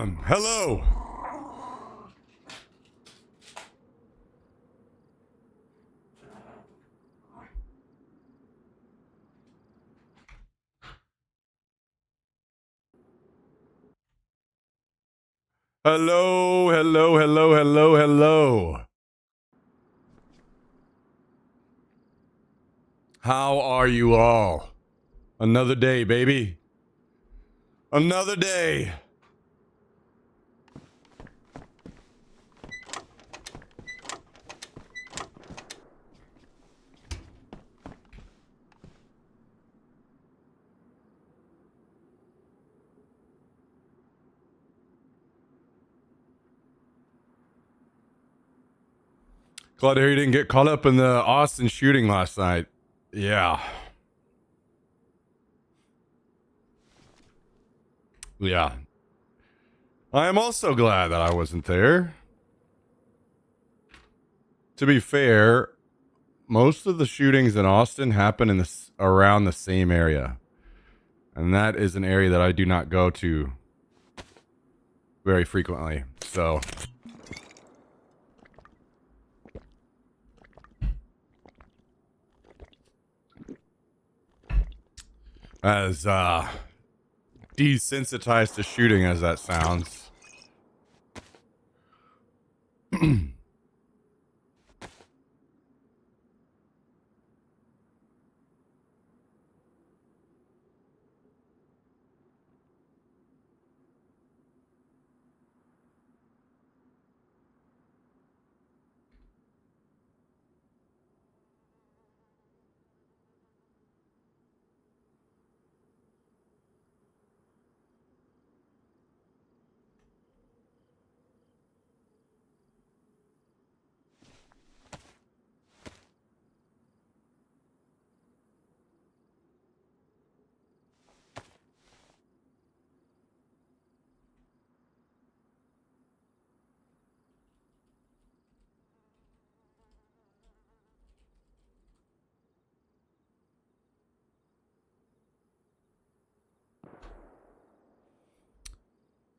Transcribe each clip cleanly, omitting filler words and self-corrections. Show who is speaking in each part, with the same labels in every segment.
Speaker 1: Hello. Hello, hello, hello, hello, hello. How are you all? Another day, baby. Another day. Glad to hear you didn't get caught up in the Austin shooting last night. Yeah. Yeah. I am also glad that I wasn't there. To be fair, most of the shootings in Austin happen in around the same area. And that is an area that I do not go to very frequently. So as desensitized to shooting as that sounds.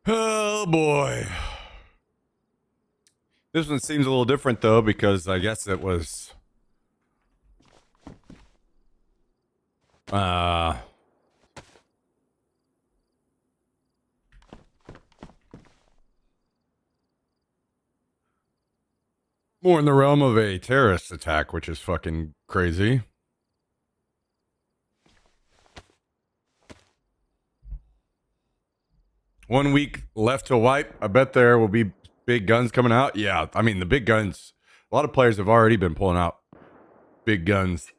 Speaker 1: Oh boy. This one seems a little different though, because I guess it was more in the realm of a terrorist attack, which is fucking crazy. One week left to wipe. I bet there will be big guns coming out. Yeah, I mean, the big guns, a lot of players have already been pulling out big guns.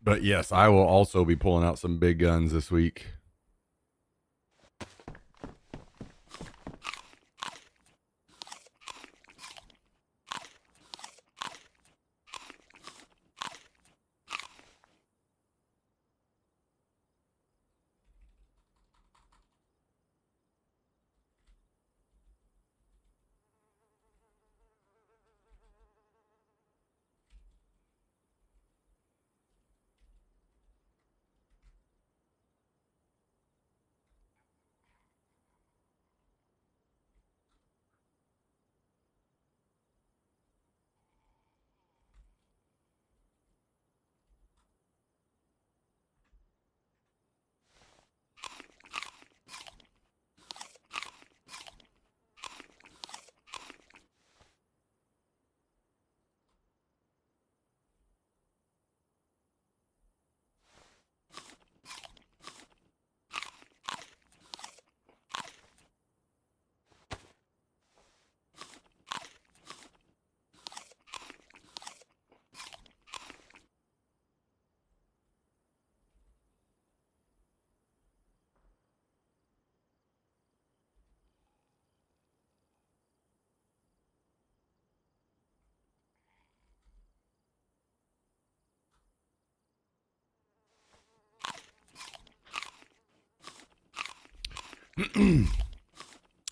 Speaker 1: But yes, I will also be pulling out some big guns this week.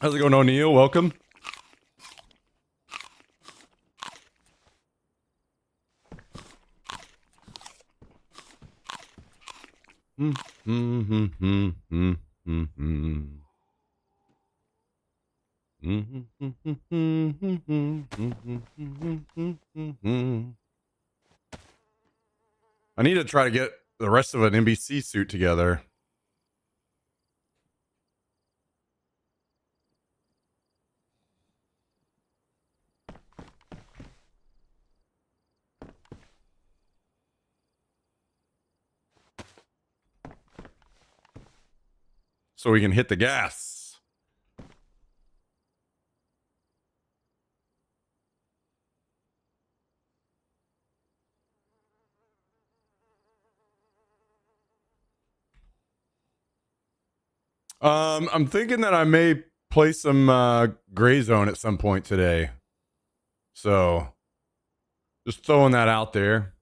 Speaker 1: How's it going, O'Neill? Welcome. I need to try to get the rest of an NBC suit together. So we can hit the gas. I'm thinking that I may play some Gray Zone at some point today. So just throwing that out there.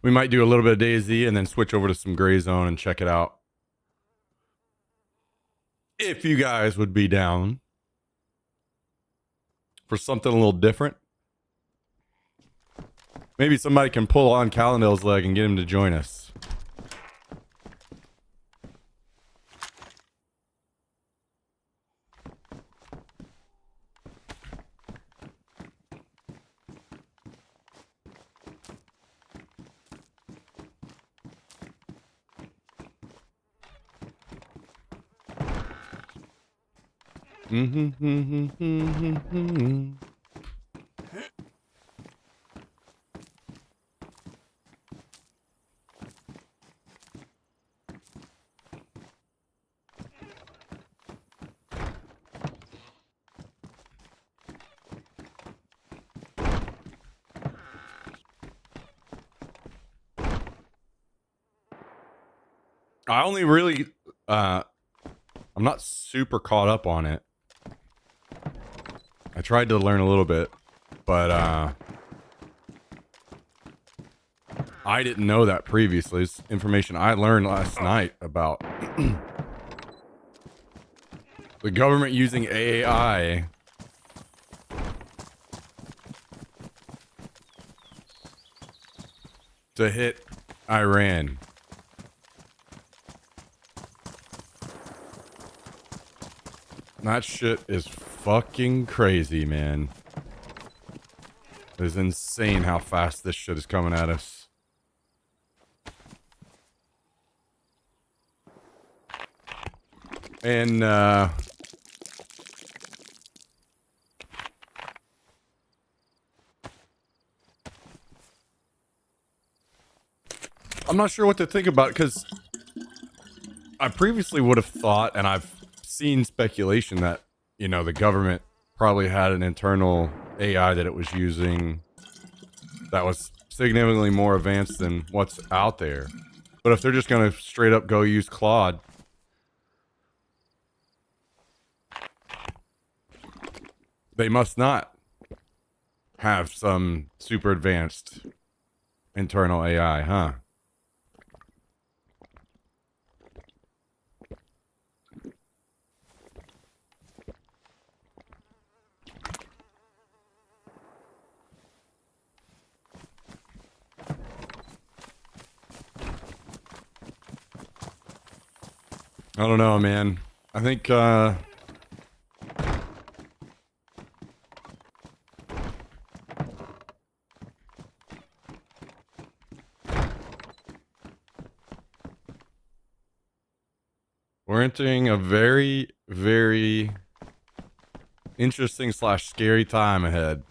Speaker 1: We might do a little bit of DayZ and then switch over to some Gray Zone and check it out. If you guys would be down for something a little different. Maybe somebody can pull on Callendale's leg and get him to join us. I only really, I'm not super caught up on it. I tried to learn a little bit, but I didn't know that previously. It's information I learned last night about the government using AI to hit Iran. That shit is fucking crazy, man. It is insane how fast this shit is coming at us. And, I'm not sure what to think about it, because I previously would have thought, and I've seen speculation that, you know, the government probably had an internal AI that it was using that was significantly more advanced than what's out there. But if they're just going to straight up go use Claude, they must not have some super advanced internal AI, huh? I don't know, man. I think, we're entering a very, very interesting / scary time ahead.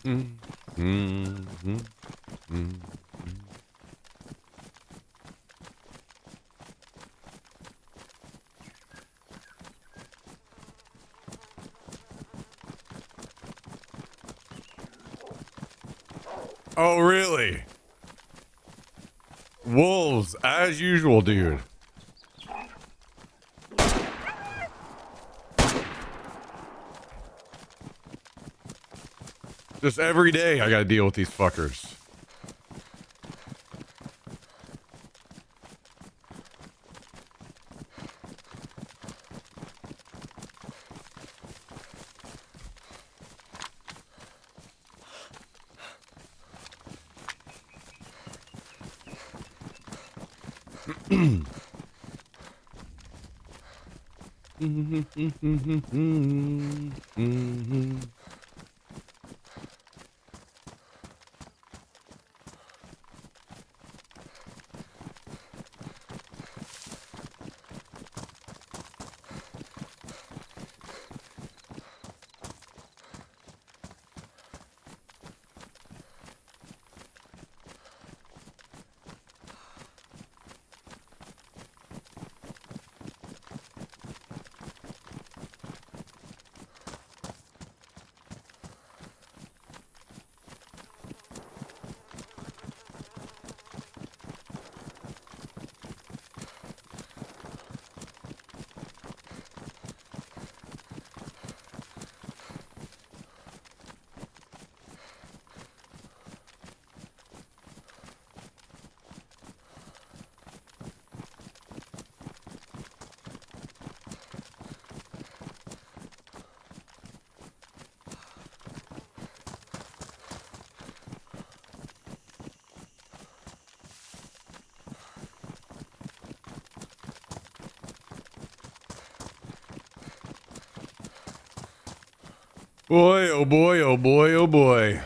Speaker 1: Mm, mm, mm, mm. Oh, really? Wolves, as usual, dude. Just every day I gotta deal with these fuckers. Boy, oh boy, oh boy, oh boy.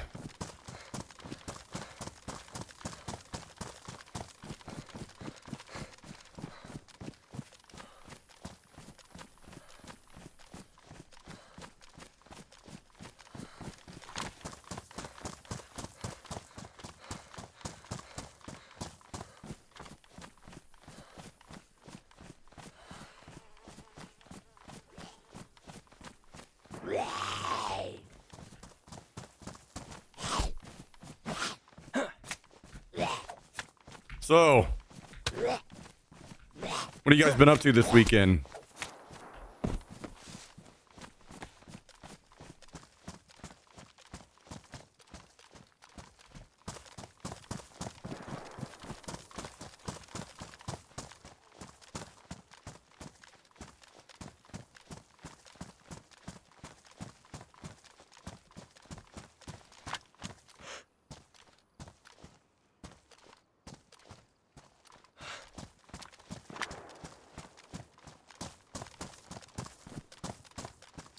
Speaker 1: So, what have you guys been up to this weekend?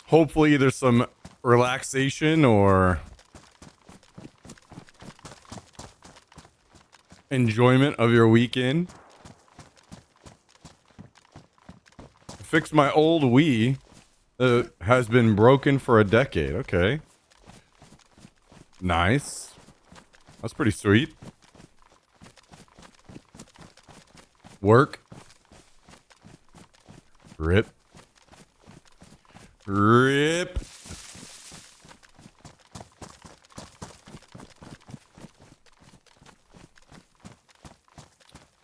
Speaker 1: Hopefully there's some relaxation or enjoyment of your weekend. Fixed my old Wii that has been broken for a decade. Okay. Nice. That's pretty sweet. Work. Rip. Rip.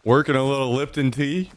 Speaker 1: Working a little Lipton tea.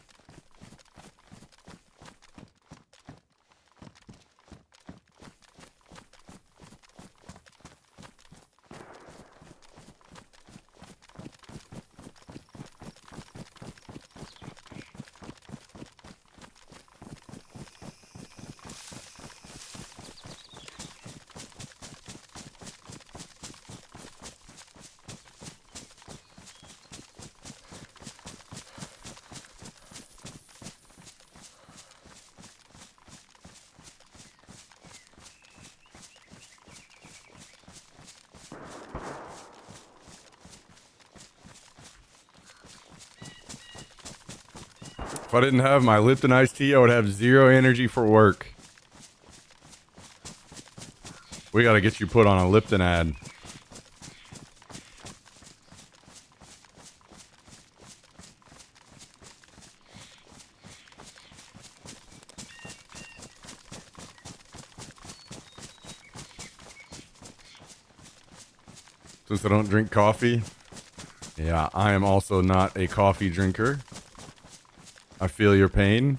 Speaker 1: If I didn't have my Lipton iced tea, I would have zero energy for work. We got to get you put on a Lipton ad. Since I don't drink coffee. Yeah, I am also not a coffee drinker. I feel your pain.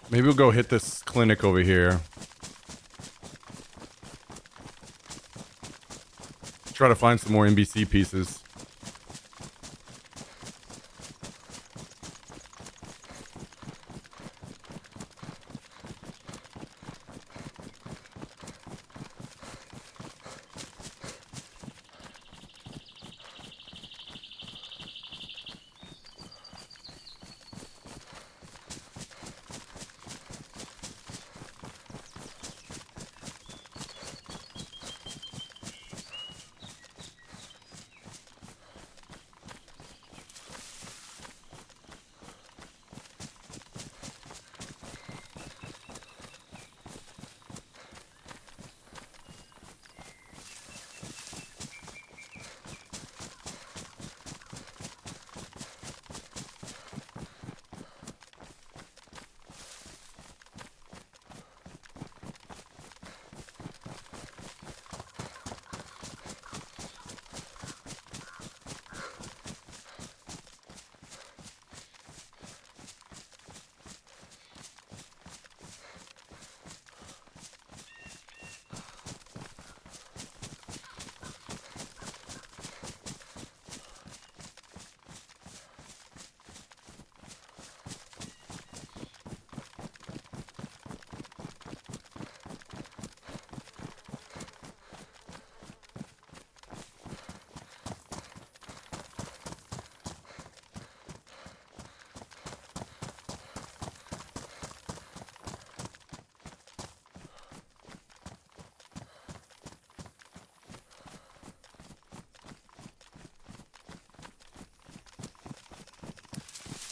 Speaker 1: Maybe we'll go hit this clinic over here. Try to find some more NBC pieces.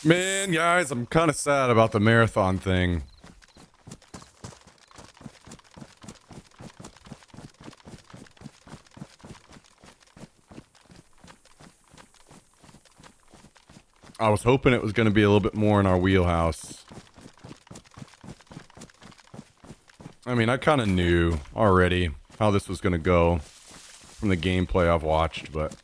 Speaker 1: Man, guys, I'm kind of sad about the marathon thing. I was hoping it was going to be a little bit more in our wheelhouse. I mean, I kind of knew already how this was going to go from the gameplay I've watched, but...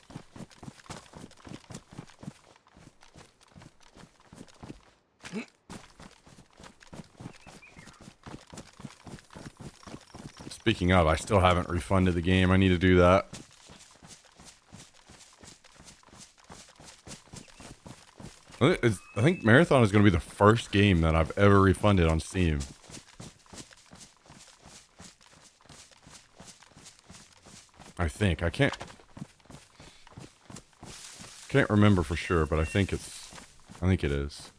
Speaker 1: Speaking of, I still haven't refunded the game. I need to do that. I think Marathon is going to be the first game that I've ever refunded on Steam. I think. I can't remember for sure, but I think it is.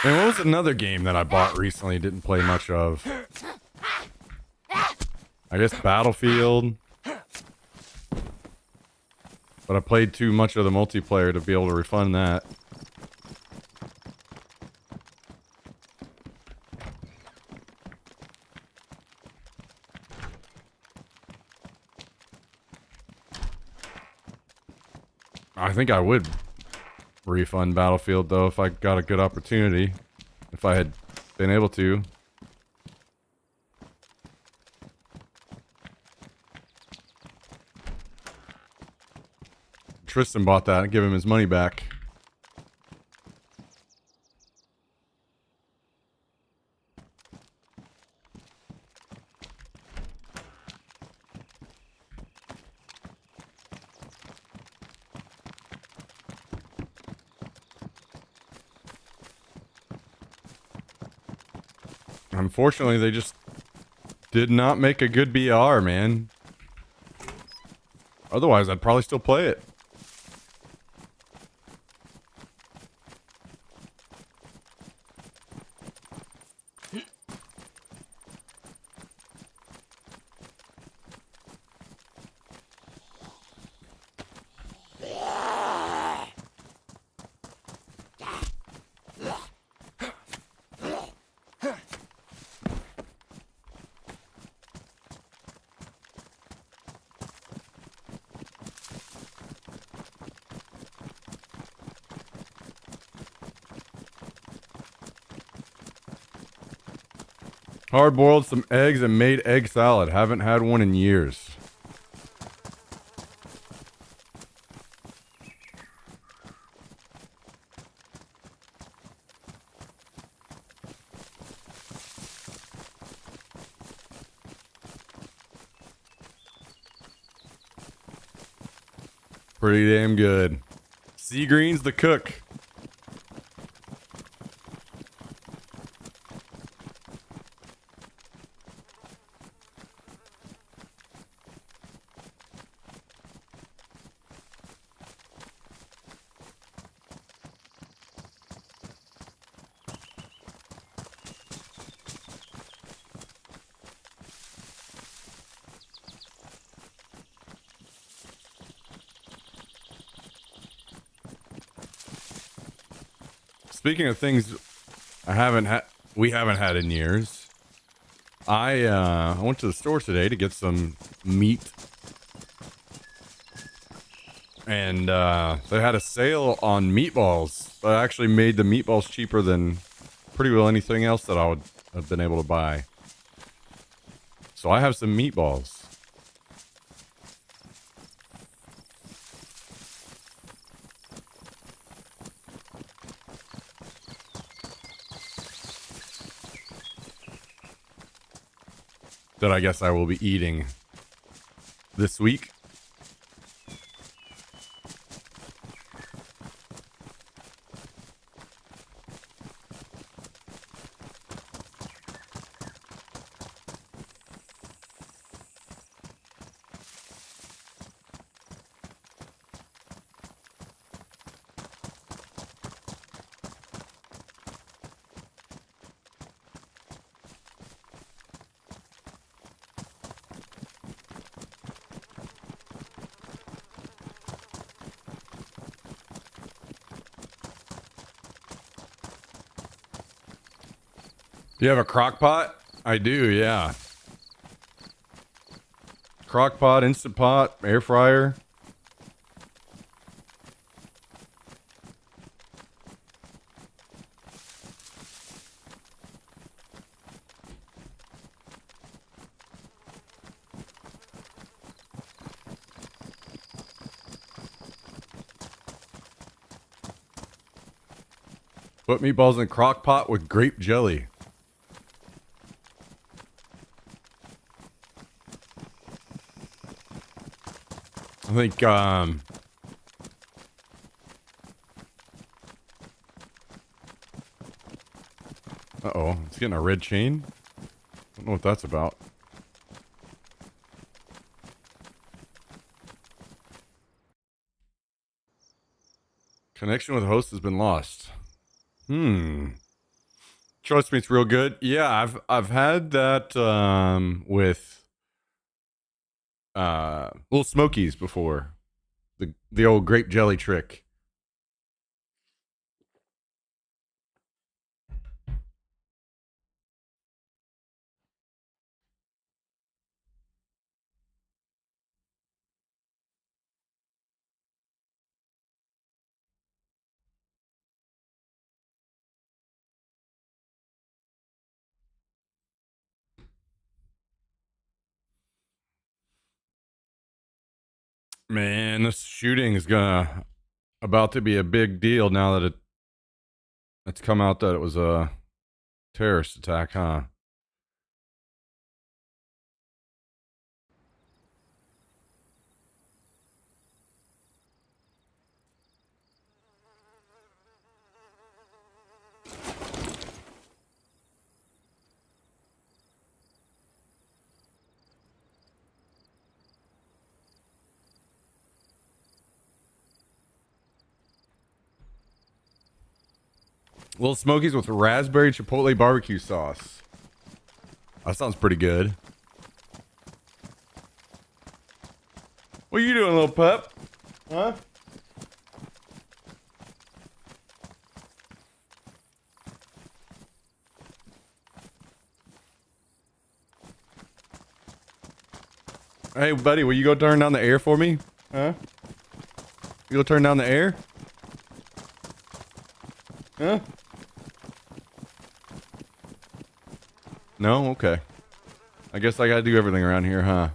Speaker 1: And what was another game that I bought recently, didn't play much of? I guess Battlefield. But I played too much of the multiplayer to be able to refund that. I think I would refund Battlefield, though, if I got a good opportunity. If I had been able to. Tristan bought that and give him his money back. Unfortunately, they just did not make a good BR, man. Otherwise, I'd probably still play it. Hard boiled some eggs and made egg salad. Haven't had one in years. Pretty damn good. Sea Green's the cook. Speaking of things we haven't had in years. I went to the store today to get some meat. And they had a sale on meatballs. That actually made the meatballs cheaper than pretty well anything else that I would have been able to buy. So I have some meatballs. That I guess I will be eating this week. Do you have a crock pot? I do, yeah. Crock pot, Instant Pot, air fryer. Put meatballs in a crock pot with grape jelly. I think, uh-oh, it's getting a red chain. Don't know what that's about. Connection with host has been lost. Choice meat's real good. Yeah, I've had that with Little Smokies before. The old grape jelly trick. Man, this shooting is gonna about to be a big deal now that it's come out that it was a terrorist attack, huh? Little Smokies with raspberry chipotle barbecue sauce. That sounds pretty good. What are you doing, little pup? Huh? Hey, buddy, will you go turn down the air for me? Huh? You go turn down the air? Huh? No? Okay. I guess I gotta do everything around here, huh?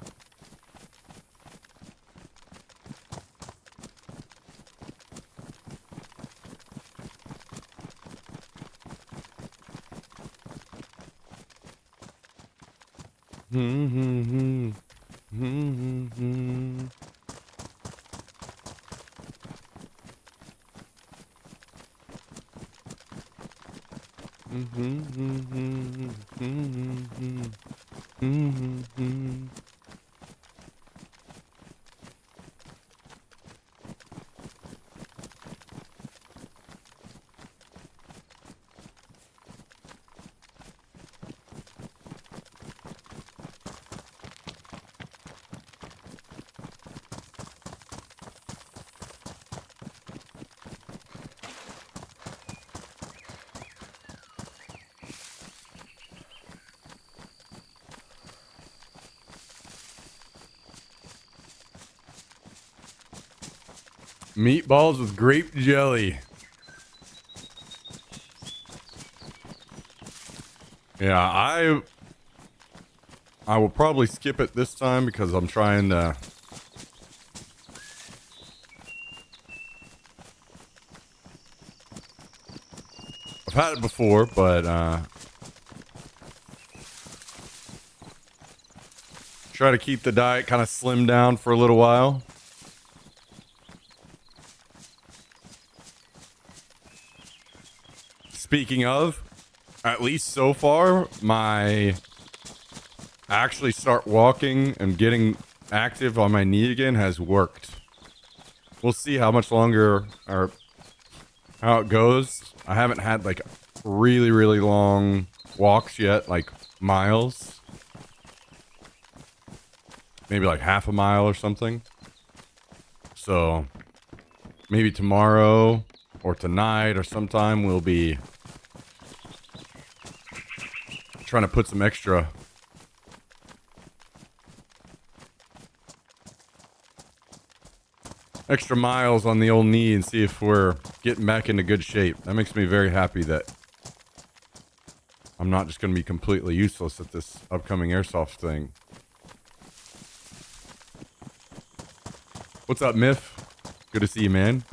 Speaker 1: Meatballs with grape jelly. Yeah, I will probably skip it this time because I'm trying to. I've had it before, but try to keep the diet kind of slim down for a little while. Speaking of, at least so far, my actually start walking and getting active on my knee again has worked. We'll see how much longer or how it goes. I haven't had like really, really long walks yet, like miles. Maybe like half a mile or something. So maybe tomorrow or tonight or sometime we'll be trying to put some extra miles on the old knee and see if we're getting back into good shape. That makes me very happy that I'm not just going to be completely useless at this upcoming airsoft thing. What's up, Miff? Good to see you, man.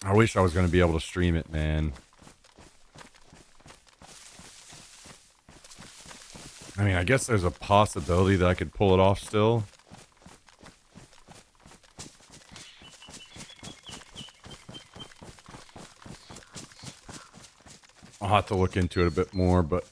Speaker 1: I wish I was going to be able to stream it, man. I mean, I guess there's a possibility that I could pull it off still. I'll have to look into it a bit more, but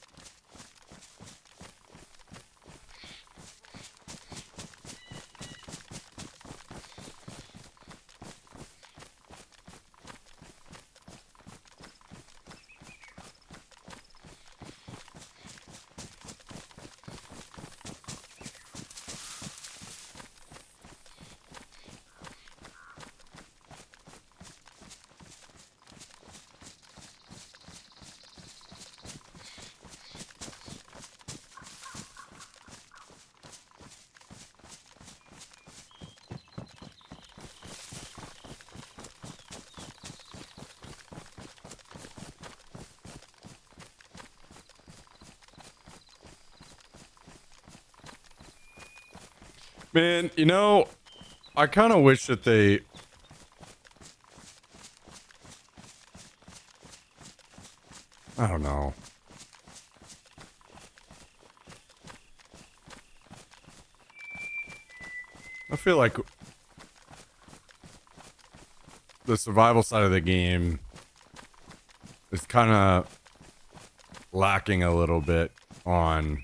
Speaker 1: Man, you know, I kind of wish that they... I don't know. I feel like the survival side of the game is kind of lacking a little bit on,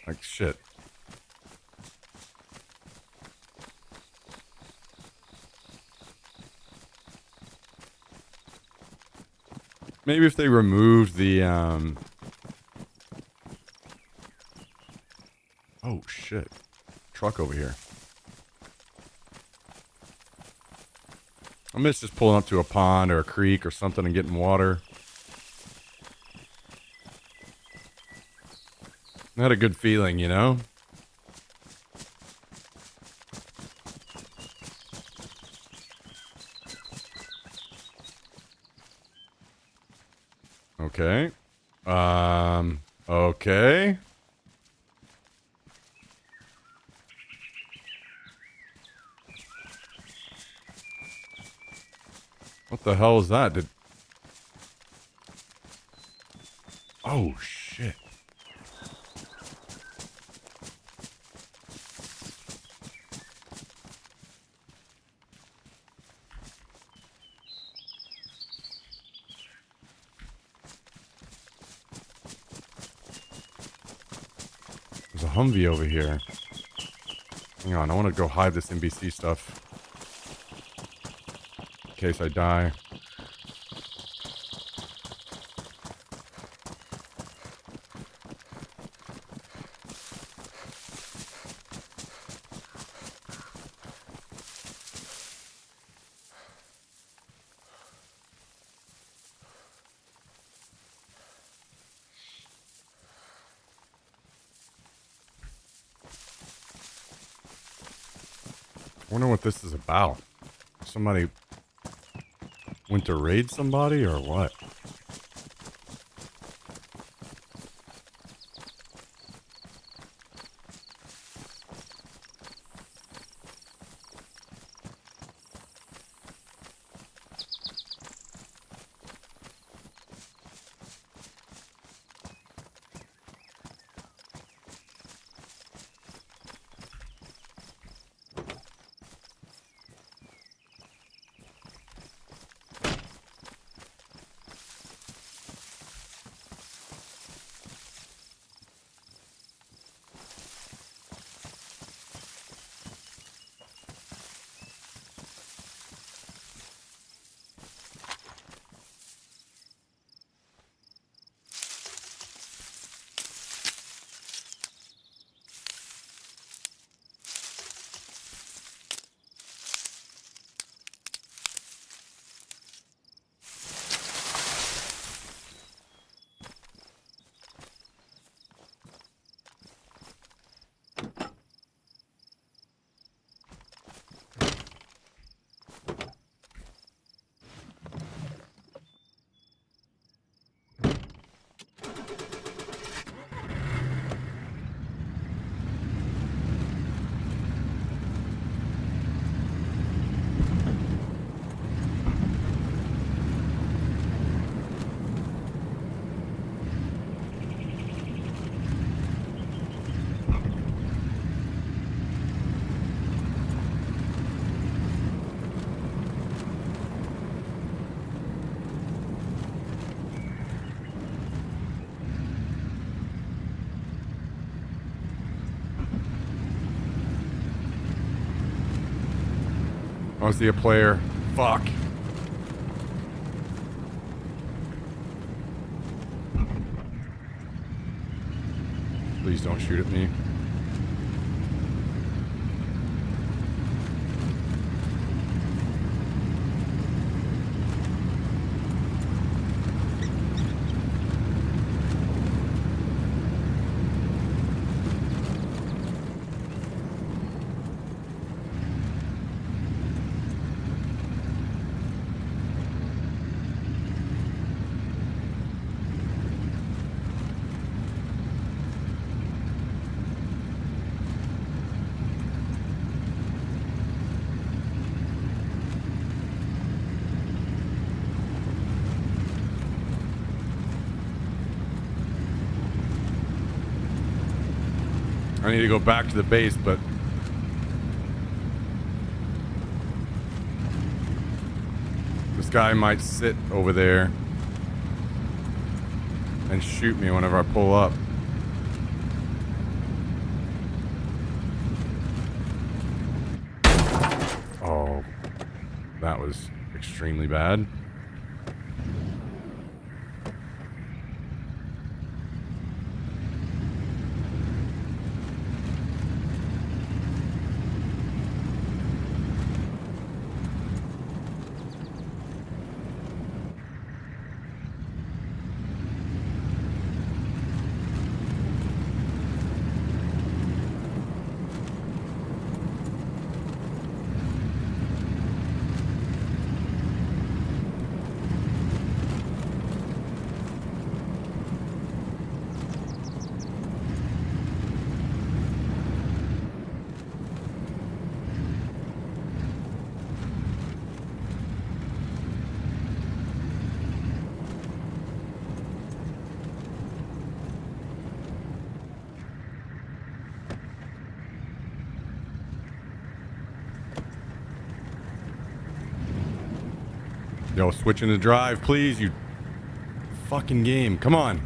Speaker 1: like, shit. Maybe if they removed the, oh, shit. Truck over here. I miss just pulling up to a pond or a creek or something and getting water. I had a good feeling, you know? Okay. Okay. What the hell is that? Oh, shit. There's a Humvee over here. Hang on, I want to go hide this NBC stuff. In case I die. I wonder what this is about. Somebody went to raid somebody or what? Oh, I see a player. Fuck. Please don't shoot at me. I need to go back to the base, but this guy might sit over there and shoot me whenever I pull up. Oh, that was extremely bad. Yo, switching the drive, please, you fucking game. Come on.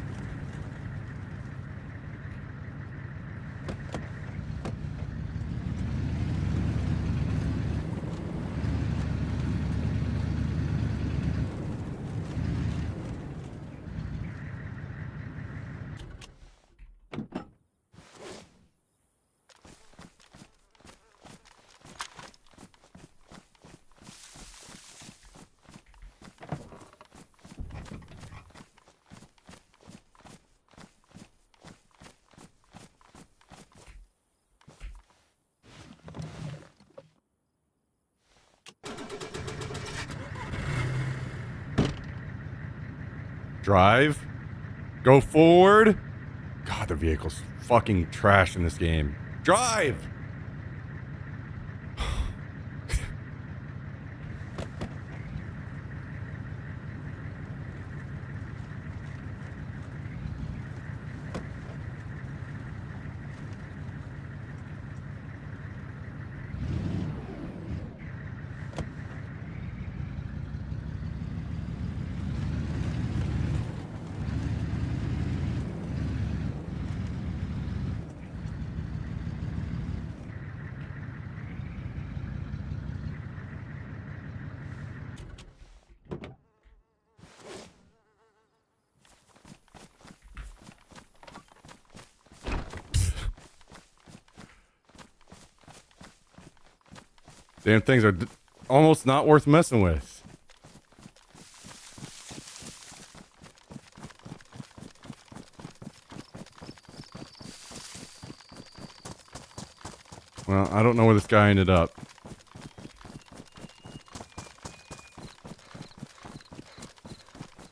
Speaker 1: Drive. Go forward. God, the vehicle's fucking trash in this game. Drive! Damn things are almost not worth messing with. Well, I don't know where this guy ended up.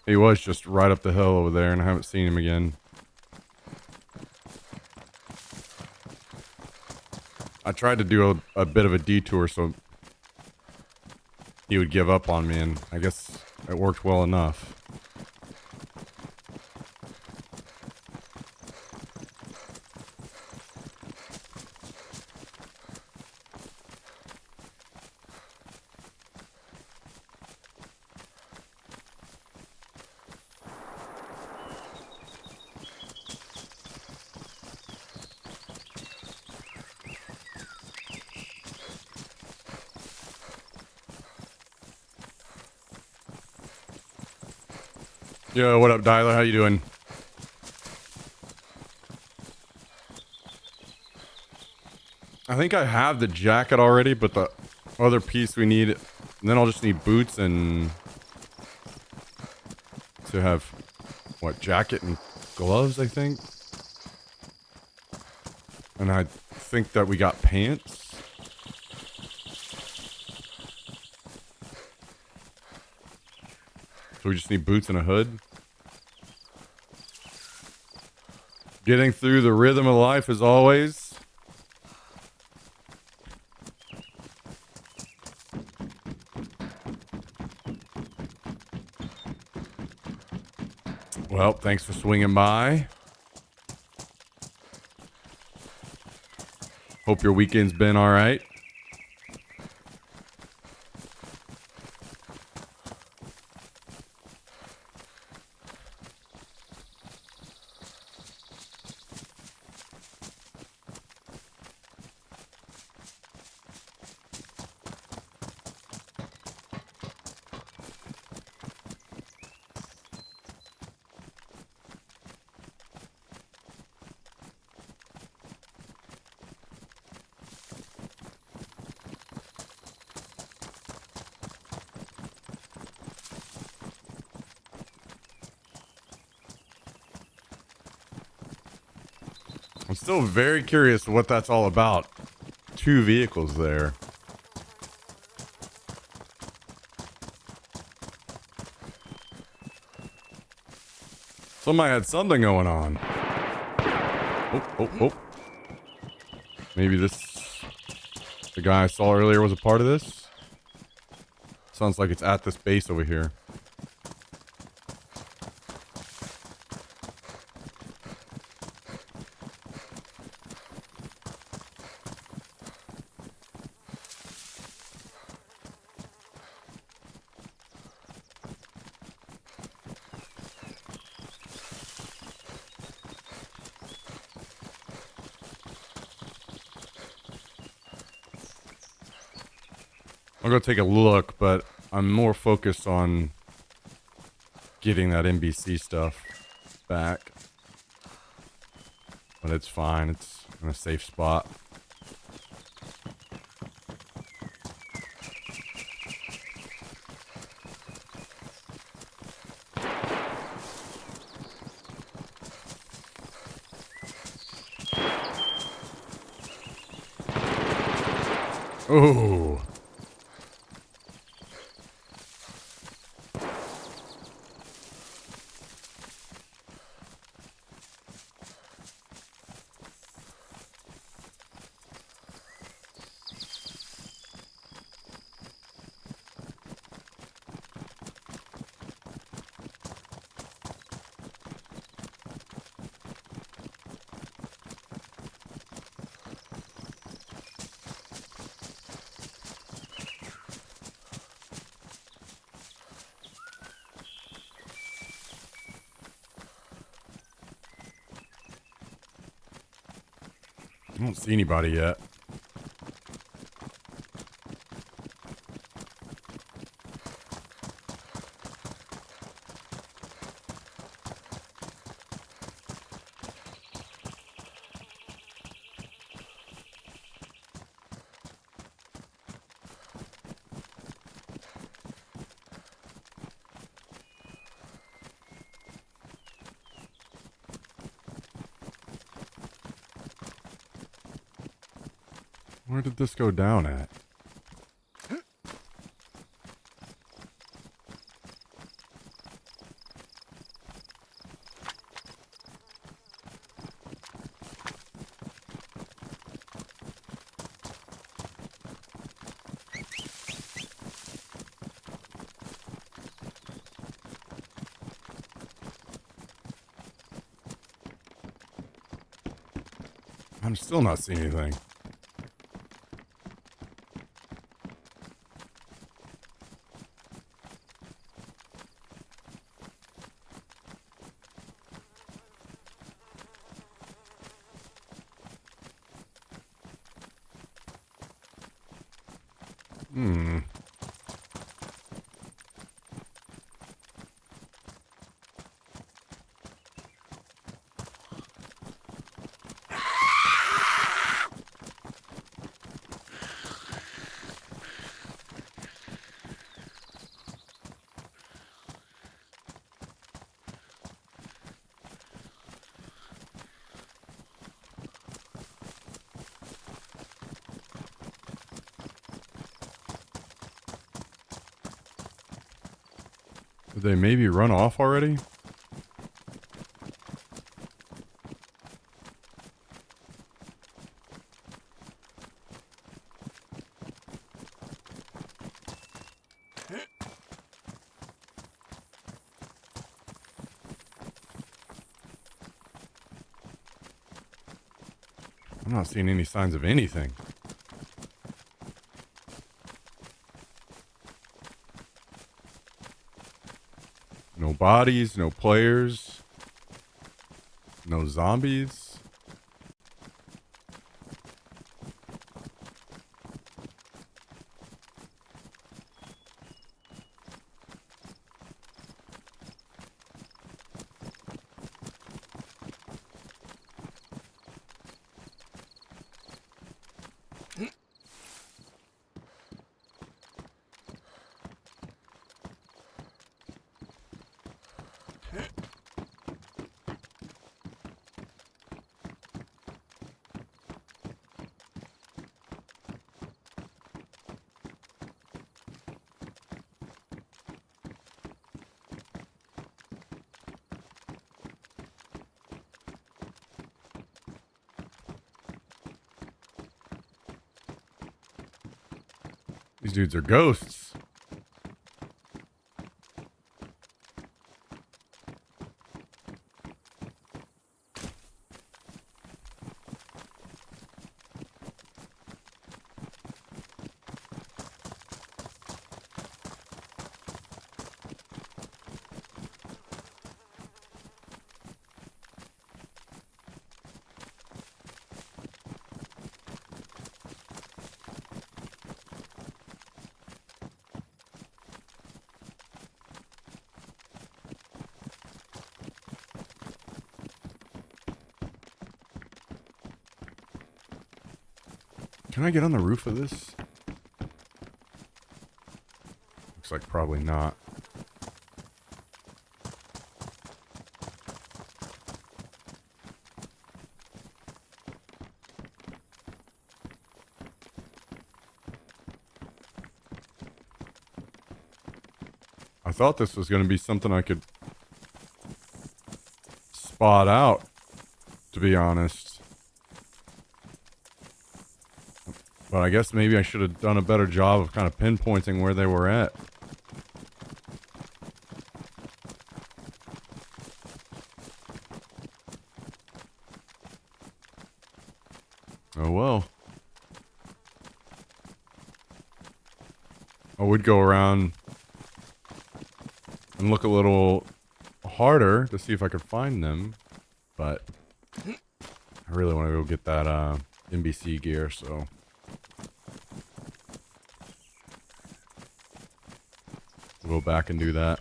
Speaker 1: He was just right up the hill over there, and I haven't seen him again. I tried to do a bit of a detour so he would give up on me, and I guess it worked well enough. Yo, what up, Dialer? How you doing? I think I have the jacket already, but the other piece we need... And then I'll just need boots and... to have... what, jacket and gloves, I think? And I think that we got pants. So we just need boots and a hood. Getting through the rhythm of life as always. Well, thanks for swinging by. Hope your weekend's been all right. I'm still very curious what that's all about. 2 vehicles there. Somebody had something going on. Oh. Maybe the guy I saw earlier was a part of this. Sounds like it's at this base over here. I'll go take a look, but I'm more focused on getting that NBC stuff back. But it's fine. It's in a safe spot. Oh. I don't see anybody yet. Where did this go down at? I'm still not seeing anything. Did they maybe run off already? I'm not seeing any signs of anything. No bodies, no players, no zombies. These dudes are ghosts. Can I get on the roof of this? Looks like probably not. I thought this was going to be something I could spot out, to be honest. But I guess maybe I should have done a better job of kind of pinpointing where they were at. Oh well. I would go around and look a little harder to see if I could find them, but I really want to go get that NBC gear, so we'll go back and do that.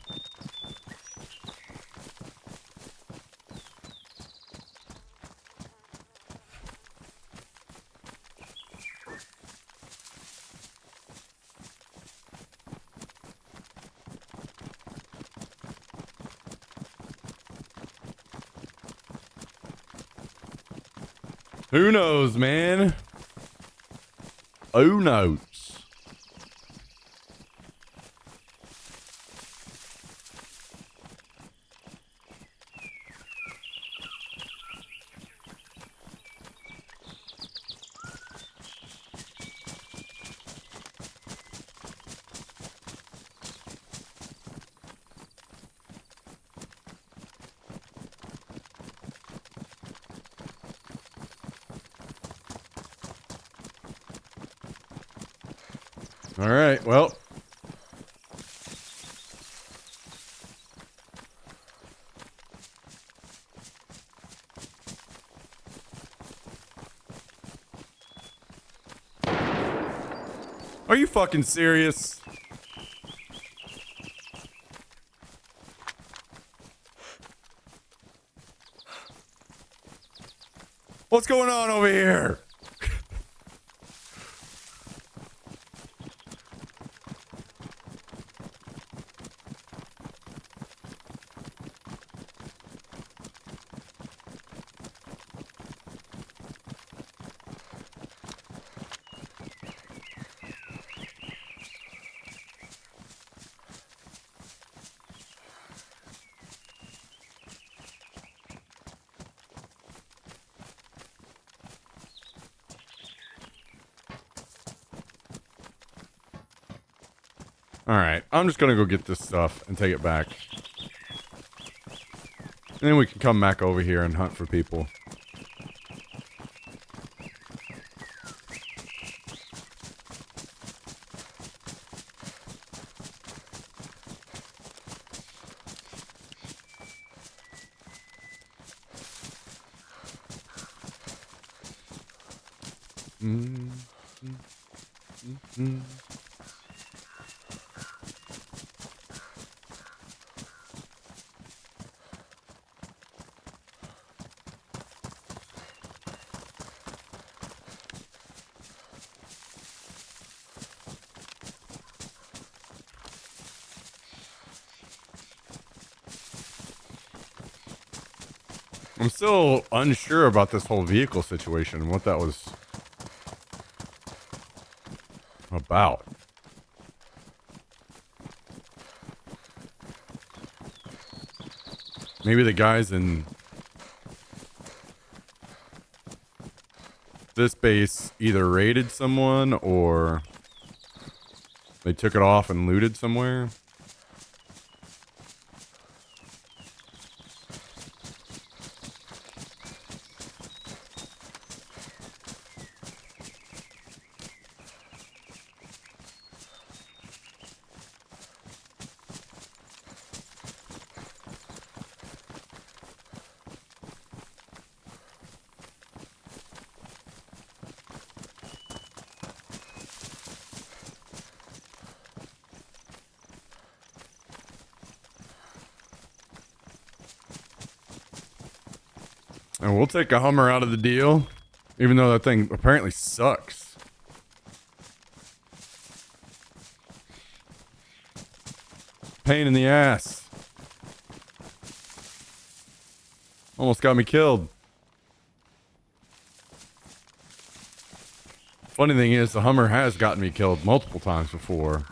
Speaker 1: Who knows, man? Who knows? All right, well. Are you fucking serious? What's going on over here? Alright, I'm just gonna go get this stuff and take it back. And then we can come back over here and hunt for people. I'm still unsure about this whole vehicle situation and what that was about. Maybe the guys in this base either raided someone or they took it off and looted somewhere. And we'll take a Hummer out of the deal, even though that thing apparently sucks. Pain in the ass. Almost got me killed. Funny thing is, the Hummer has gotten me killed multiple times before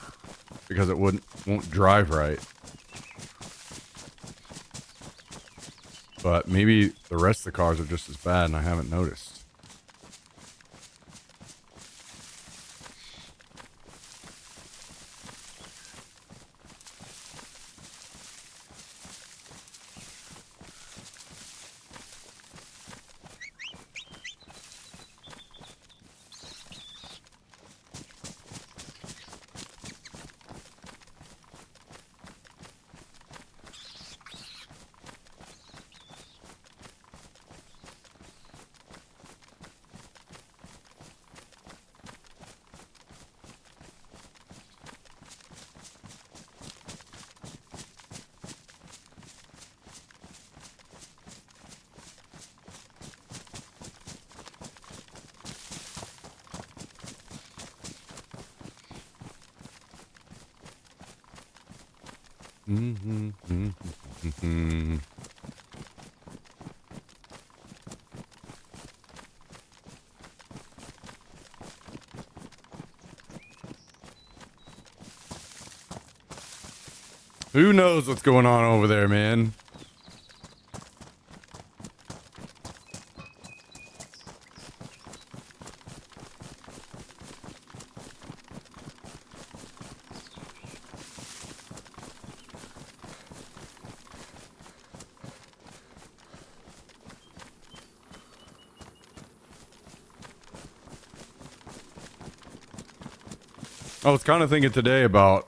Speaker 1: because it won't drive right. But maybe the rest of the cars are just as bad and I haven't noticed. Who knows what's going on over there, man? I was kind of thinking today about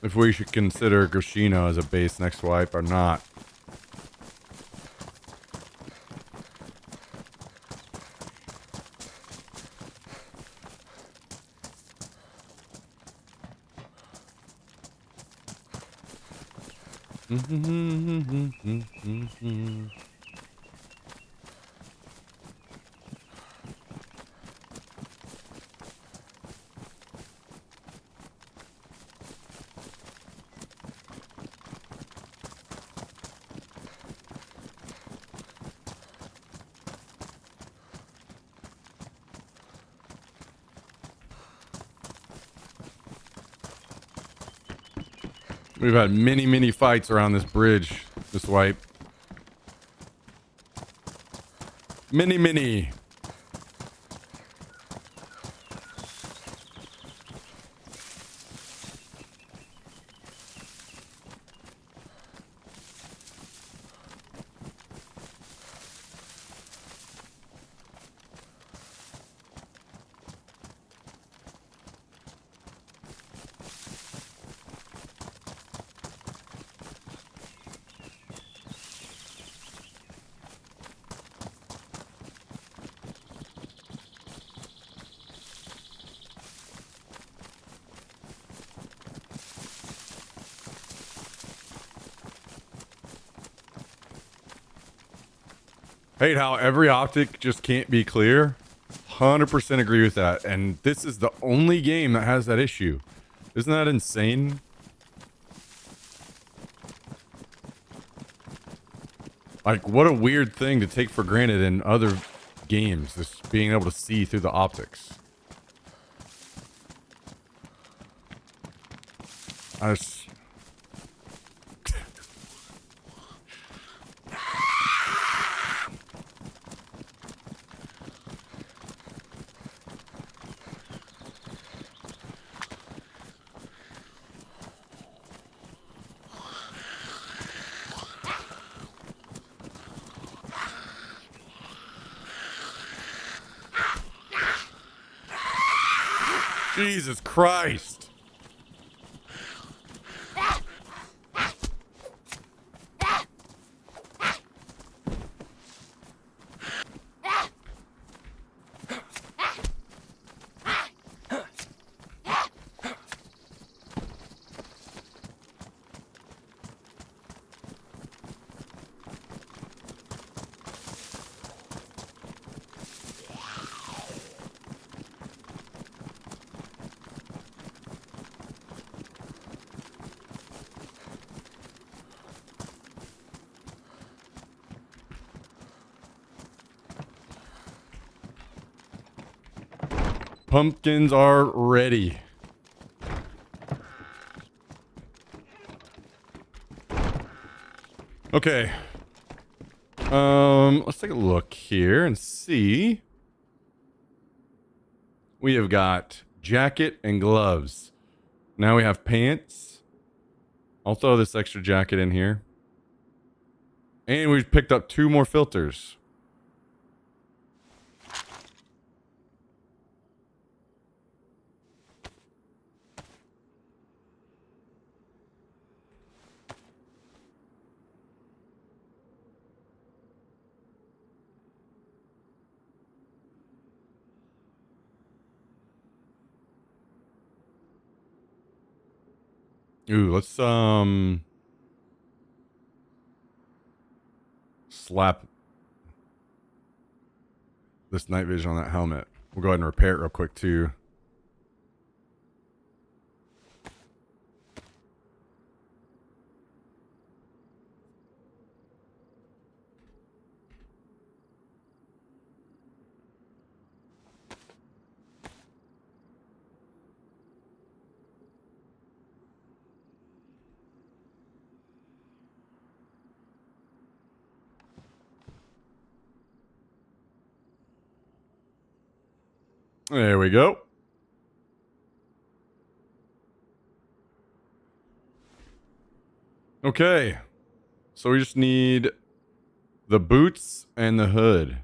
Speaker 1: if we should consider Grishino as a base next wipe or not. We've had many fights around this bridge this wipe. Many. hate how every optic just can't be clear. 100% agree with that. And this is the only game that has that issue. Isn't that insane? Like, what a weird thing to take for granted in other games, this being able to see through the optics. I just... Jesus Christ. Pumpkins are ready. Okay. Let's take a look here and see. We have got jacket and gloves. Now we have pants. I'll throw this extra jacket in here. And we've picked up 2 more filters. Ooh, let's slap this night vision on that helmet. We'll go ahead and repair it real quick too. There we go. Okay. So we just need the boots and the hood.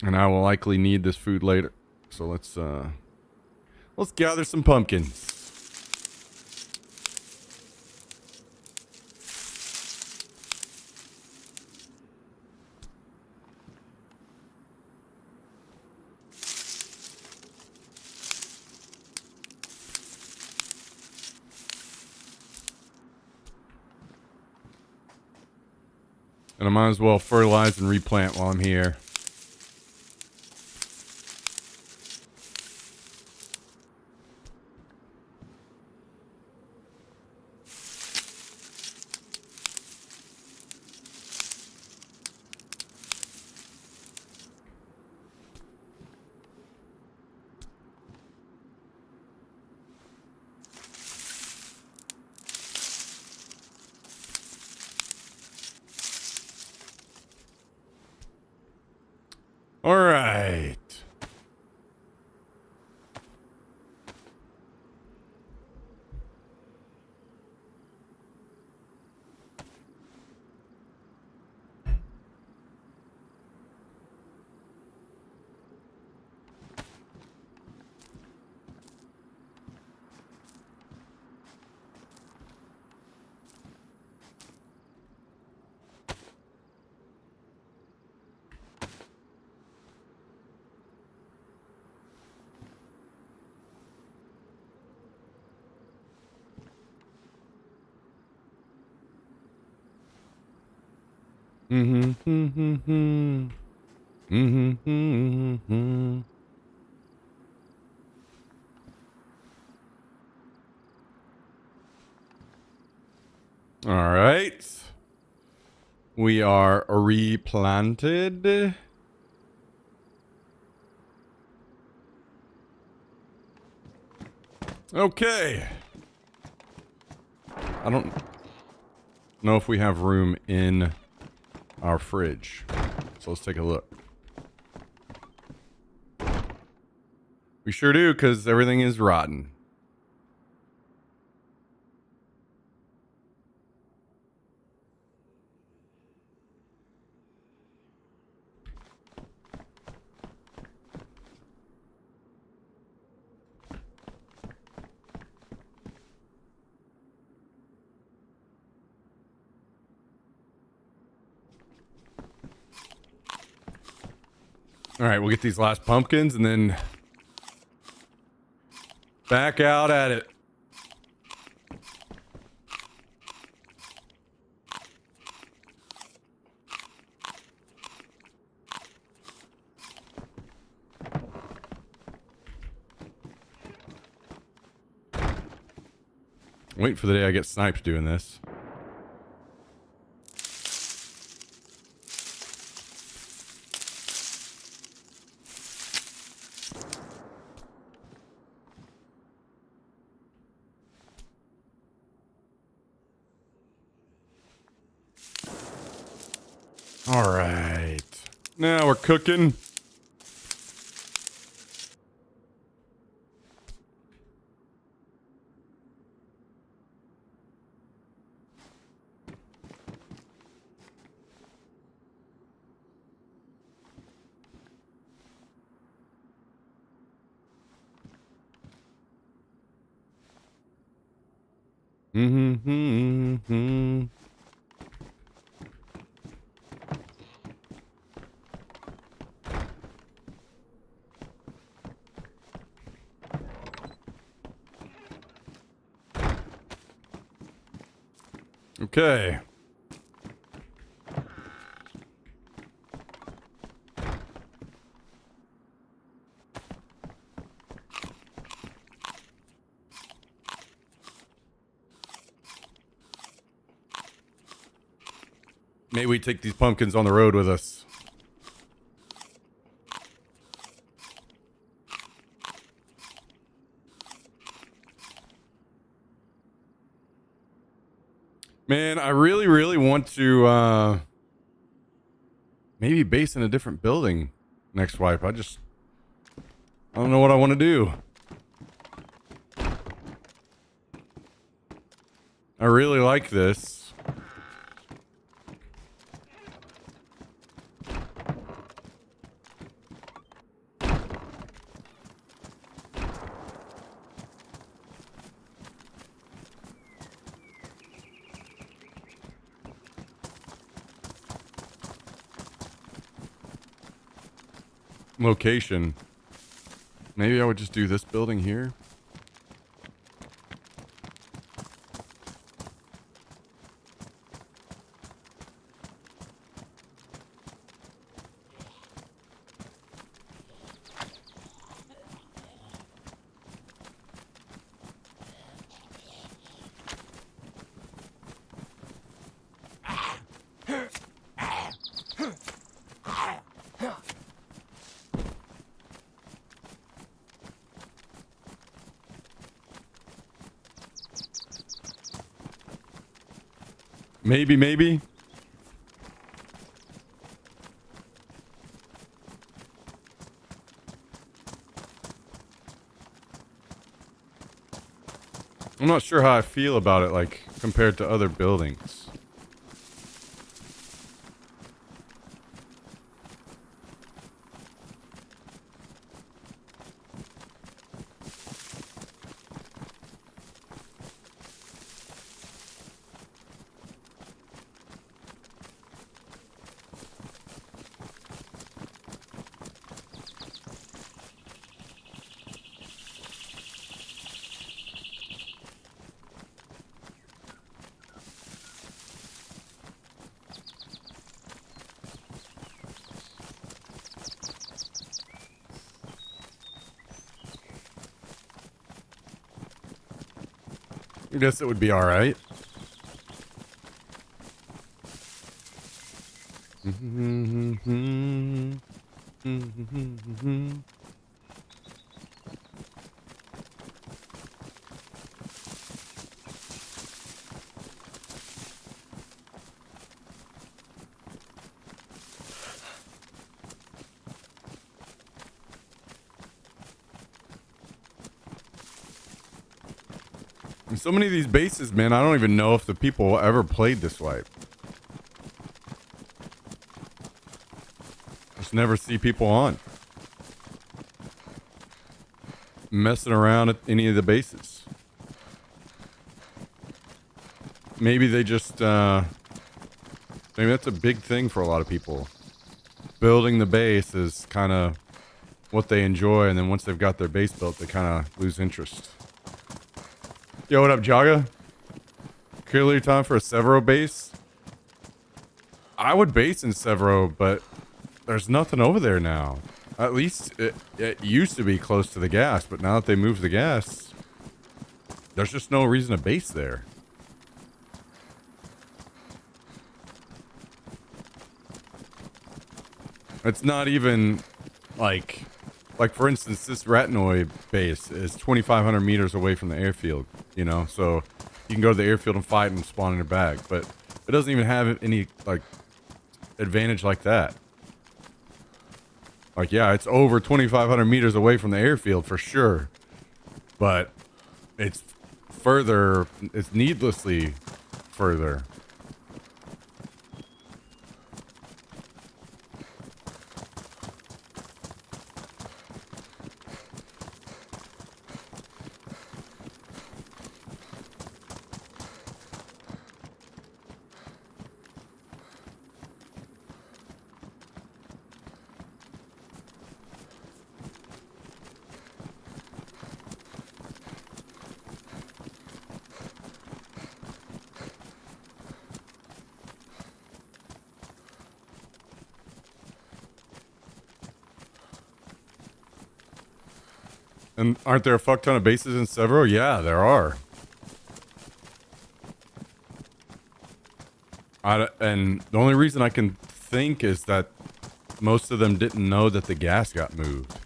Speaker 1: And I will likely need this food later. So let's gather some pumpkins. And I might as well fertilize and replant while I'm here. Mm-hmm. Mm-hmm. Mm-hmm. Mm-hmm. All right. We are replanted. Okay. I don't know if we have room in our fridge. So let's take a look. We sure do, because everything is rotten. All right, we'll get these last pumpkins and then back out at it. Wait for the day I get sniped doing this. All right. Now we're cooking. Mm-hmm. Okay. Maybe we take these pumpkins on the road with us. Man, I really, really want to maybe base in a different building next wipe. I don't know what I want to do. I really like this. Location. Maybe I would just do this building here. Maybe. I'm not sure how I feel about it, like, compared to other buildings. I guess it would be all right. And so many of these bases, man, I don't even know if the people ever played this wipe. Just never see people on messing around at any of the bases. Maybe they just, maybe that's a big thing for a lot of people. Building the base is kind of what they enjoy, and then once they've got their base built, they kind of lose interest. Yo, what up, Jaga? Clearly time for a Severo base. I would base in Severo, but there's nothing over there now. At least it used to be close to the gas, but now that they moved the gas, there's just no reason to base there. It's not even like for instance, this Ratanoid base is 2,500 meters away from the airfield, you know, so you can go to the airfield and fight and spawn in your bag, but it doesn't even have any like advantage like that. Like, yeah, it's over 2,500 meters away from the airfield for sure, but it's further, it's needlessly further. And aren't there a fuck ton of bases in Severo? Yeah, there are. And the only reason I can think is that most of them didn't know that the gas got moved.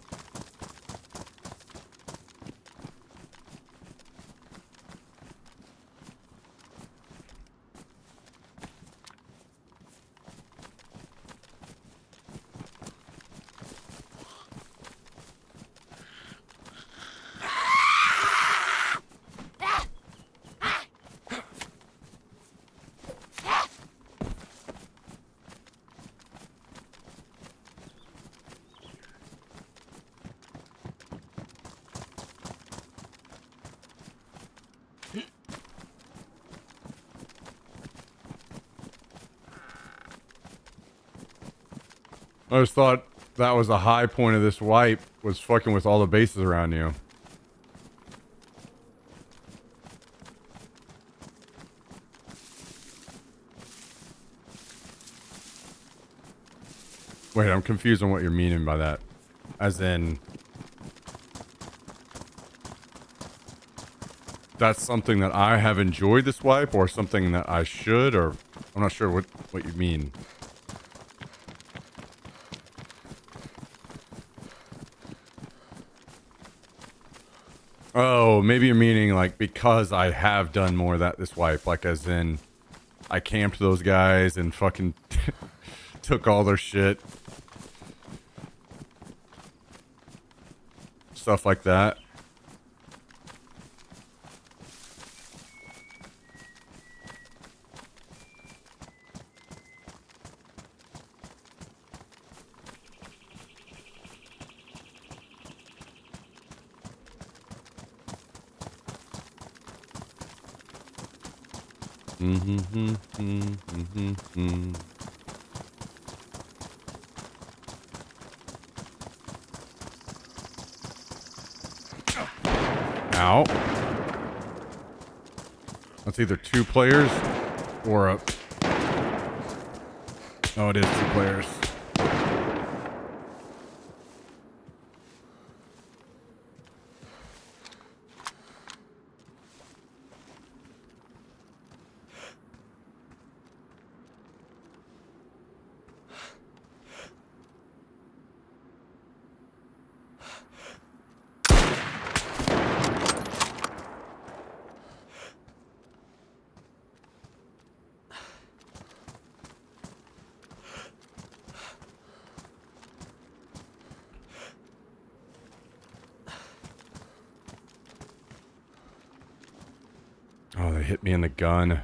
Speaker 1: I just thought that was the high point of this wipe, was fucking with all the bases around you. Wait, I'm confused on what you're meaning by that. As in, that's something that I have enjoyed this wipe, or something that I should, or I'm not sure what you mean. Oh, maybe you're meaning like because I have done more of that this wipe, like as in I camped those guys and fucking took all their shit. Stuff like that. Ow. That's either two players or a... Oh, it is two players. Oh, they hit me in the gun.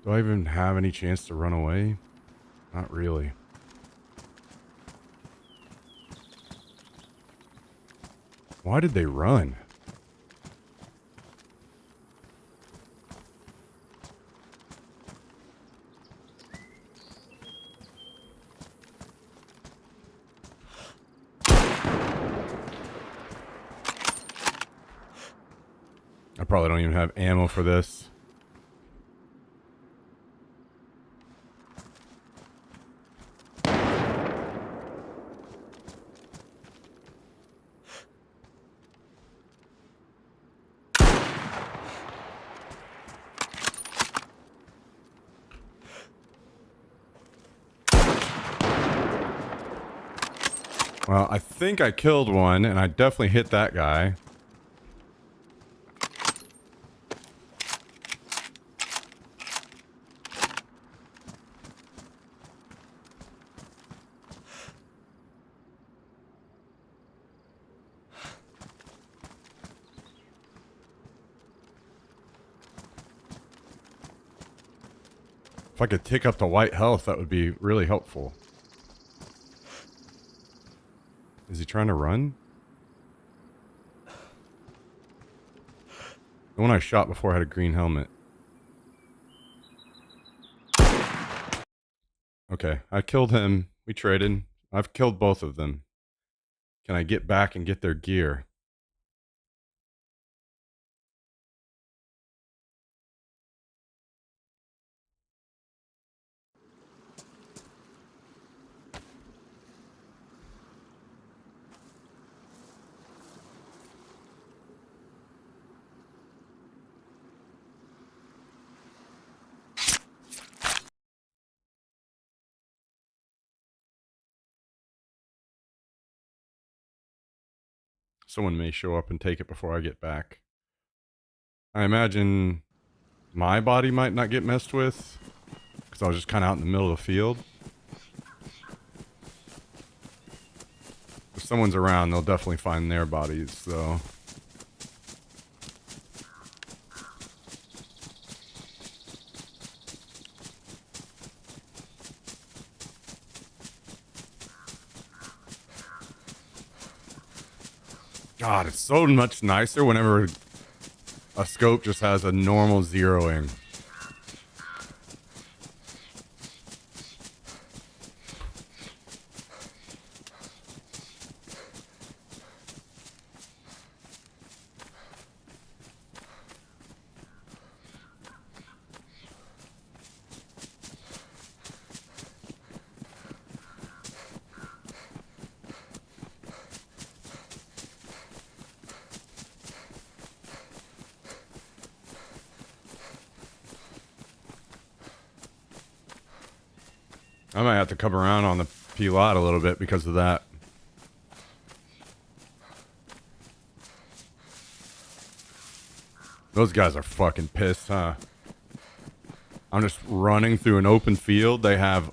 Speaker 1: Do I even have any chance to run away? Not really. Why did they run? I probably don't even have ammo for this. Well, I think I killed one, and I definitely hit that guy. If I could tick up the white health, that would be really helpful. Is he trying to run? The one I shot before had a green helmet. Okay, I killed him. We traded. I've killed both of them. Can I get back and get their gear? Someone may show up and take it before I get back. I imagine my body might not get messed with, because I was just kind of out in the middle of the field. If someone's around, they'll definitely find their bodies, though. God, it's so much nicer whenever a scope just has a normal zeroing. I might have to come around on the P-Lot a little bit because of that. Those guys are fucking pissed, huh? I'm just running through an open field. They have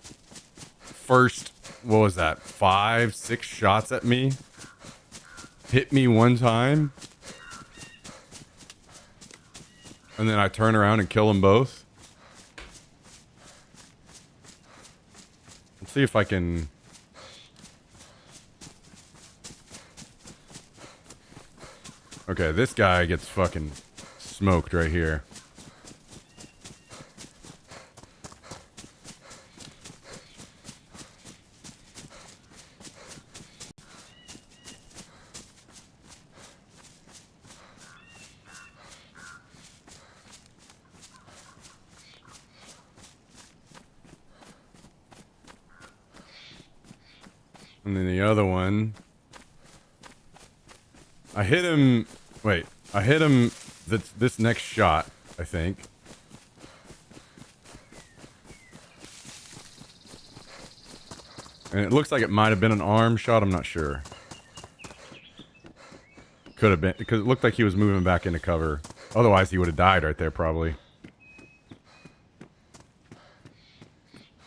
Speaker 1: first, what was that, 5, 6 shots at me. Hit me one time. And then I turn around and kill them both. Let's see if I can... Okay, this guy gets fucking smoked right here. And then the other one... I hit him... Wait, I hit him this next shot, I think. And it looks like it might have been an arm shot, I'm not sure. Could have been, because it looked like he was moving back into cover. Otherwise, he would have died right there, probably.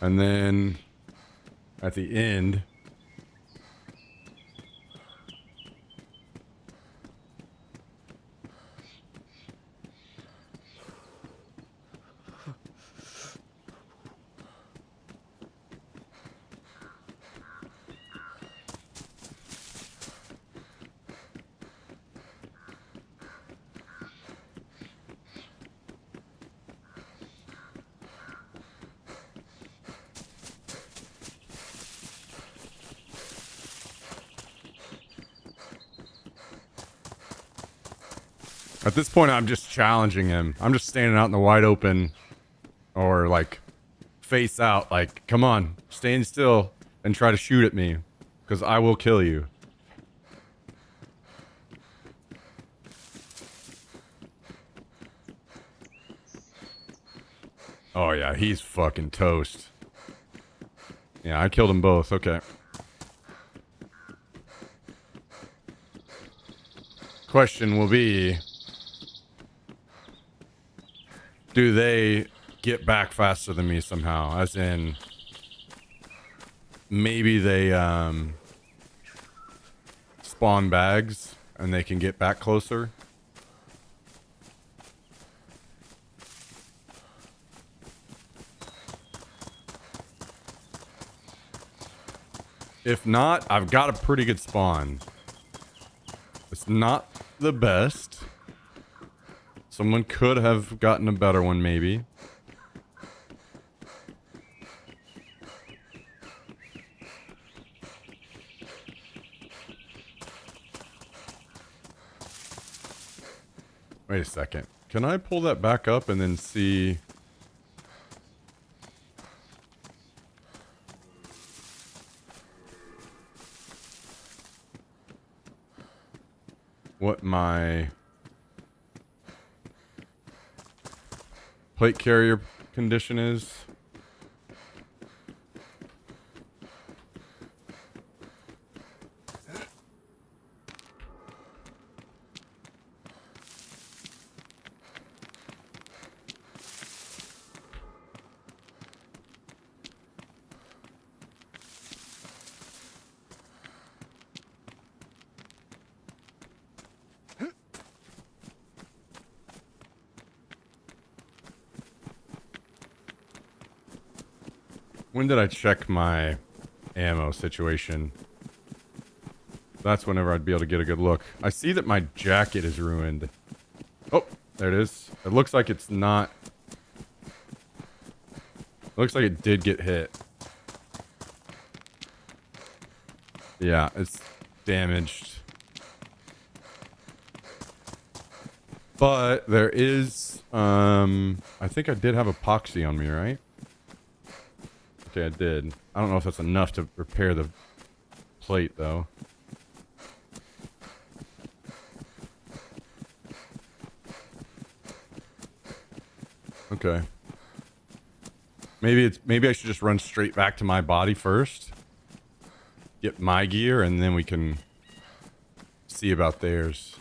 Speaker 1: And then... at the end... At this point, I'm just challenging him. I'm just standing out in the wide open, or like face out, like, come on, stand still and try to shoot at me, because I will kill you. Oh yeah, he's fucking toast. Yeah, I killed them both. Okay. Question will be, do they get back faster than me somehow? As in, maybe they spawn bags and they can get back closer. If not, I've got a pretty good spawn. It's not the best. Someone could have gotten a better one, maybe. Wait a second. Can I pull that back up and then see... what my plate carrier condition is? When did I check my ammo situation? That's whenever I'd be able to get a good look. I see that my jacket is ruined. Oh, there it is. It looks like it's not... It looks like it did get hit. Yeah, it's damaged. But there is... I think I did have epoxy on me, right? Okay, I did. I don't know if that's enough to repair the plate, though. Okay. Maybe I should just run straight back to my body first. Get my gear, and then we can see about theirs.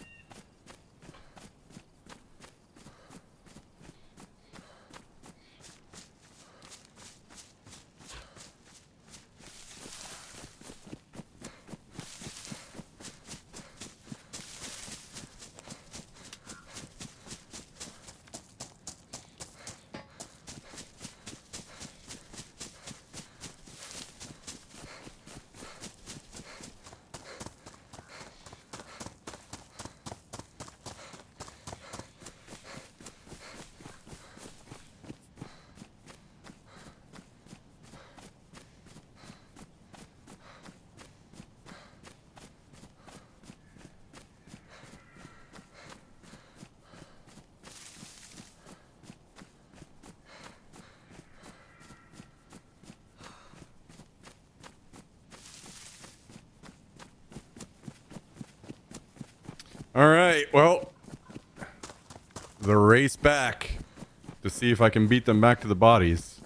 Speaker 1: All right, well, the race back to see if I can beat them back to the bodies.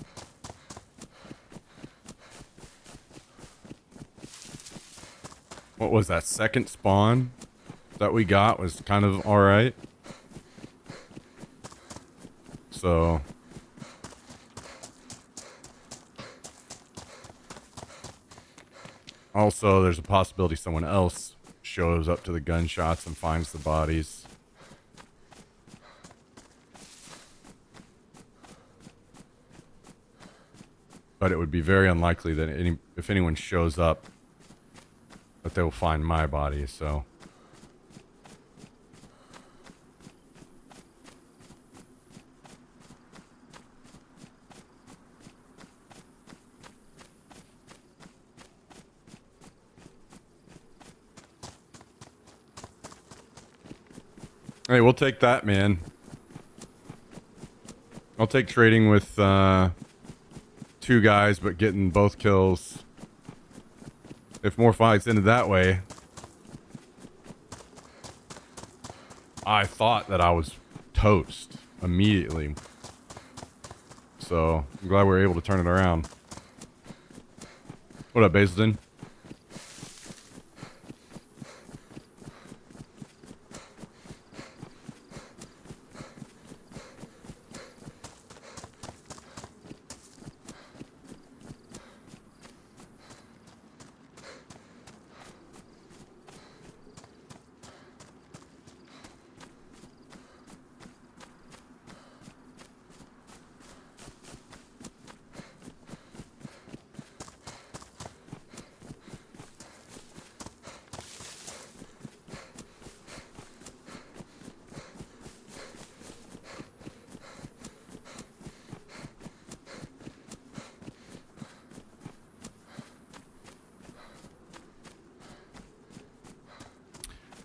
Speaker 1: What was that second spawn that we got was kind of all right. So also there's a possibility someone else shows up to the gunshots and finds the bodies. But it would be very unlikely that if anyone shows up, that they will find my body, so... Hey, we'll take that, man. I'll take trading with 2 guys, but getting both kills. If more fights ended that way. I thought that I was toast immediately. So, I'm glad we were able to turn it around. What up, Basildon?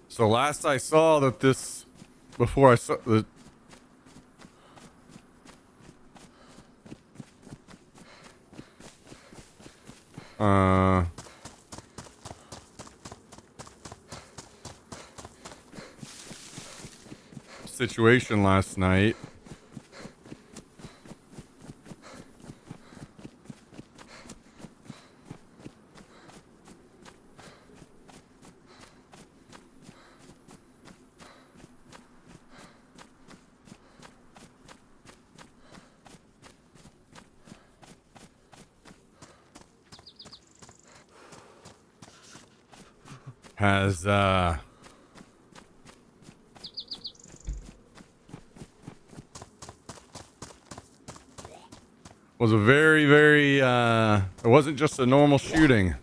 Speaker 1: So last I saw that this, before I saw the, situation last night. Has was a very, very it wasn't just a normal shooting.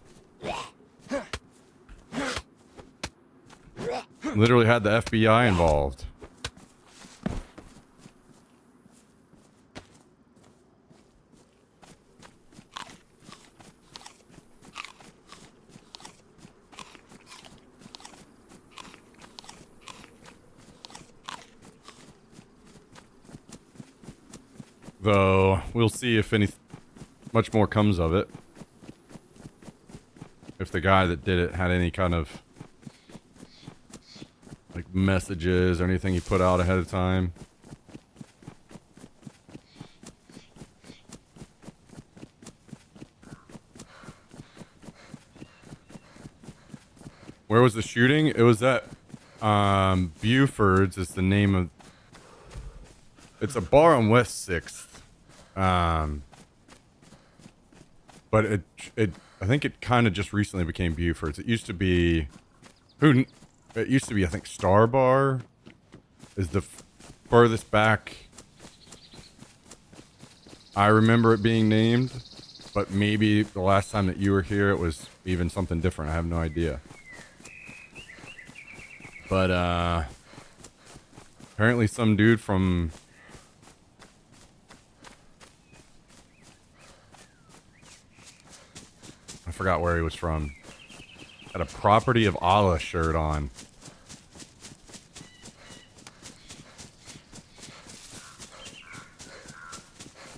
Speaker 1: Literally had the FBI involved. Though we'll see if any much more comes of it. If the guy that did it had any kind of like messages or anything he put out ahead of time. Where was the shooting? It was at Buford's is the name of, it's a bar on West 6th. But it I think it kind of just recently became Buford's. It used to be I think Star Bar is the furthest back I remember it being named, but maybe the last time that you were here it was even something different. I have no idea. But apparently some dude from I forgot where he was from. Had a Property of Allah shirt on.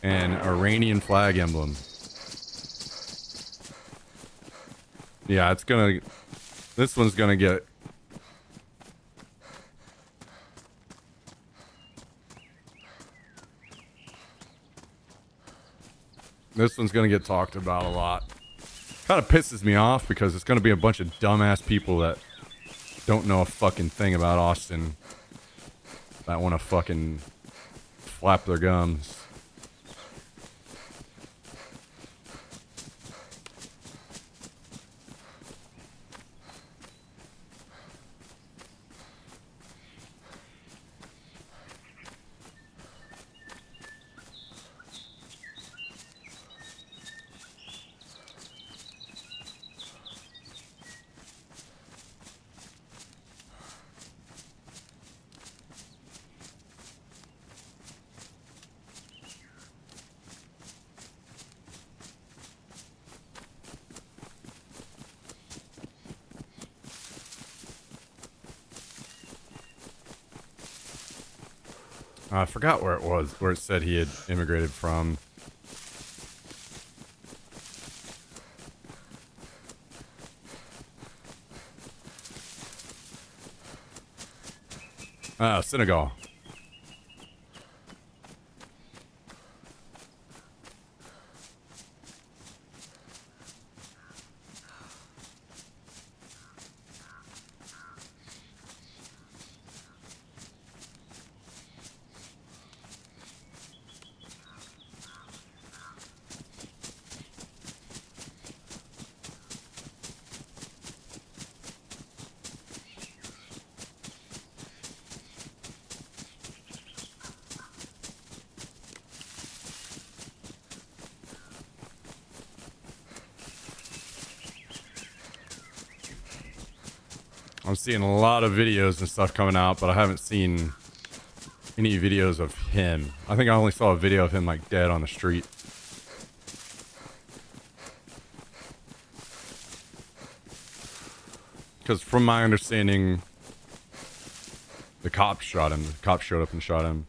Speaker 1: An Iranian flag emblem. Yeah, it's gonna... This one's gonna get... This one's gonna get talked about a lot. Kind of pisses me off because it's gonna be a bunch of dumbass people that don't know a fucking thing about Austin that want to fucking flap their gums. I forgot where it was, where it said he had immigrated from. Senegal. I'm seeing a lot of videos and stuff coming out, but I haven't seen any videos of him. I think I only saw a video of him like dead on the street. Because from my understanding, the cops shot him. The cops showed up and shot him.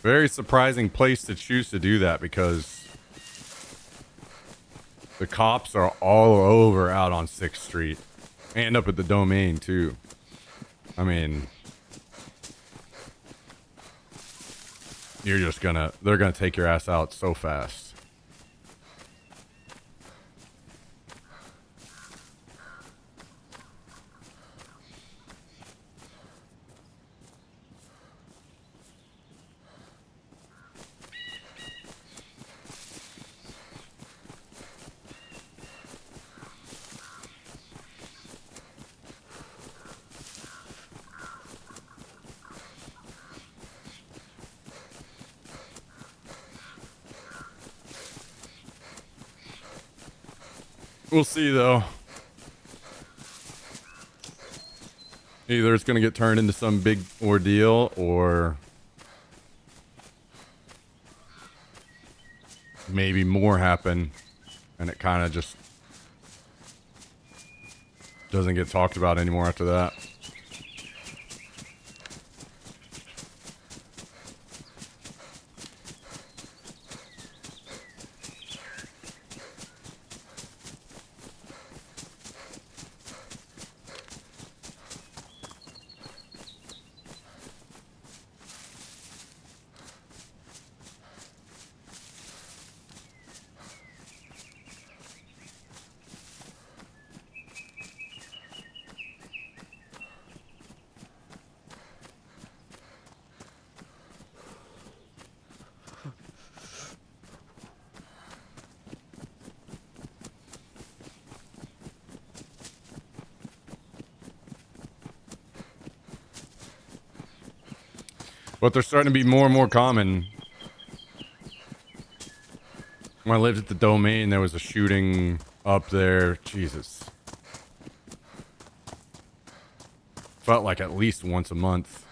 Speaker 1: Very surprising place to choose to do that because the cops are all over out on 6th Street and up at the Domain too. I mean, they're gonna take your ass out so fast. We'll see, though. Either it's going to get turned into some big ordeal, or maybe more happen, and it kind of just doesn't get talked about anymore after that. But they're starting to be more and more common. When I lived at the Domain, there was a shooting up there. Jesus. Felt like at least once a month.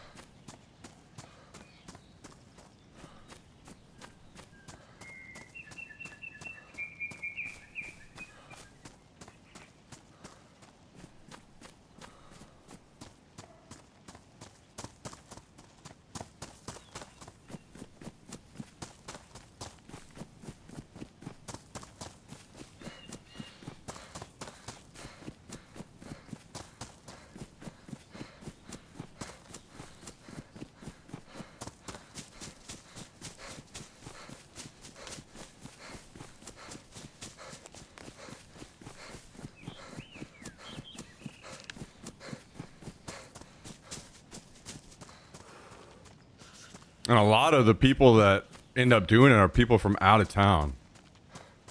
Speaker 1: And a lot of the people that end up doing it are people from out of town.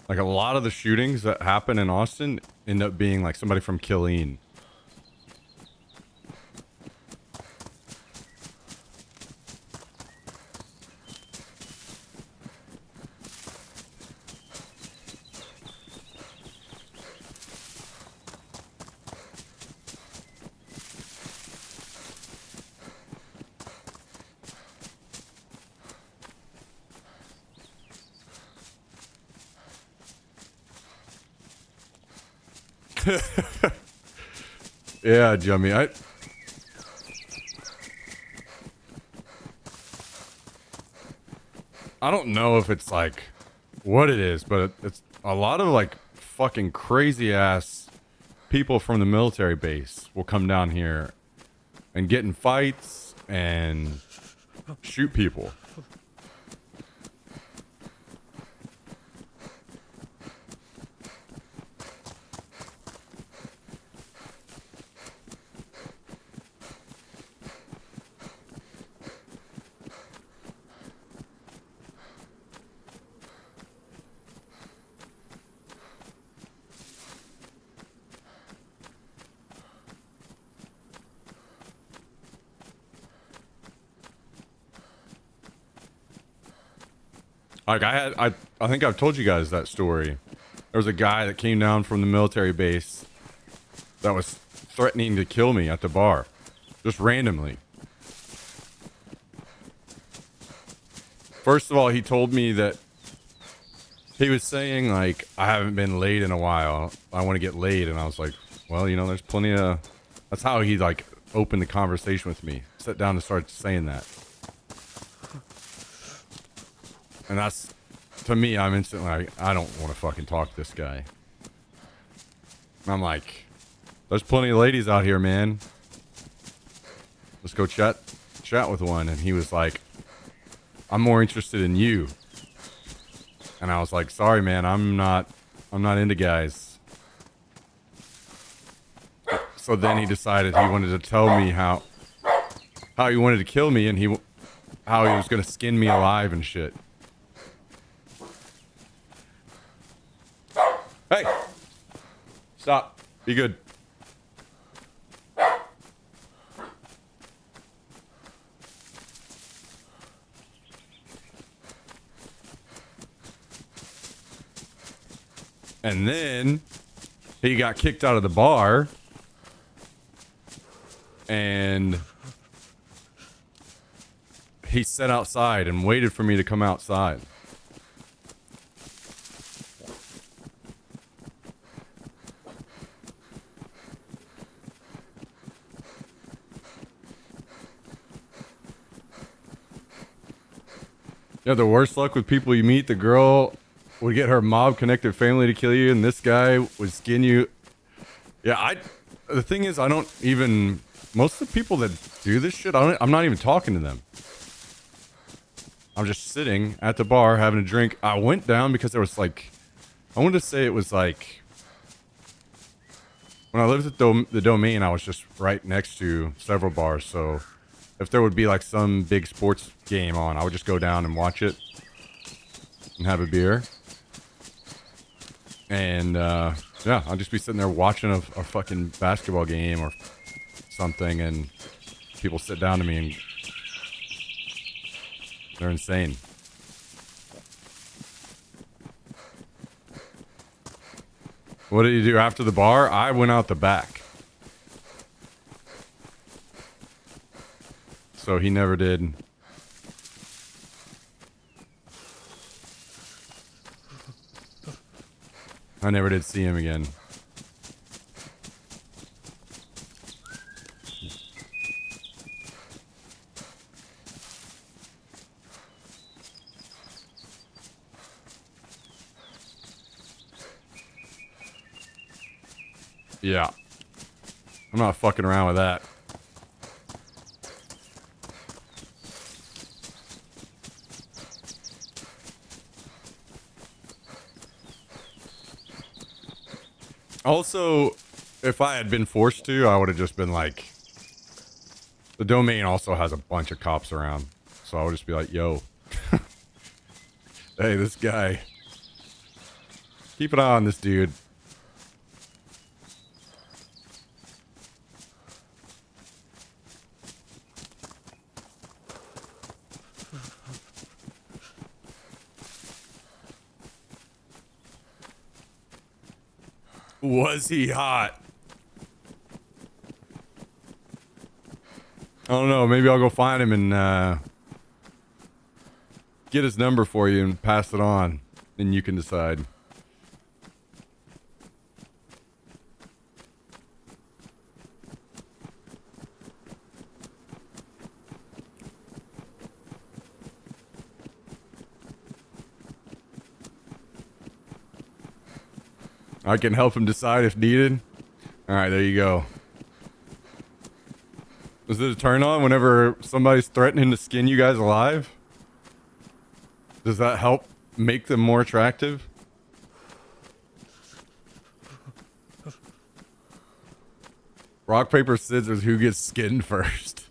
Speaker 1: Like a lot of the shootings that happen in Austin end up being like somebody from Killeen. Yeah, Jummy. I don't know if it's like what it is, but it's a lot of like fucking crazy ass people from the military base will come down here and get in fights and shoot people. Like I think I've told you guys that story. There was a guy that came down from the military base that was threatening to kill me at the bar, just randomly. First of all, he told me that he was saying like, I haven't been laid in a while. I want to get laid. And I was like, well, you know, there's plenty of, that's how he like opened the conversation with me. Sat down and started saying that. And that's, to me, I'm instantly like, I don't want to fucking talk to this guy. And I'm like, there's plenty of ladies out here, man. Let's go chat with one. And he was like, I'm more interested in you. And I was like, sorry, man, I'm not into guys. So then he decided he wanted to tell me how he wanted to kill me and how he was going to skin me alive and shit. Hey, stop. Be good. And then he got kicked out of the bar and he sat outside and waited for me to come outside. Yeah, the worst luck with people you meet, the girl would get her mob-connected family to kill you, and this guy would skin you. Yeah, the thing is, I don't even... Most of the people that do this shit, I'm not even talking to them. I'm just sitting at the bar having a drink. I went down because there was like... I wanted to say it was like... When I lived at the Domain, I was just right next to several bars, so... If there would be like some big sports game on, I would just go down and watch it and have a beer. And yeah, I'd just be sitting there watching a fucking basketball game or something, and people sit down to me and they're insane. What did you do after the bar? I went out the back. So he never did. I never did see him again. Yeah. I'm not fucking around with that. Also, if I had been forced to, I would have just been like... The Domain also has a bunch of cops around. So I would just be like, yo. Hey, this guy. Keep an eye on this dude. Was he hot? I don't know. Maybe I'll go find him and get his number for you and pass it on. Then you can decide. I can help him decide if needed. All right, there you go. Is it a turn on whenever somebody's threatening to skin you guys alive? Does that help make them more attractive? Rock, paper, scissors, who gets skinned first?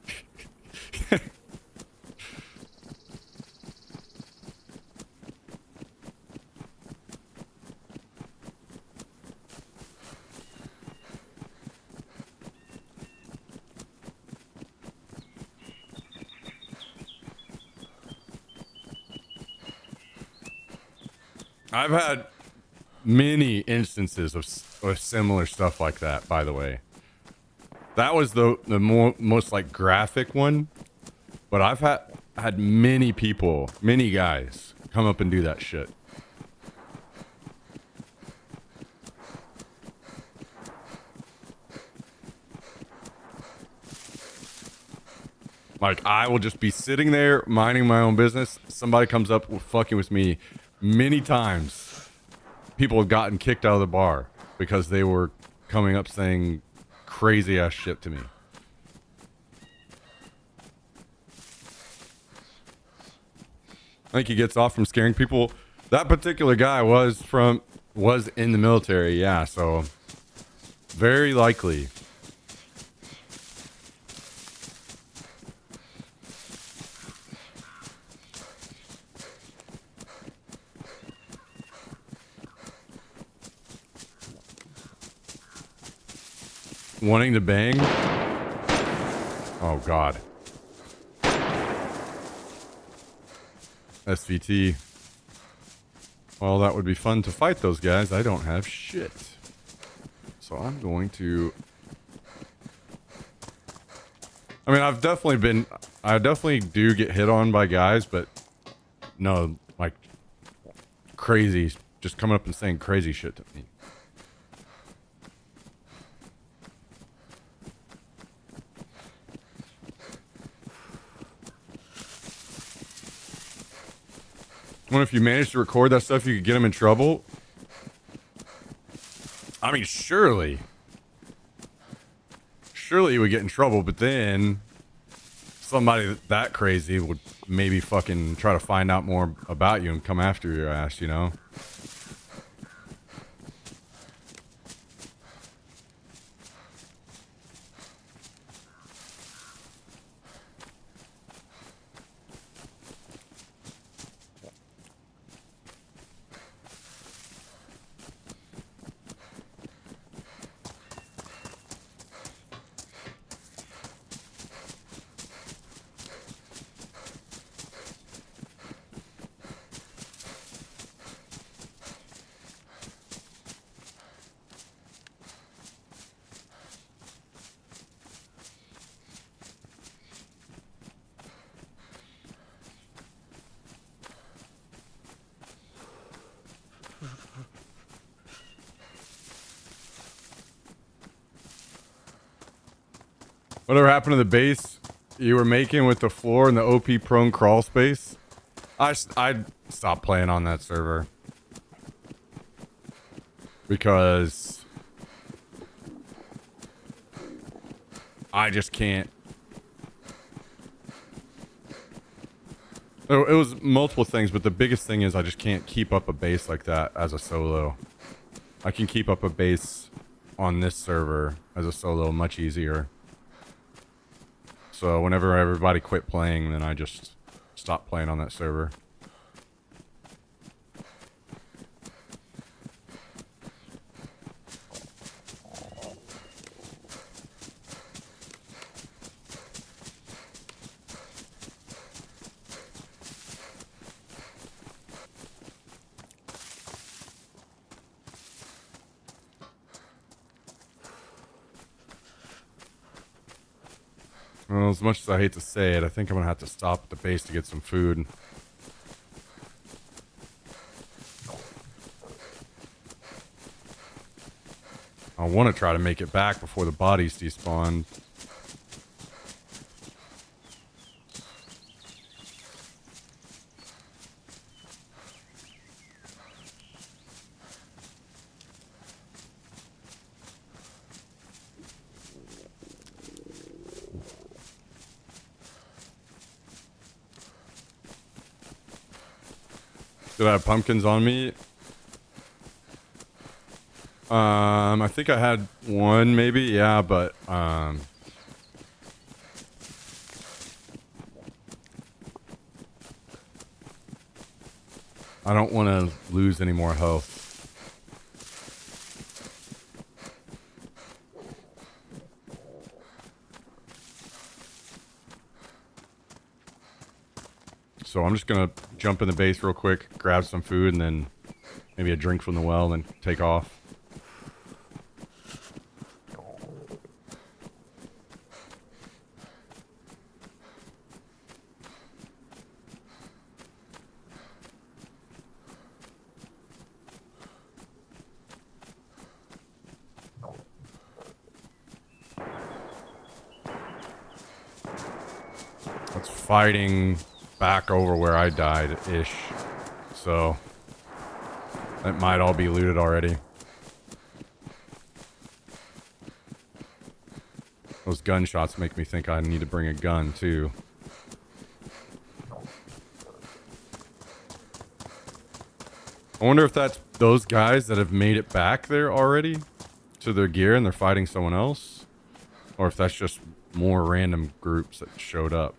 Speaker 1: I've had many instances of similar stuff like that, by the way. That was the most like graphic one, but I've had many people, many guys come up and do that shit. Like, I will just be sitting there minding my own business. Somebody comes up fucking with me. Many times people have gotten kicked out of the bar because they were coming up saying crazy ass shit to me. I think he gets off from scaring people. That particular guy was in the military, yeah, so very likely. Wanting to bang? Oh god. SVT. Well, that would be fun to fight those guys. I don't have shit. So I'm going to... I mean, I definitely do get hit on by guys, but no, like, crazy, just coming up and saying crazy shit to me. What if you managed to record that stuff, you could get them in trouble? I mean, surely you would get in trouble, but then somebody that crazy would maybe fucking try to find out more about you and come after your ass, you know? Whatever happened to the base you were making with the floor and the OP prone crawl space? I stopped playing on that server. Because I just can't. It was multiple things, but the biggest thing is I just can't keep up a base like that as a solo. I can keep up a base on this server as a solo much easier. So whenever everybody quit playing, then I just stopped playing on that server. Well, as much as I hate to say it, I think I'm gonna have to stop at the base to get some food. I want to try to make it back before the bodies despawn. Did I have pumpkins on me? I think I had one maybe, yeah, but I don't want to lose any more health. So I'm just gonna jump in the base real quick, grab some food, and then maybe a drink from the well, and then take off. It's fighting back over where I died-ish. So that might all be looted already. Those gunshots make me think I need to bring a gun too. I wonder if that's those guys that have made it back there already to their gear and they're fighting someone else. Or if that's just more random groups that showed up.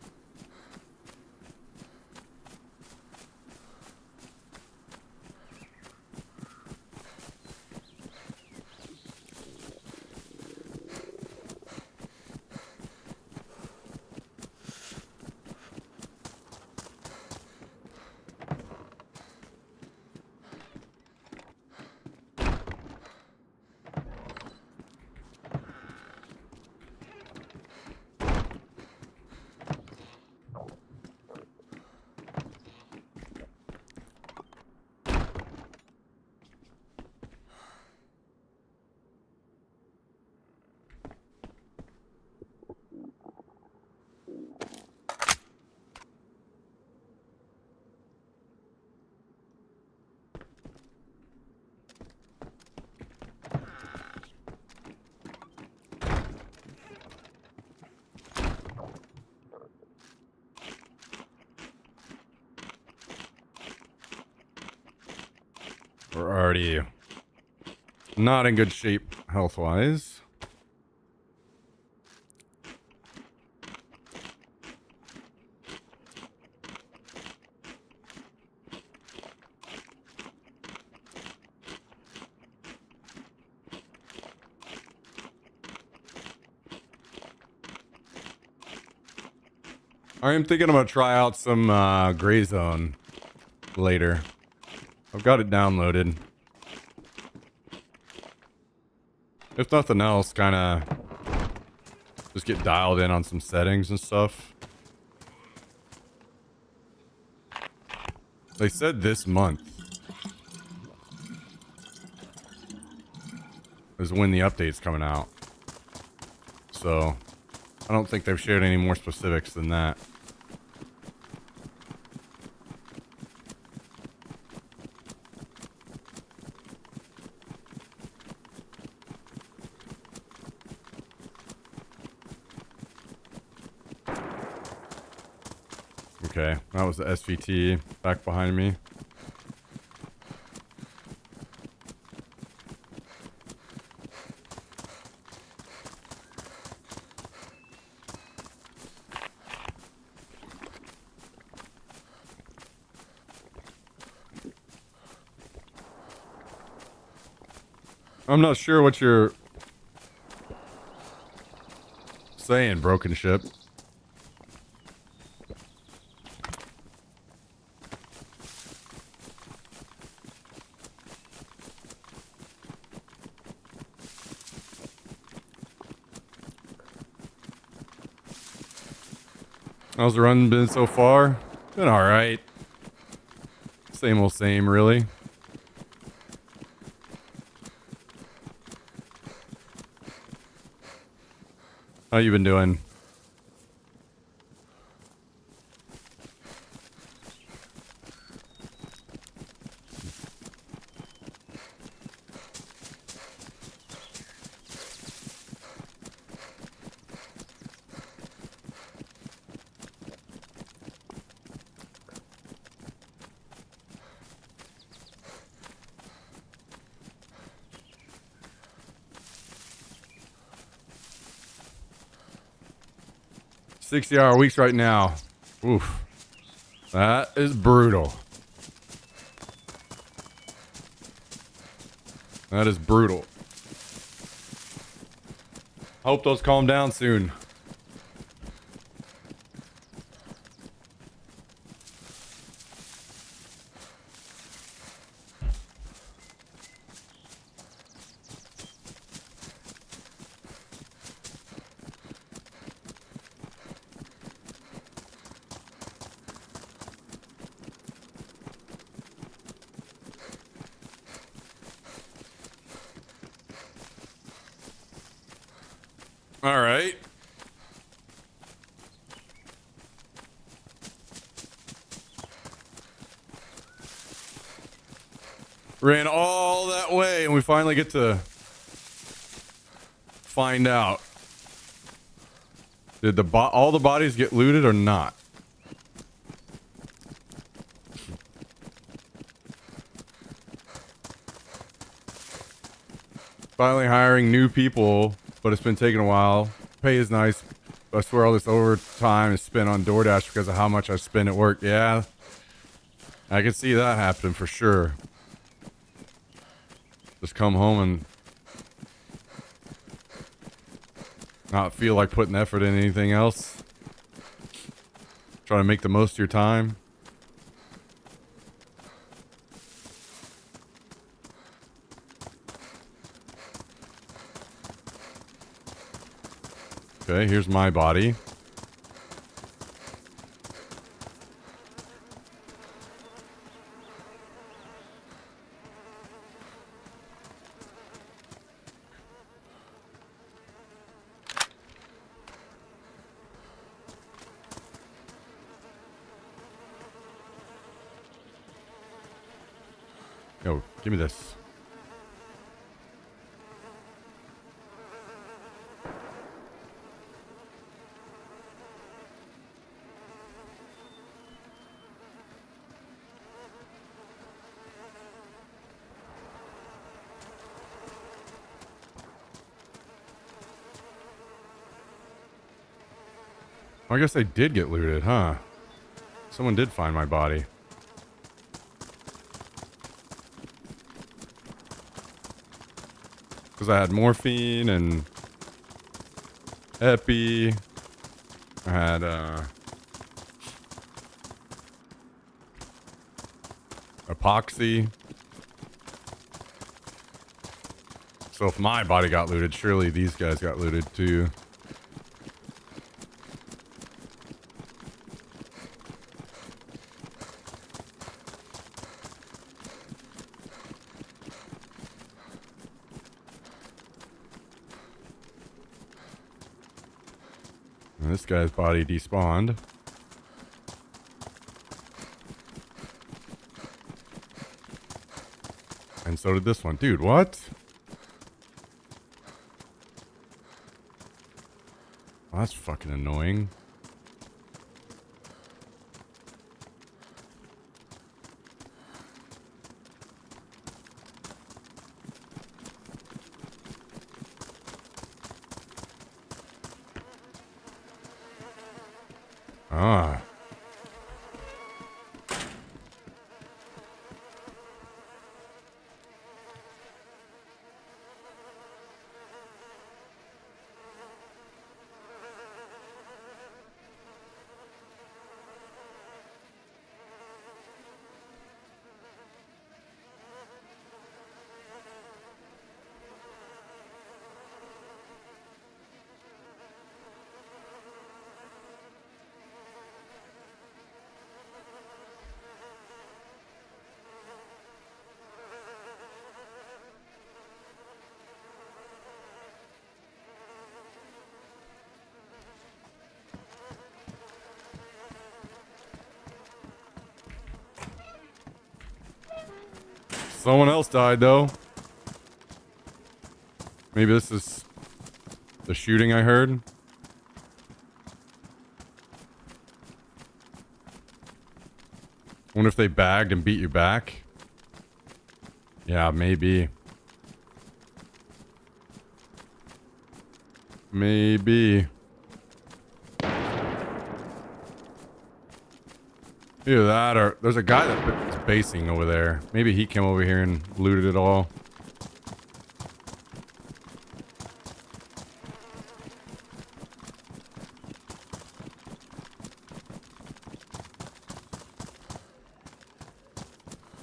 Speaker 1: We're already not in good shape health-wise. I am thinking I'm gonna try out some Gray Zone later. I've got it downloaded. If nothing else, kind of just get dialed in on some settings and stuff. They said this month is when the update's coming out. So I don't think they've shared any more specifics than that. Okay, that was the SVT back behind me. I'm not sure what you're saying, broken ship. How's the run been so far? Been alright. Same old same, really. How you been doing? 60-hour weeks right now. Oof. That is brutal. That is brutal. Hope those calm down soon. All right. Ran all that way, and we finally get to find out. Did all the bodies get looted or not? Finally hiring new people, but it's been taking a while. Pay is nice. I swear all this overtime is spent on DoorDash because of how much I spend at work. Yeah, I can see that happening for sure. Just come home and not feel like putting effort in anything else. Try to make the most of your time. Okay, here's my body. Yo, give me this. I guess they did get looted, huh? Someone did find my body. Because I had morphine and epi. I had epoxy. So if my body got looted, surely these guys got looted too. And this guy's body despawned. And so did this one. Dude, what? Oh, that's fucking annoying. Ah. Someone else died, though. Maybe this is the shooting I heard. Wonder if they bagged and beat you back. Yeah, maybe. Maybe. Either that or there's a guy that's basing over there. Maybe he came over here and looted it all.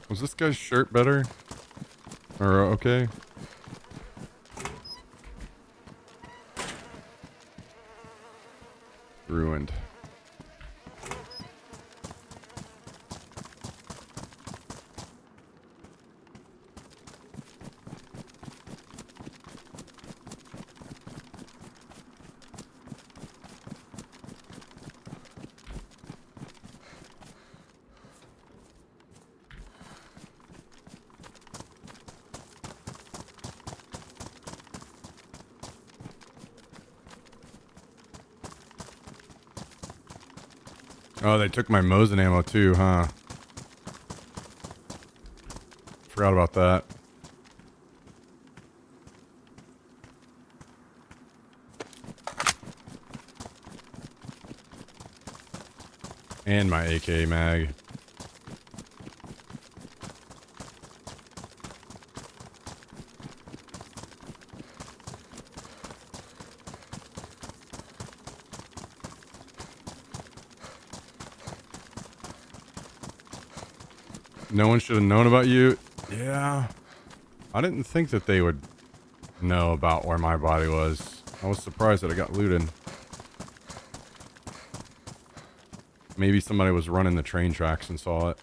Speaker 1: Was this guy's shirt better? Or okay? Ruined. Oh, they took my Mosin ammo too, huh? Forgot about that. And my AK mag. No one should have known about you. Yeah. I didn't think that they would know about where my body was. I was surprised that it got looted. Maybe somebody was running the train tracks and saw it.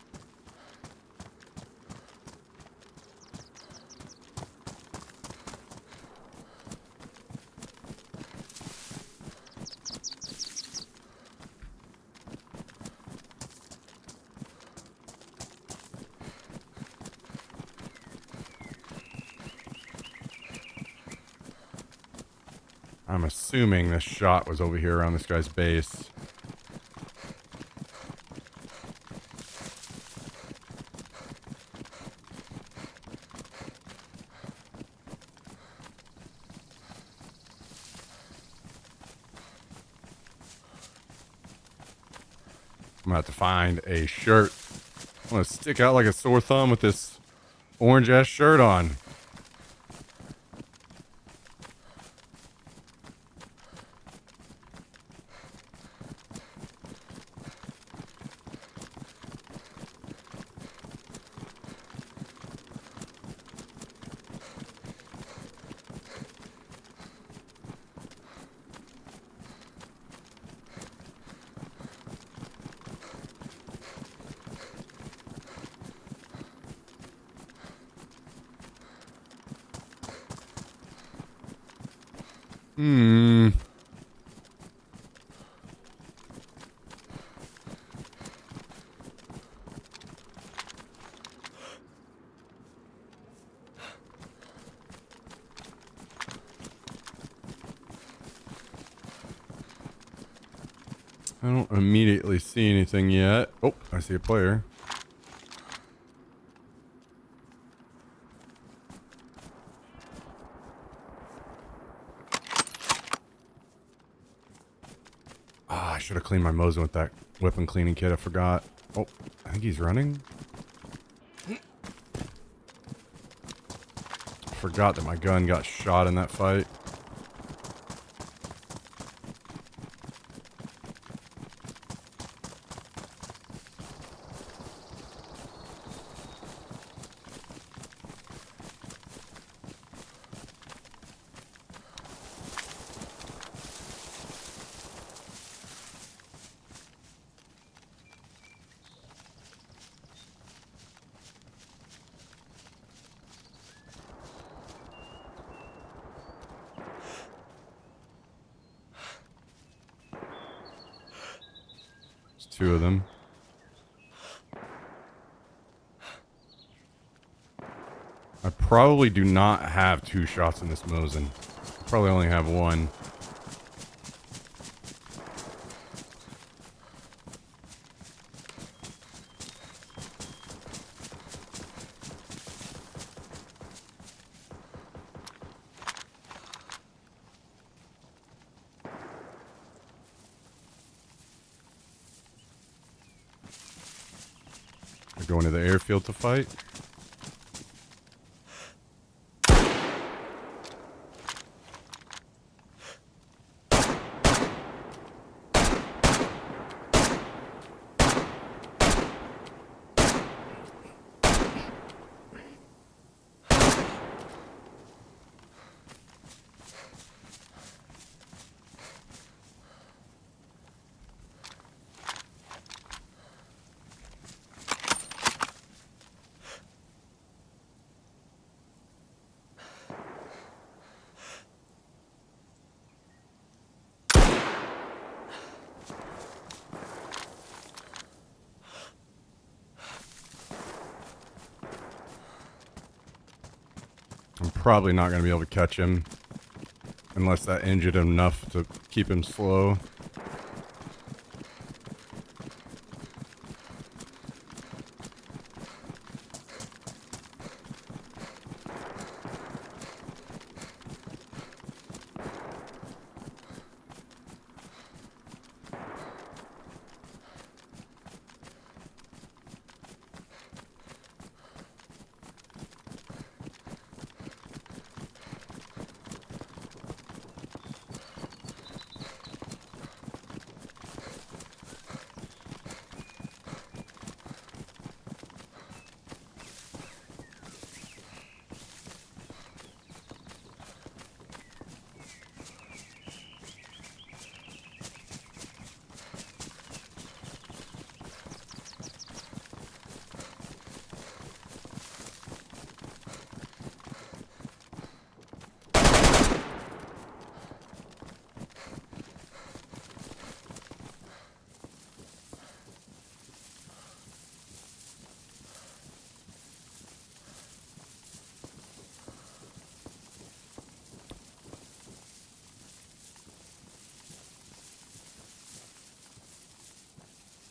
Speaker 1: I'm assuming this shot was over here around this guy's base. I'm gonna have to find a shirt. I'm gonna stick out like a sore thumb with this orange ass shirt on. I don't immediately see anything yet. Oh, I see a player. Ah, I should have cleaned my Mosin with that weapon cleaning kit. I forgot. Oh, I think he's running. I forgot that my gun got shot in that fight. Two of them. I probably do not have two shots in this Mosin. I probably only have one. Going to the airfield to fight. I'm probably not going to be able to catch him unless that injured him enough to keep him slow.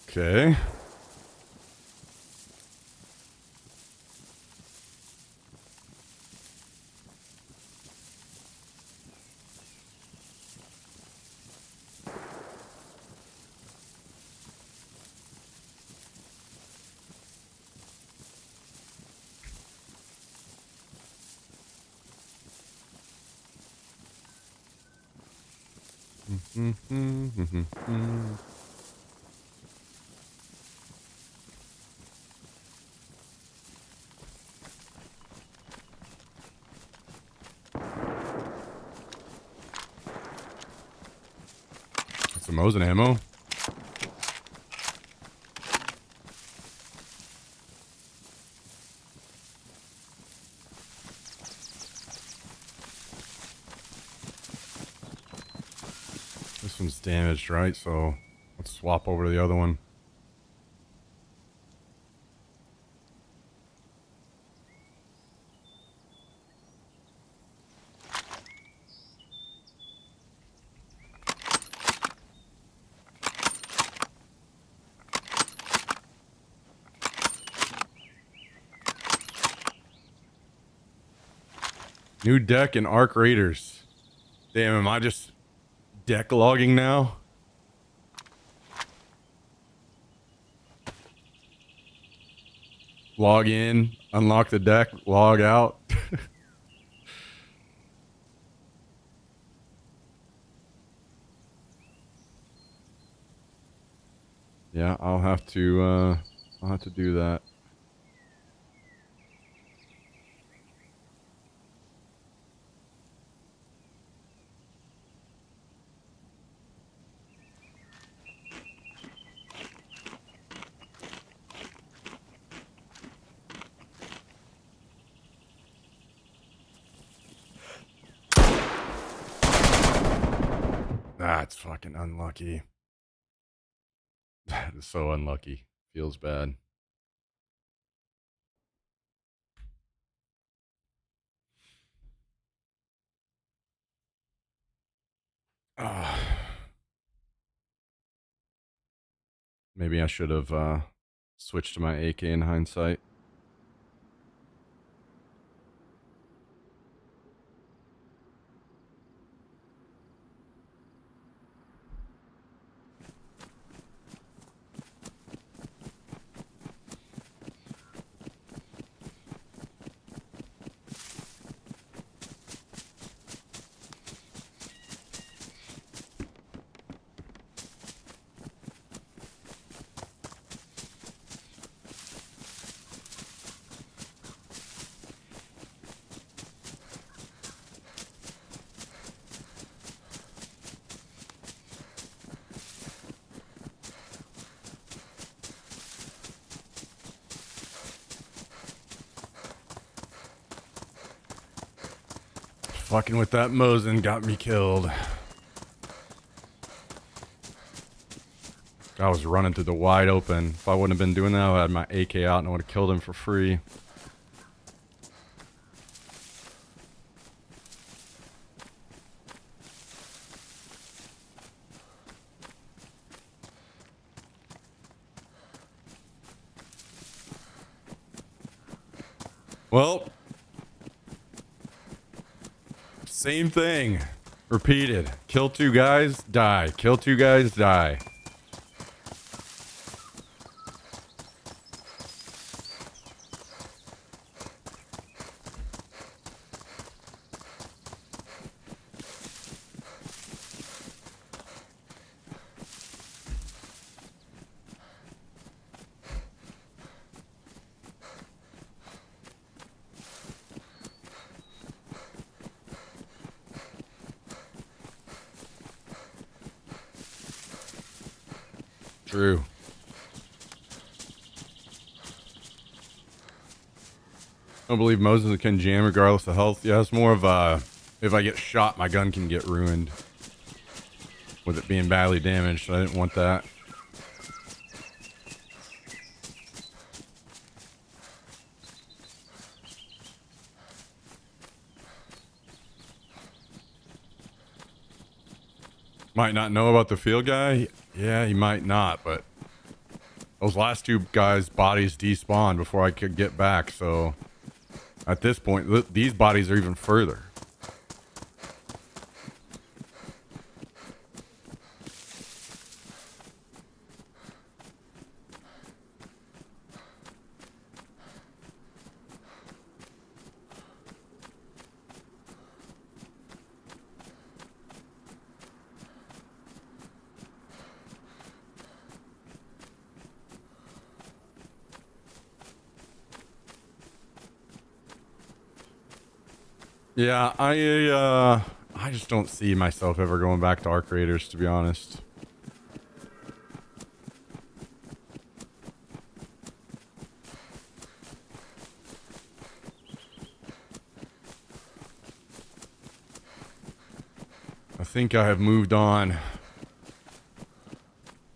Speaker 1: Okay. Some Mosin ammo. This one's damaged, right? So let's swap over to the other one. New deck and Arc Raiders. Damn, am I just deck logging now? Log in, unlock the deck, log out. Yeah, I'll have to do that. That's fucking unlucky. That is so unlucky. Feels bad. Maybe I should have switched to my AK in hindsight. fucking with that Mosin got me killed. I was running through the wide open. If I wouldn't have been doing that, I would have had my AK out and I would have killed him for free. Well, same thing. Repeated. Kill 2 guys, die. Kill 2 guys, die. True. I don't believe Moses can jam regardless of health. Yeah, it's more of if I get shot, my gun can get ruined with it being badly damaged. I didn't want that. Might not know about the field guy. Yeah, he might not, but those last 2 guys' bodies despawned before I could get back, so at this point, these bodies are even further. Yeah, I just don't see myself ever going back to Arc Raiders, to be honest. I think I have moved on.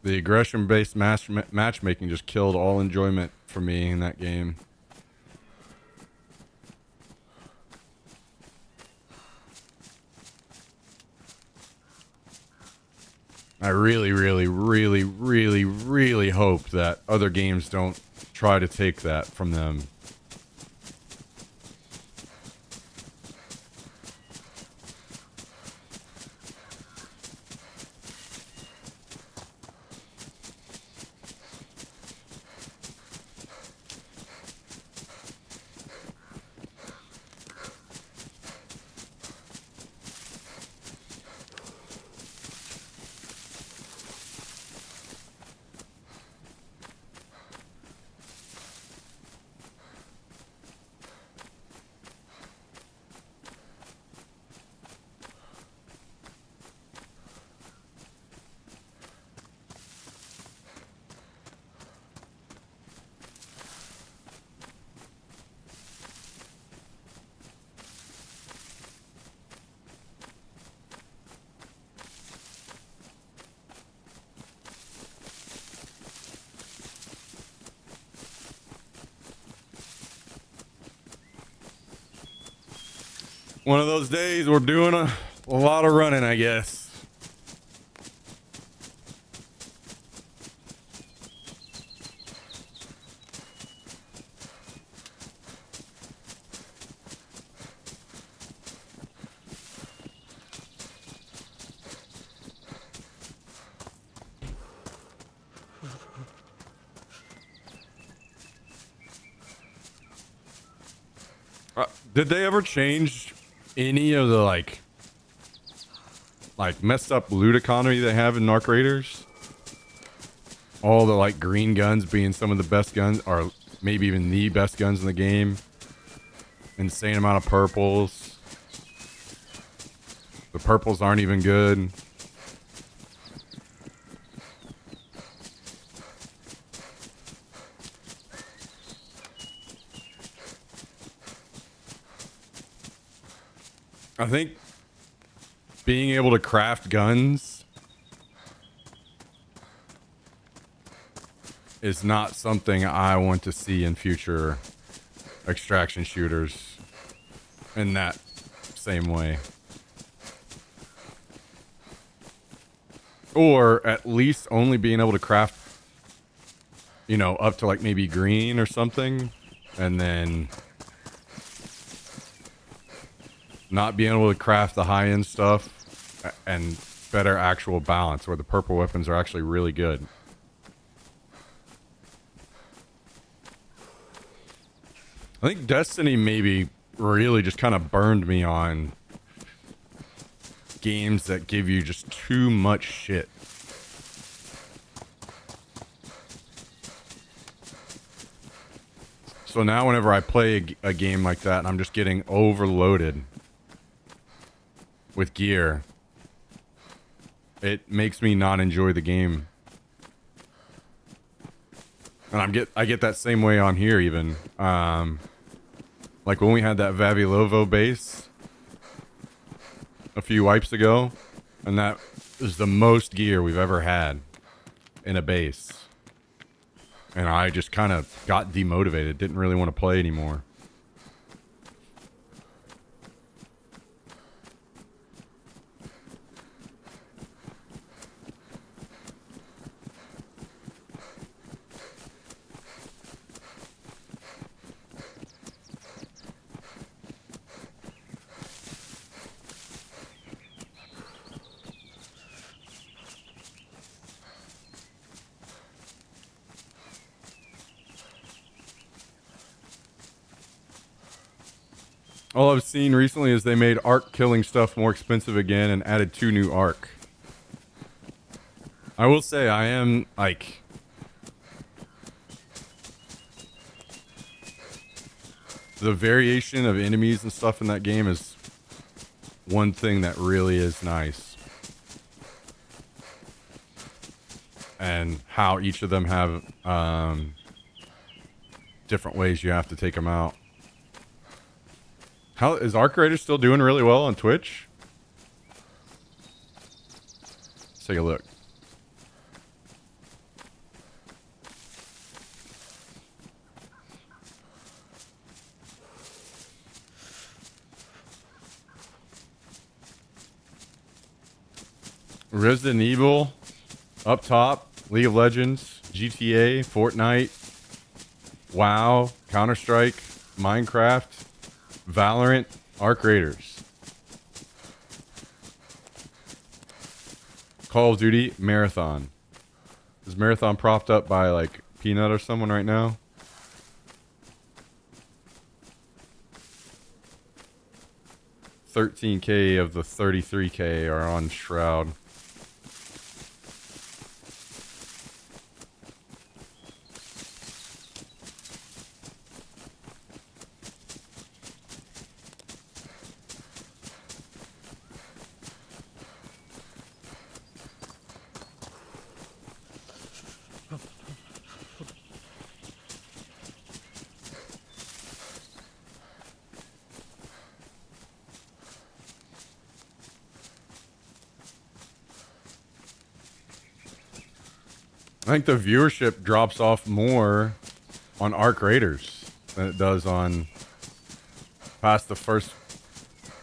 Speaker 1: The aggression-based matchmaking just killed all enjoyment for me in that game. I really, really, really, really, really hope that other games don't try to take that from them. One of those days we're doing a lot of running, I guess. Did they ever change any of the like messed up loot economy they have in Arc Raiders? All the like green guns being some of the best guns, or maybe even the best guns in the game. Insane amount of purples. The purples aren't even good. I think being able to craft guns is not something I want to see in future extraction shooters in that same way. Or at least only being able to craft, you know, up to like maybe green or something, and then not being able to craft the high-end stuff and better actual balance where the purple weapons are actually really good. I think Destiny maybe really just kind of burned me on games that give you just too much shit. So now whenever I play a game like that and I'm just getting overloaded with gear, it makes me not enjoy the game. And I get that same way on here even. Like when we had that Vavilovo base a few wipes ago, and that is the most gear we've ever had in a base. And I just kind of got demotivated, didn't really want to play anymore. All I've seen recently is they made arc killing stuff more expensive again and added 2 new arc. I will say I am like the variation of enemies and stuff in that game is one thing that really is nice. And how each of them have different ways you have to take them out. How is Arc Raider still doing really well on Twitch? Let's take a look. Resident Evil, up top, League of Legends, GTA, Fortnite, WoW, Counter-Strike, Minecraft, Valorant, Arc Raiders. Call of Duty, Marathon. Is Marathon propped up by like Peanut or someone right now? $13K of the $33K are on Shroud. I think the viewership drops off more on Arc Raiders than it does on past the first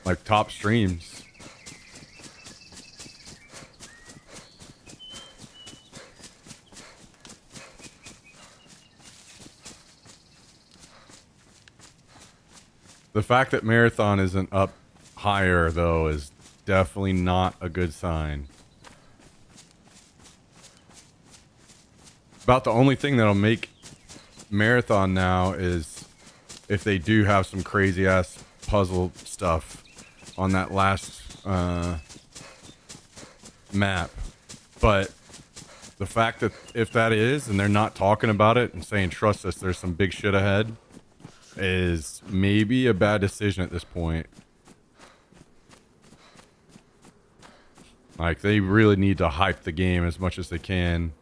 Speaker 1: like top streams. The fact that Marathon isn't up higher though is definitely not a good sign. About the only thing that'll make Marathon now is if they do have some crazy ass puzzle stuff on that last map. But the fact that if that is and they're not talking about it and saying trust us, there's some big shit ahead, is maybe a bad decision at this point. Like they really need to hype the game as much as they can.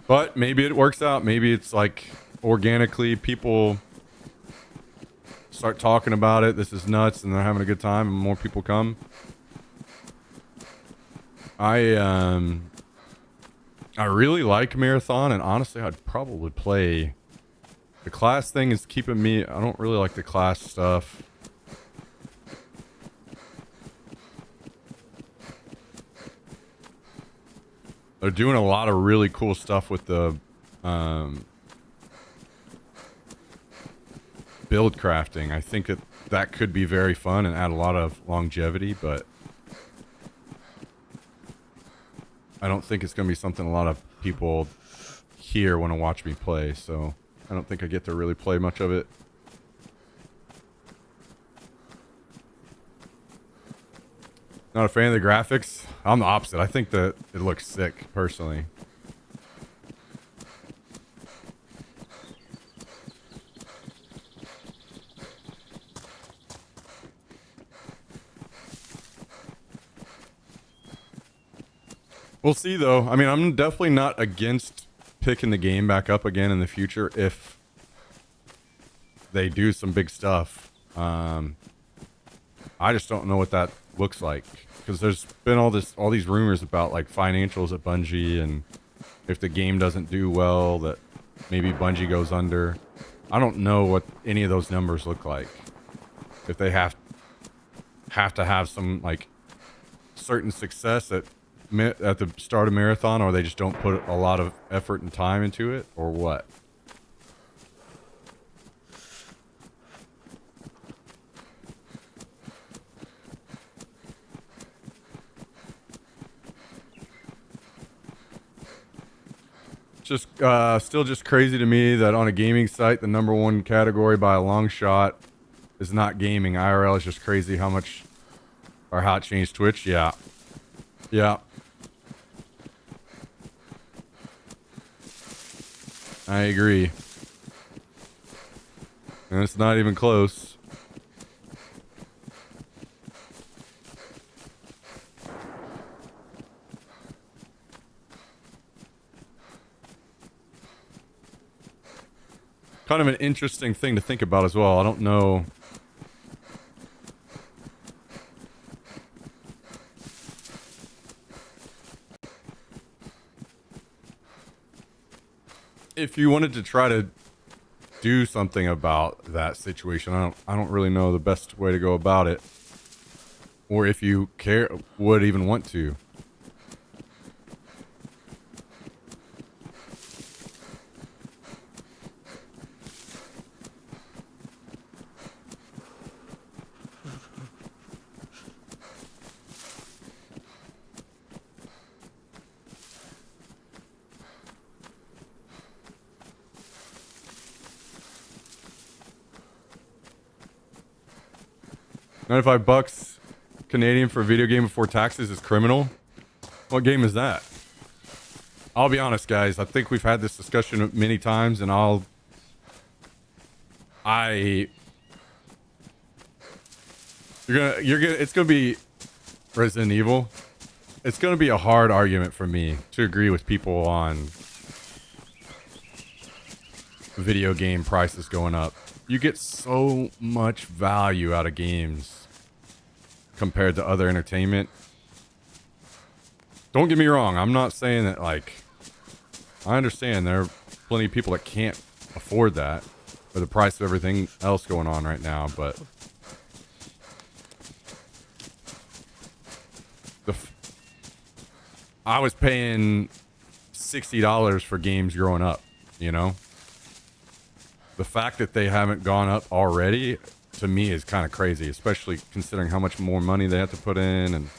Speaker 1: But maybe it works out. Maybe it's like organically people start talking about it, this is nuts, and they're having a good time, and more people come. I really like Marathon, and honestly, I'd probably play. The class thing is keeping me. I don't really like the class stuff. They're doing a lot of really cool stuff with the build crafting. I think that could be very fun and add a lot of longevity, but I don't think it's going to be something a lot of people here want to watch me play, so I don't think I get to really play much of it. Not a fan of the graphics. I'm the opposite. I think that it looks sick, personally. We'll see, though. I mean, I'm definitely not against picking the game back up again in the future if they do some big stuff. I just don't know what that looks like, because there's been all these rumors about like financials at Bungie, and if the game doesn't do well, that maybe Bungie goes under. I don't know what any of those numbers look like. If they have to have some like certain success at the start of Marathon, or they just don't put a lot of effort and time into it, or what? Just still just crazy to me that on a gaming site, the #1 category by a long shot is not gaming. IRL is just crazy how much or how it changed Twitch. Yeah. I agree. And it's not even close. Kind of an interesting thing to think about as well. I don't know. If you wanted to try to do something about that situation, I don't really know the best way to go about it, or if you would even want to. $95 Canadian for a video game before taxes is criminal. What game is that? I'll be honest, guys. I think we've had this discussion many times, and it's gonna be Resident Evil. It's gonna be a hard argument for me to agree with people on video game prices going up. You get so much value out of games compared to other entertainment. Don't get me wrong. I'm not saying that, like, I understand there are plenty of people that can't afford that for the price of everything else going on right now, but I was paying $60 for games growing up, you know? The fact that they haven't gone up already, to me, is kind of crazy, especially considering how much more money they have to put in. And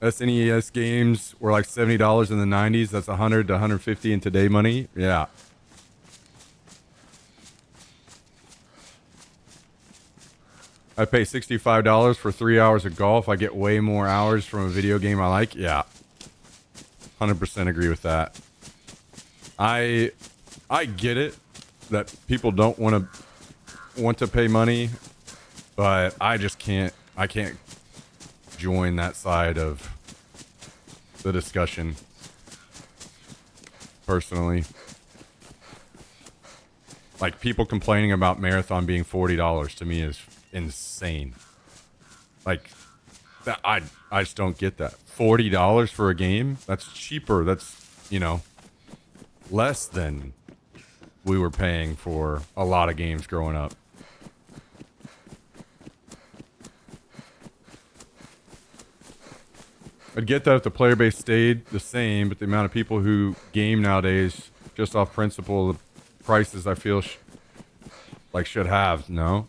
Speaker 1: SNES games were like $70 in the 90s. That's $100 to $150 in today money. Yeah. I pay $65 for 3 hours of golf. I get way more hours from a video game I like. Yeah. 100% agree with that. I get it that people don't want to pay money, but I can't join that side of the discussion personally. Like, people complaining about Marathon being $40 to me is insane. Like, that I just don't get that. $40 for a game? That's cheaper. That's, you know, less than we were paying for a lot of games growing up. I'd get that if the player base stayed the same, but the amount of people who game nowadays, just off principle, the prices I feel like should have. No,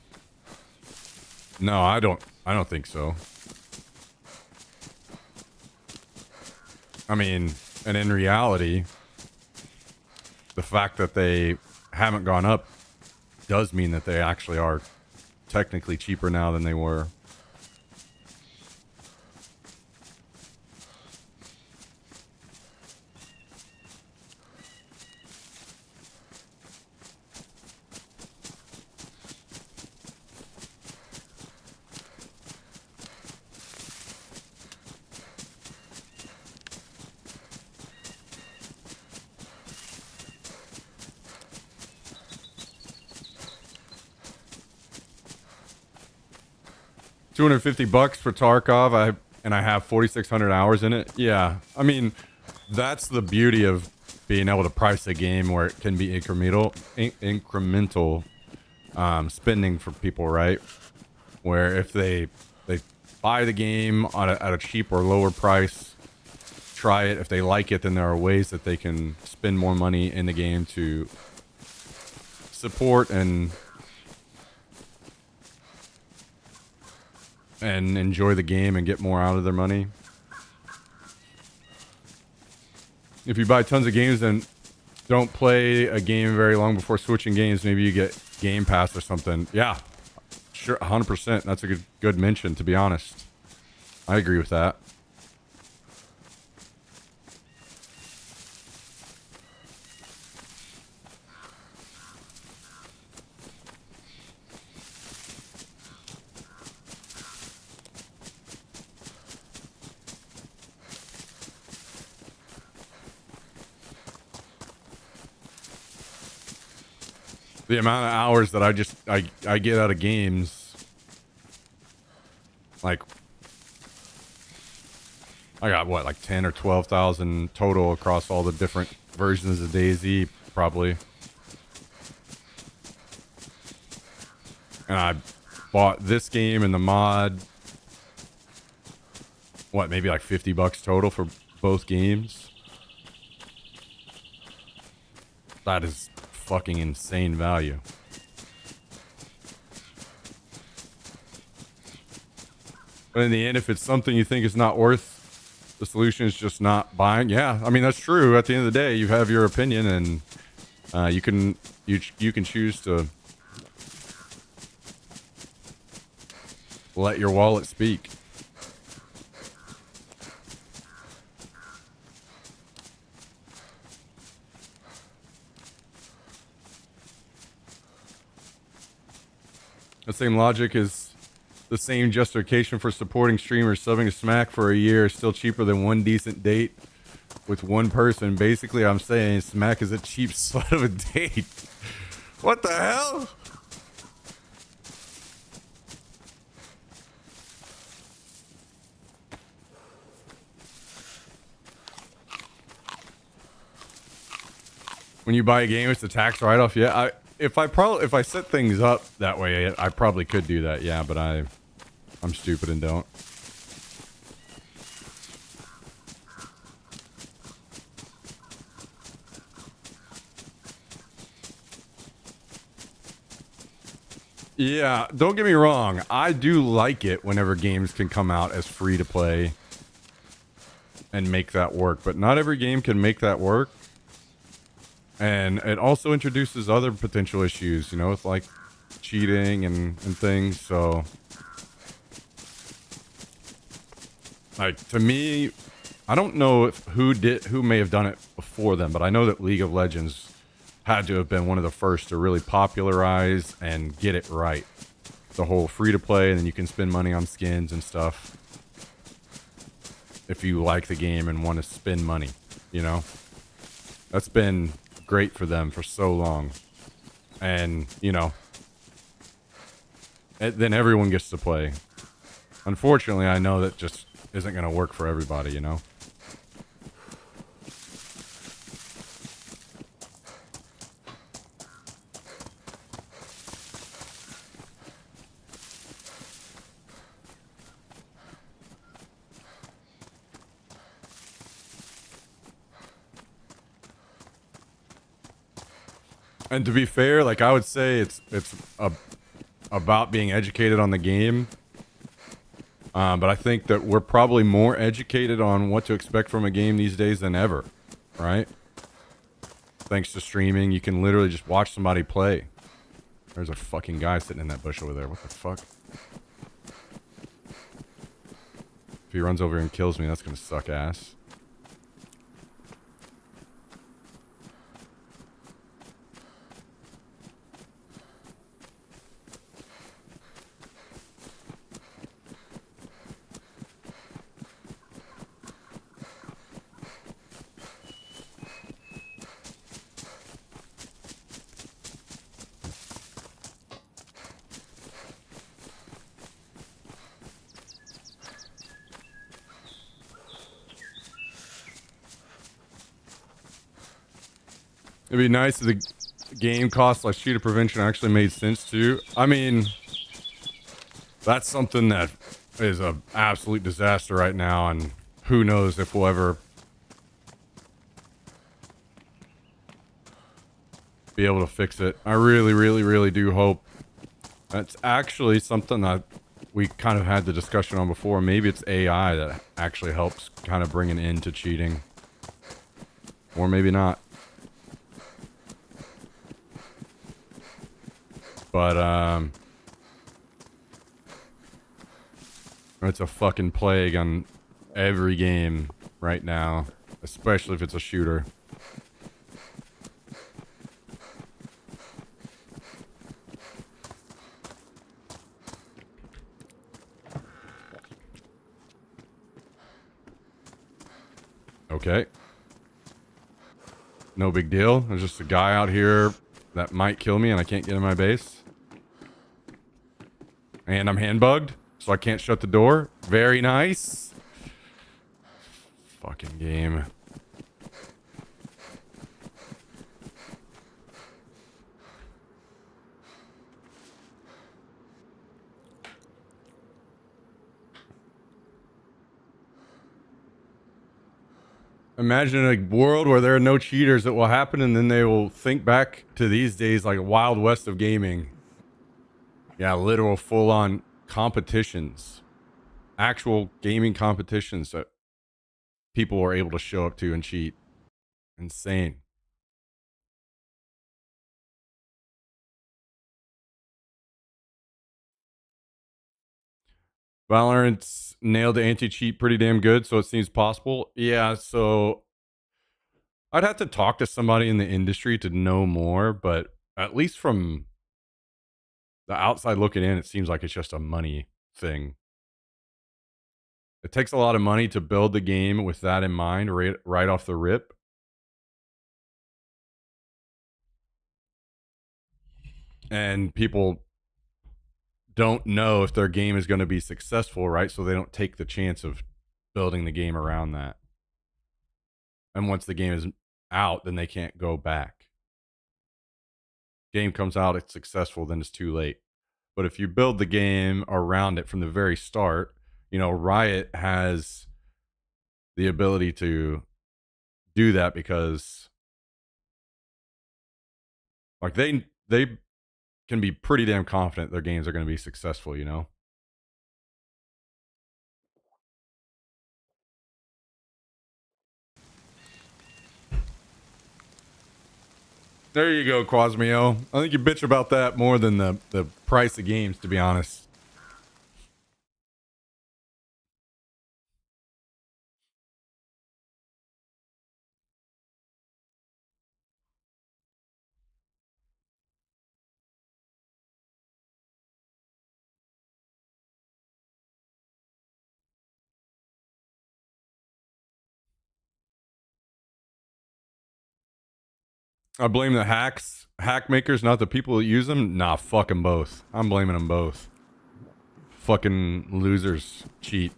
Speaker 1: I don't think so. I mean, and in reality, the fact that they haven't gone up does mean that they actually are technically cheaper now than they were. $250 for Tarkov. I have 4,600 hours in it. Yeah, I mean, that's the beauty of being able to price a game where it can be incremental spending for people, right? Where if they buy the game at a cheap or lower price, try it. If they like it, then there are ways that they can spend more money in the game to support and enjoy the game and get more out of their money. If you buy tons of games and don't play a game very long before switching games, maybe you get Game Pass or something. Yeah, sure, 100%. That's a good mention, to be honest. I agree with that. The amount of hours that I get out of games, like, I got what, like 10 or 12,000 total across all the different versions of DayZ, probably. And I bought this game and the mod, what, maybe like $50 total for both games. That is fucking insane value. But in the end, if it's something you think is not worth, the solution is just not buying. Yeah, I mean, that's true. At the end of the day, you have your opinion, and you can choose to let your wallet speak. The same logic is the same justification for supporting streamers. Subbing to Smack for a year is still cheaper than one decent date with one person. Basically, I'm saying Smack is a cheap slut of a date. What the hell? When you buy a game, it's a tax write-off. Yeah, if I set things up that way, I probably could do that. Yeah, but I'm stupid and don't. Yeah, don't get me wrong. I do like it whenever games can come out as free to play and make that work, but not every game can make that work. And it also introduces other potential issues, you know, with like cheating and things. So, like, to me, I don't know who may have done it before them, but I know that League of Legends had to have been one of the first to really popularize and get it right. The whole free to play, and then you can spend money on skins and stuff if you like the game and want to spend money, you know? That's been great for them for so long. and then everyone gets to play. Unfortunately, I know that just isn't going to work for everybody. And to be fair, like I would say it's about being educated on the game. But I think that we're probably more educated on what to expect from a game these days than ever, right? Thanks to streaming, you can literally just watch somebody play. There's a fucking guy sitting in that bush over there. What the fuck? If he runs over and kills me, that's gonna suck ass. It'd be nice if the game cost like shooter prevention actually made sense too. I mean, that's something that is a absolute disaster right now, and who knows if we'll ever be able to fix it. I really, really, really do hope. That's actually something that we kind of had the discussion on before. Maybe it's AI that actually helps kind of bring an end to cheating. Or maybe not. But, it's a fucking plague on every game right now. Especially if it's a shooter. Okay. No big deal. There's just a guy out here that might kill me and I can't get in my base. And I'm hand bugged, so I can't shut the door. Very nice. Fucking game. Imagine a world where there are no cheaters that will happen, and then they will think back to these days like a wild west of gaming. Yeah, literal full-on competitions. Actual gaming competitions that people were able to show up to and cheat. Insane. Valorant's nailed the anti-cheat pretty damn good, so it seems possible. Yeah, so I'd have to talk to somebody in the industry to know more, but at least from the outside looking in, it seems like it's just a money thing. It takes a lot of money to build the game with that in mind right off the rip. And people don't know if their game is going to be successful, right? So they don't take the chance of building the game around that. And once the game is out, then they can't go back. Game comes out, it's successful, then it's too late. But if you build the game around it from the very start, Riot has the ability to do that because like they can be pretty damn confident their games are going to be successful. There you go, Quasmio. I think you bitch about that more than the price of games, to be honest. I blame the hack makers, not the people that use them. Nah, fuck them both. I'm blaming them both. Fucking losers cheat.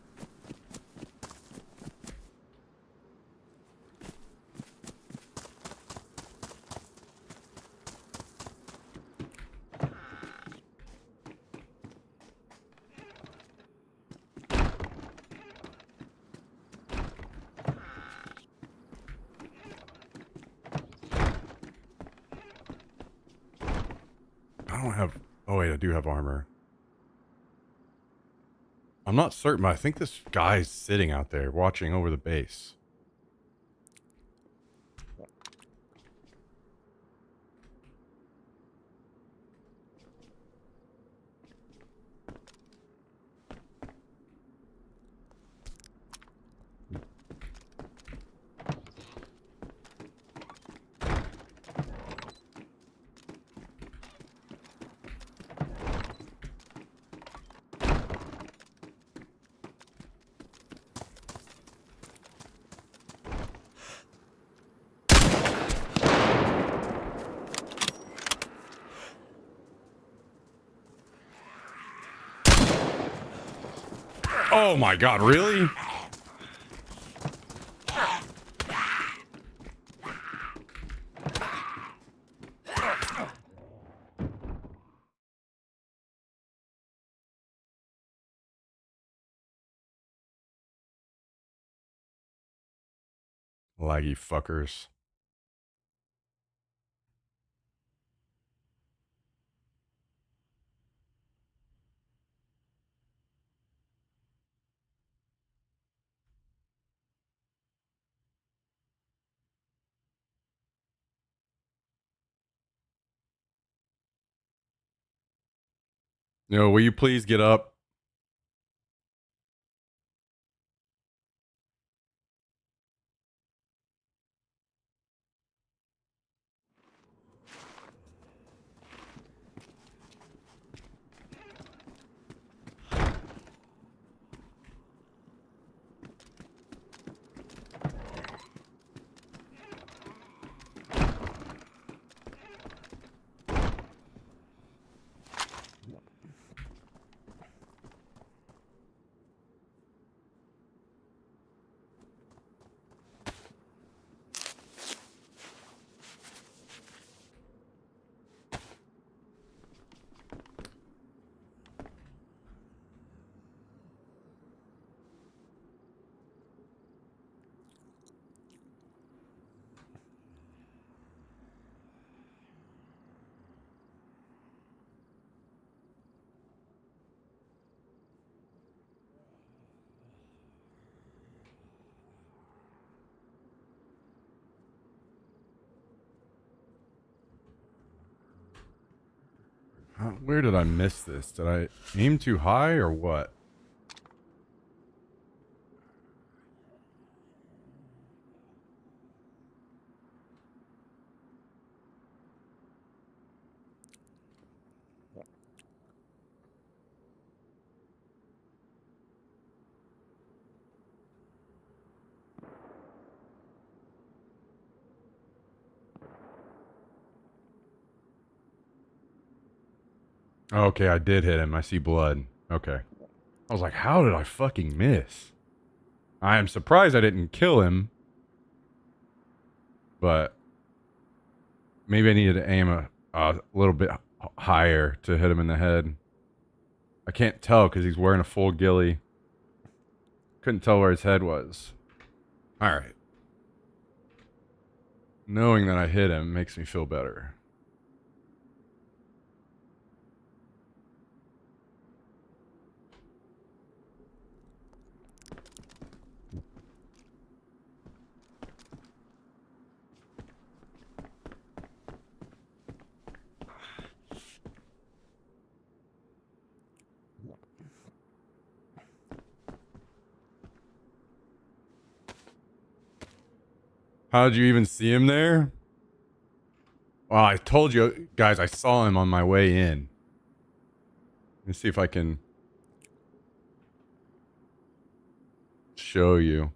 Speaker 1: I don't have... Oh, wait, I do have armor. I'm not certain, but I think this guy's sitting out there watching over the base. Oh my god, really? Laggy fuckers. No, will you please get up? Where did I miss this? Did I aim too high or what? Okay, I did hit him. I see blood. Okay. I was like, how did I fucking miss? I am surprised I didn't kill him. But maybe I needed to aim a little bit higher to hit him in the head. I can't tell because he's wearing a full ghillie. Couldn't tell where his head was. Alright. Knowing that I hit him makes me feel better. How did you even see him there? Well, I told you guys I saw him on my way in. Let's see if I can show you.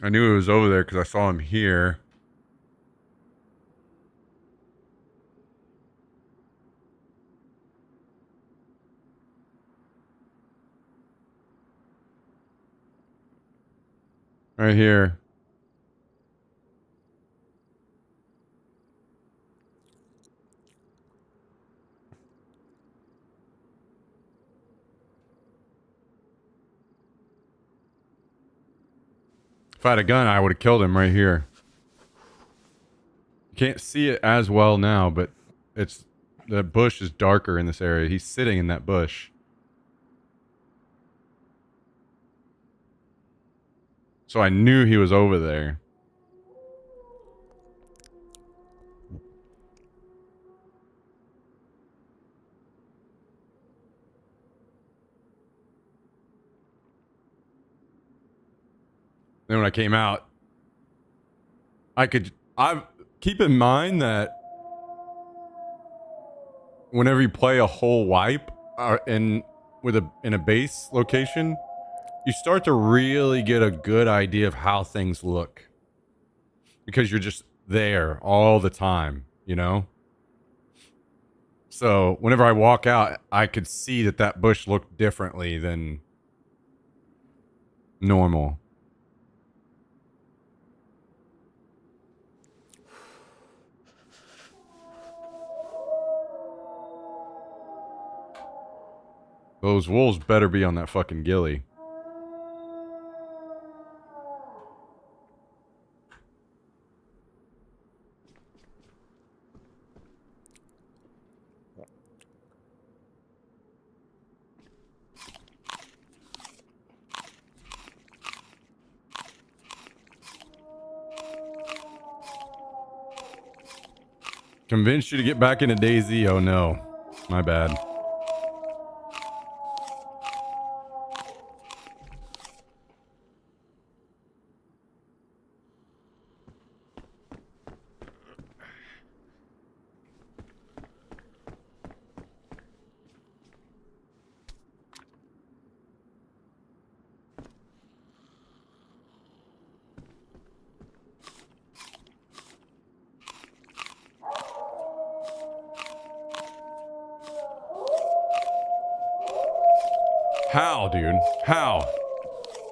Speaker 1: I knew it was over there because I saw him here. Right here. If I had a gun, I would have killed him right here. You can't see it as well now, but the bush is darker in this area. He's sitting in that bush. So I knew he was over there. Then when I came out, I keep in mind that whenever you play a whole wipe in a base location, you start to really get a good idea of how things look because you're just there all the time, you know? So whenever I walk out, I could see that bush looked differently than normal. Those wolves better be on that fucking ghillie. Convinced you to get back into DayZ? Oh no. My bad. How, dude? How?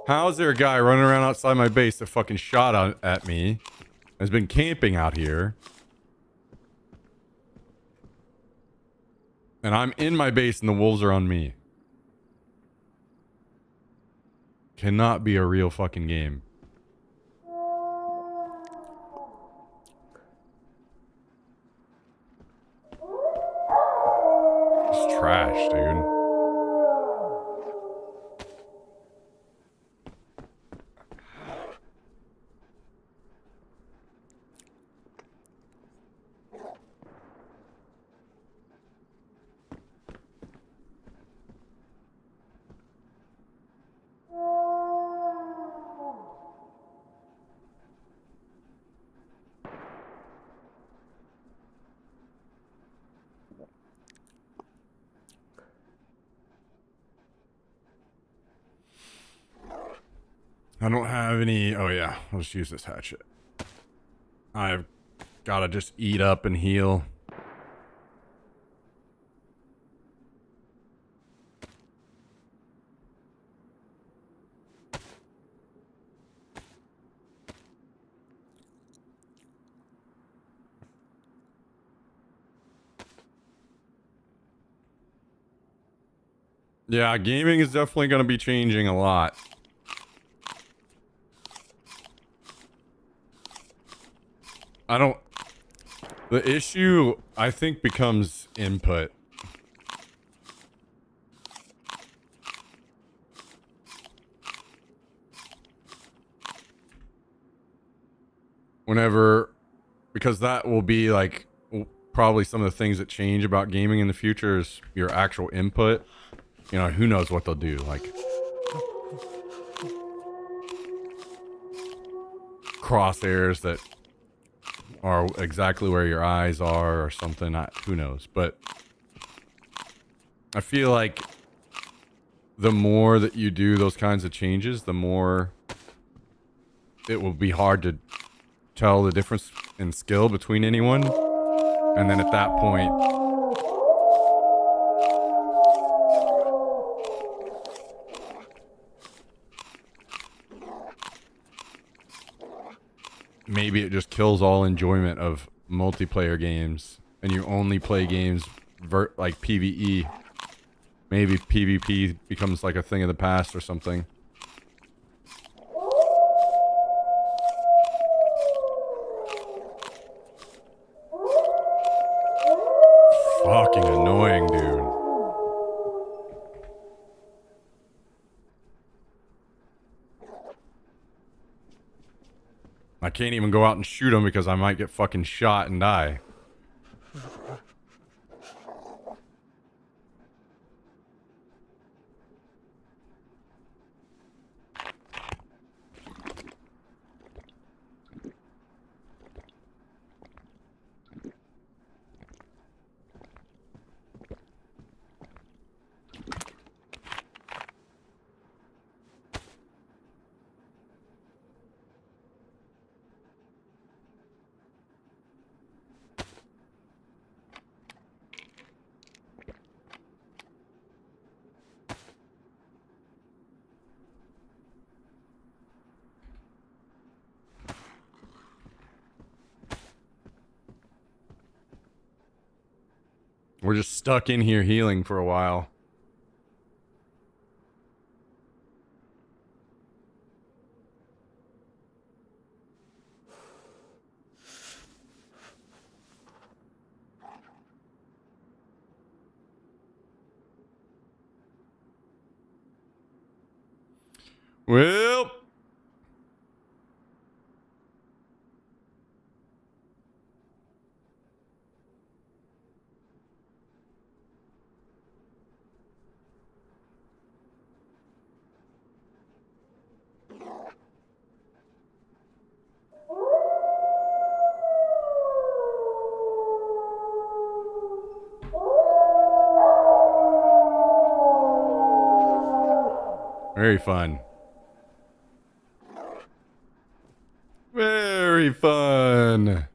Speaker 1: How is there a guy running around outside my base that fucking shot at me? Has been camping out here. And I'm in my base and the wolves are on me. Cannot be a real fucking game. It's trash, dude. I don't have any... Oh yeah, I'll just use this hatchet. I've gotta just eat up and heal. Yeah, gaming is definitely gonna be changing a lot. The issue, I think, becomes input. Because that will be like probably some of the things that change about gaming in the future is your actual input. You know, who knows what they'll do, like crosshairs that are exactly where your eyes are or something. Who knows? But I feel like the more that you do those kinds of changes, the more it will be hard to tell the difference in skill between anyone. And then at that point, maybe it just kills all enjoyment of multiplayer games and you only play games like PvE. Maybe PvP becomes like a thing of the past or something. Fucking annoying, dude. I can't even go out and shoot him because I might get fucking shot and die. We're just stuck in here healing for a while. Well, very fun. Very fun.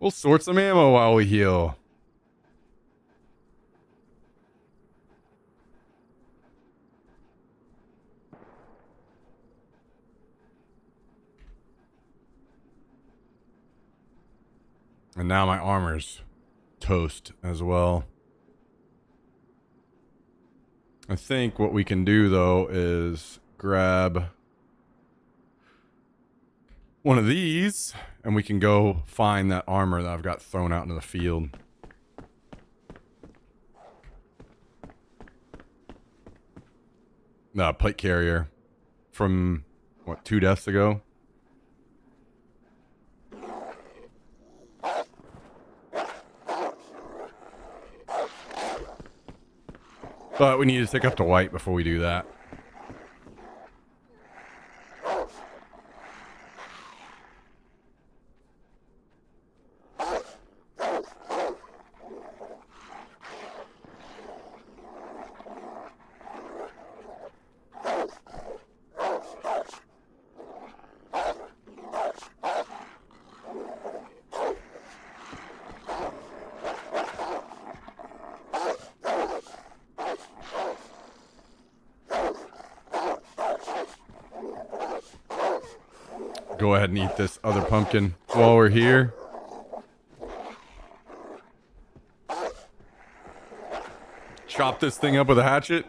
Speaker 1: We'll sort some ammo while we heal. And now my armor's toast as well. I think what we can do though is grab one of these and we can go find that armor that I've got thrown out into the field. The plate carrier from what, 2 deaths ago? But we need to take up to white before we do that. Go ahead and eat this other pumpkin while we're here. Chop this thing up with a hatchet.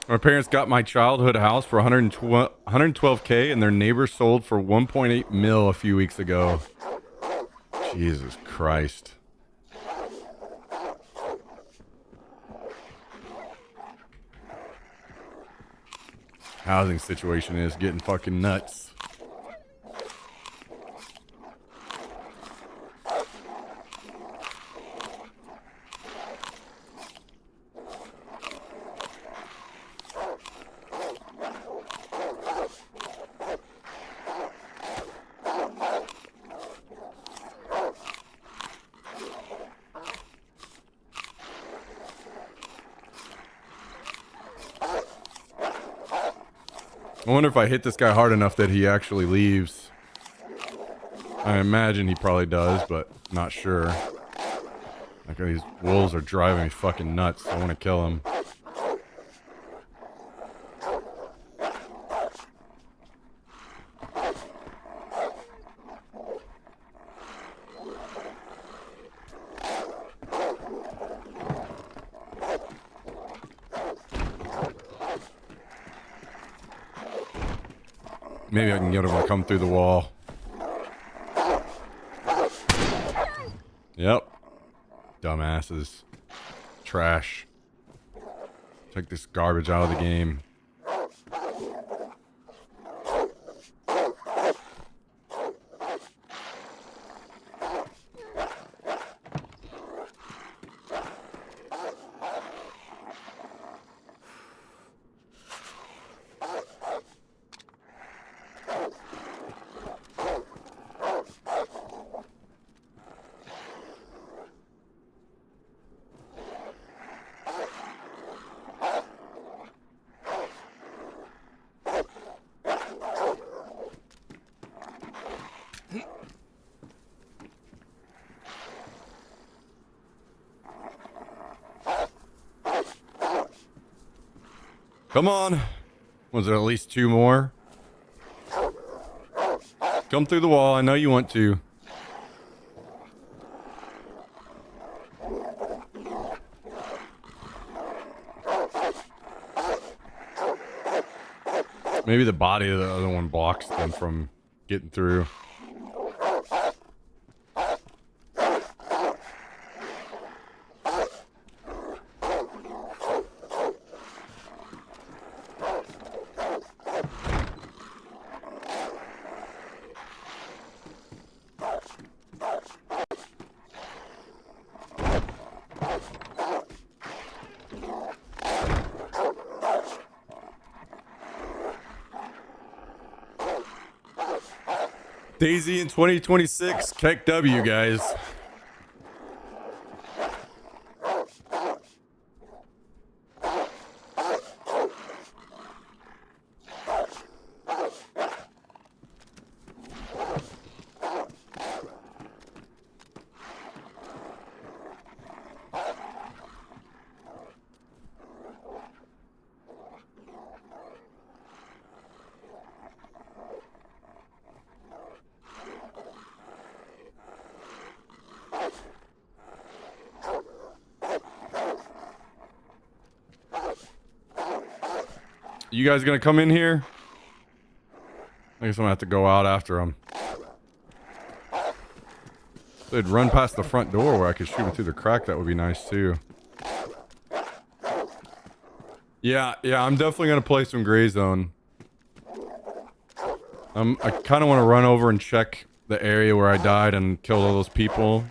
Speaker 1: My parents got my childhood house for 112K and their neighbor sold for 1.8 mil a few weeks ago. Jesus Christ. housing situation is getting fucking nuts. I wonder if I hit this guy hard enough that he actually leaves. I imagine he probably does, but not sure. Like, these wolves are driving me fucking nuts. I want to kill him. Maybe I can get him to come through the wall. Yep. Dumbasses. Trash. Take this garbage out of the game. Come on. Was there at least two more? Come through the wall. I know you want to. Maybe the body of the other one blocks them from getting through. DayZ in 2026, Keck W, guys. You guys gonna come in here? I guess I'm gonna have to go out after them. If they'd run past the front door where I could shoot them through the crack, that would be nice too. Yeah, I'm definitely gonna play some Gray Zone. I kind of want to run over and check the area where I died and kill all those people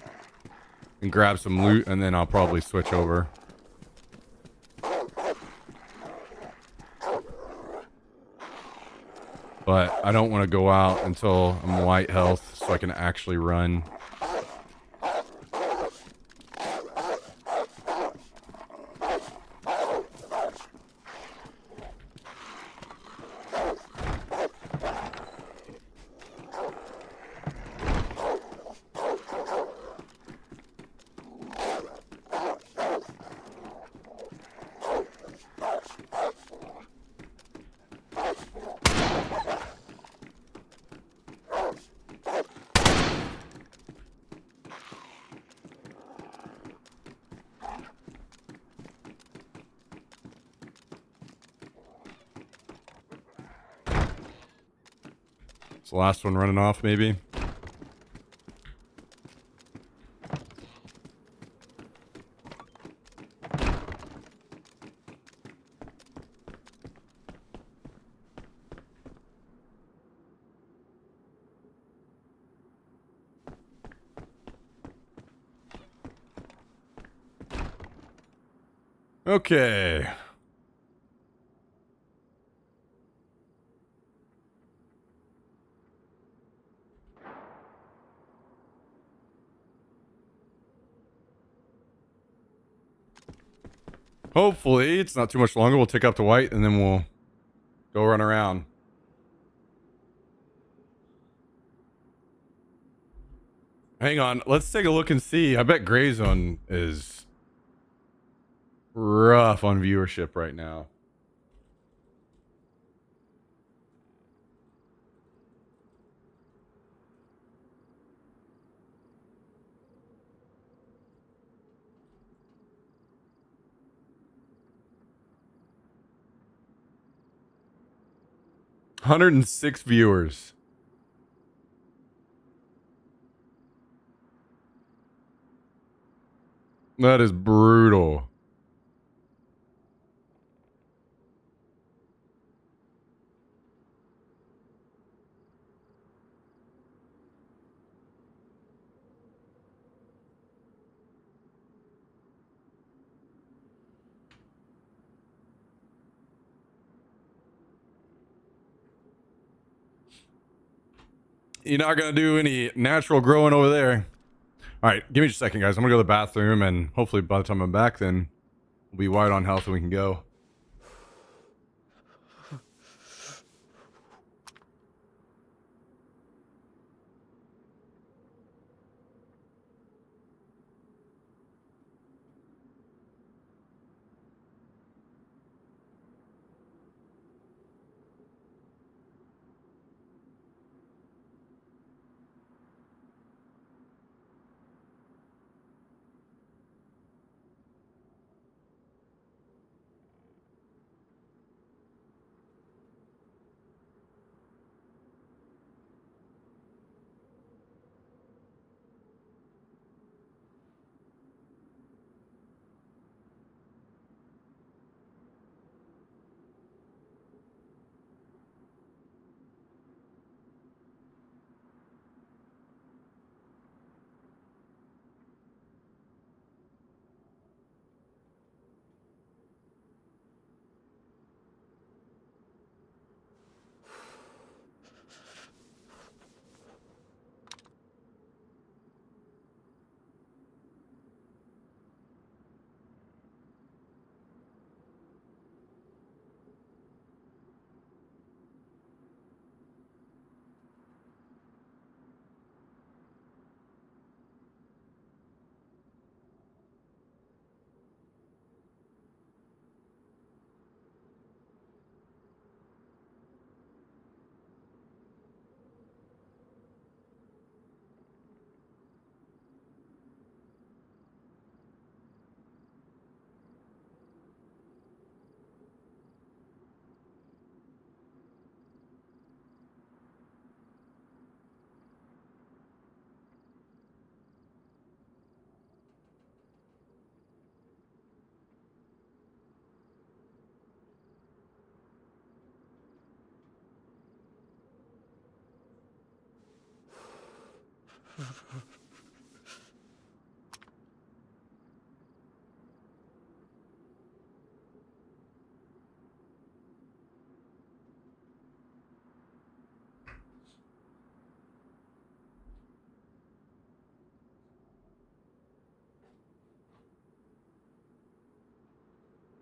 Speaker 1: and grab some loot, and then I'll probably switch over. But I don't want to go out until I'm white health so I can actually run. It's the last one running off, maybe. Okay. Hopefully it's not too much longer. We'll tick up to white and then we'll go run around. Hang on. Let's take a look and see. I bet Gray Zone is rough on viewership right now. $106 viewers. That is brutal. You're not going to do any natural growing over there. All right, give me just a second, guys. I'm going to go to the bathroom, and hopefully by the time I'm back, then we'll be wide on health and we can go.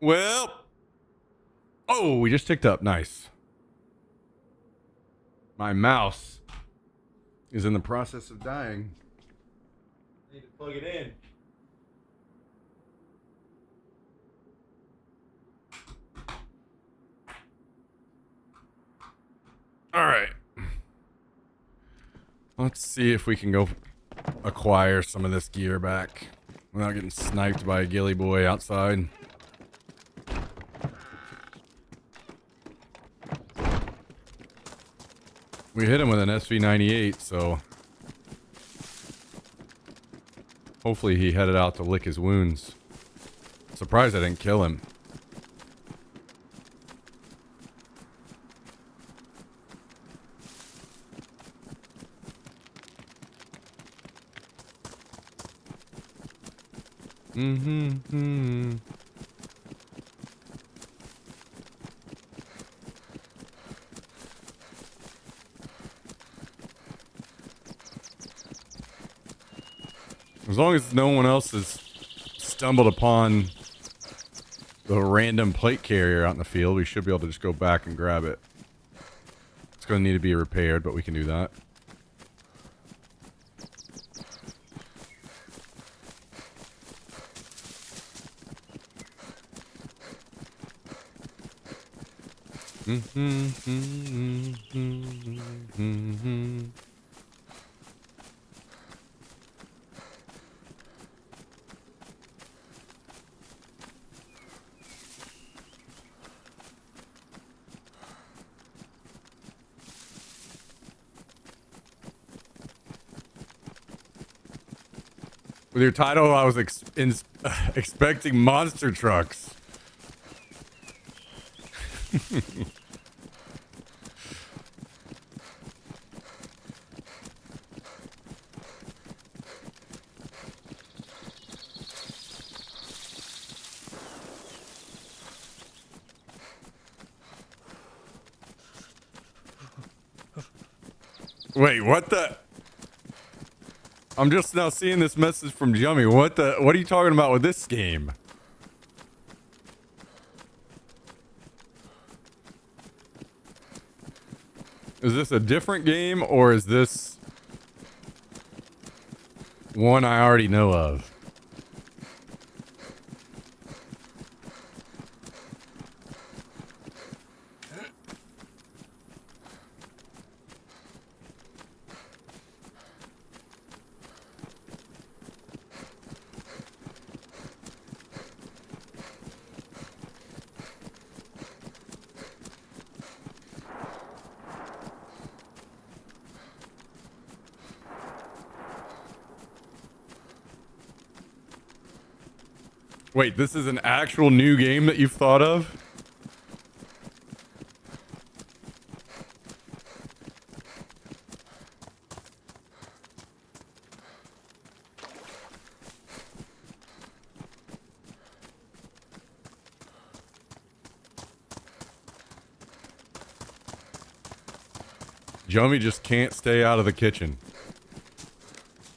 Speaker 1: Well. Oh, we just ticked up. Nice. My mouse is in the process of dying. I need to plug it in. All right. Let's see if we can go acquire some of this gear back without getting sniped by a ghillie boy outside. We hit him with an SV98, so hopefully he headed out to lick his wounds. Surprised I didn't kill him. As long as no one else has stumbled upon the random plate carrier out in the field, we should be able to just go back and grab it. It's going to need to be repaired, but we can do that. With your title, I was expecting monster trucks. Wait, what the? I'm just now seeing this message from Jummy. What are you talking about with this game? Is this a different game or is this one I already know of? Wait, this is an actual new game that you've thought of? Jummy just can't stay out of the kitchen.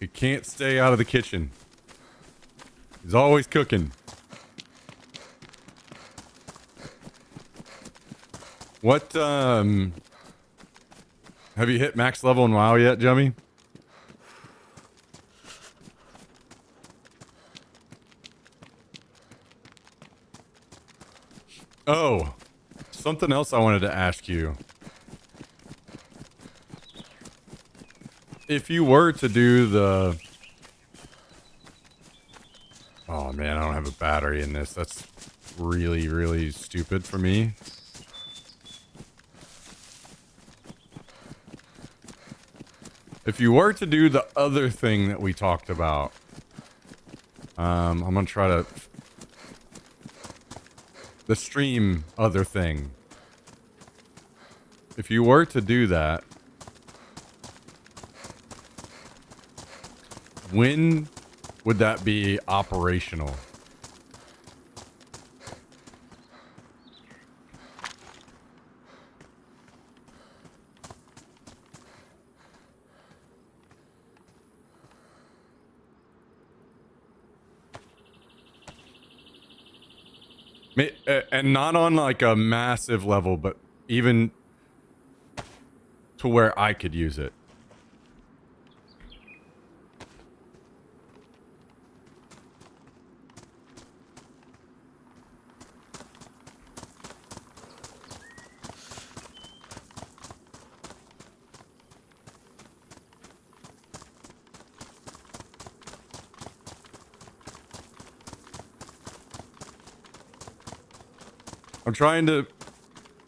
Speaker 1: He can't stay out of the kitchen. He's always cooking. What, have you hit max level in WoW yet, Jummy? Oh, something else I wanted to ask you. If you were to do the... Oh man, I don't have a battery in this. That's really, really stupid for me. If you were to do the other thing that we talked about, I'm gonna try to... The stream other thing. If you were to do that, when would that be operational? And not on like a massive level, but even to where I could use it.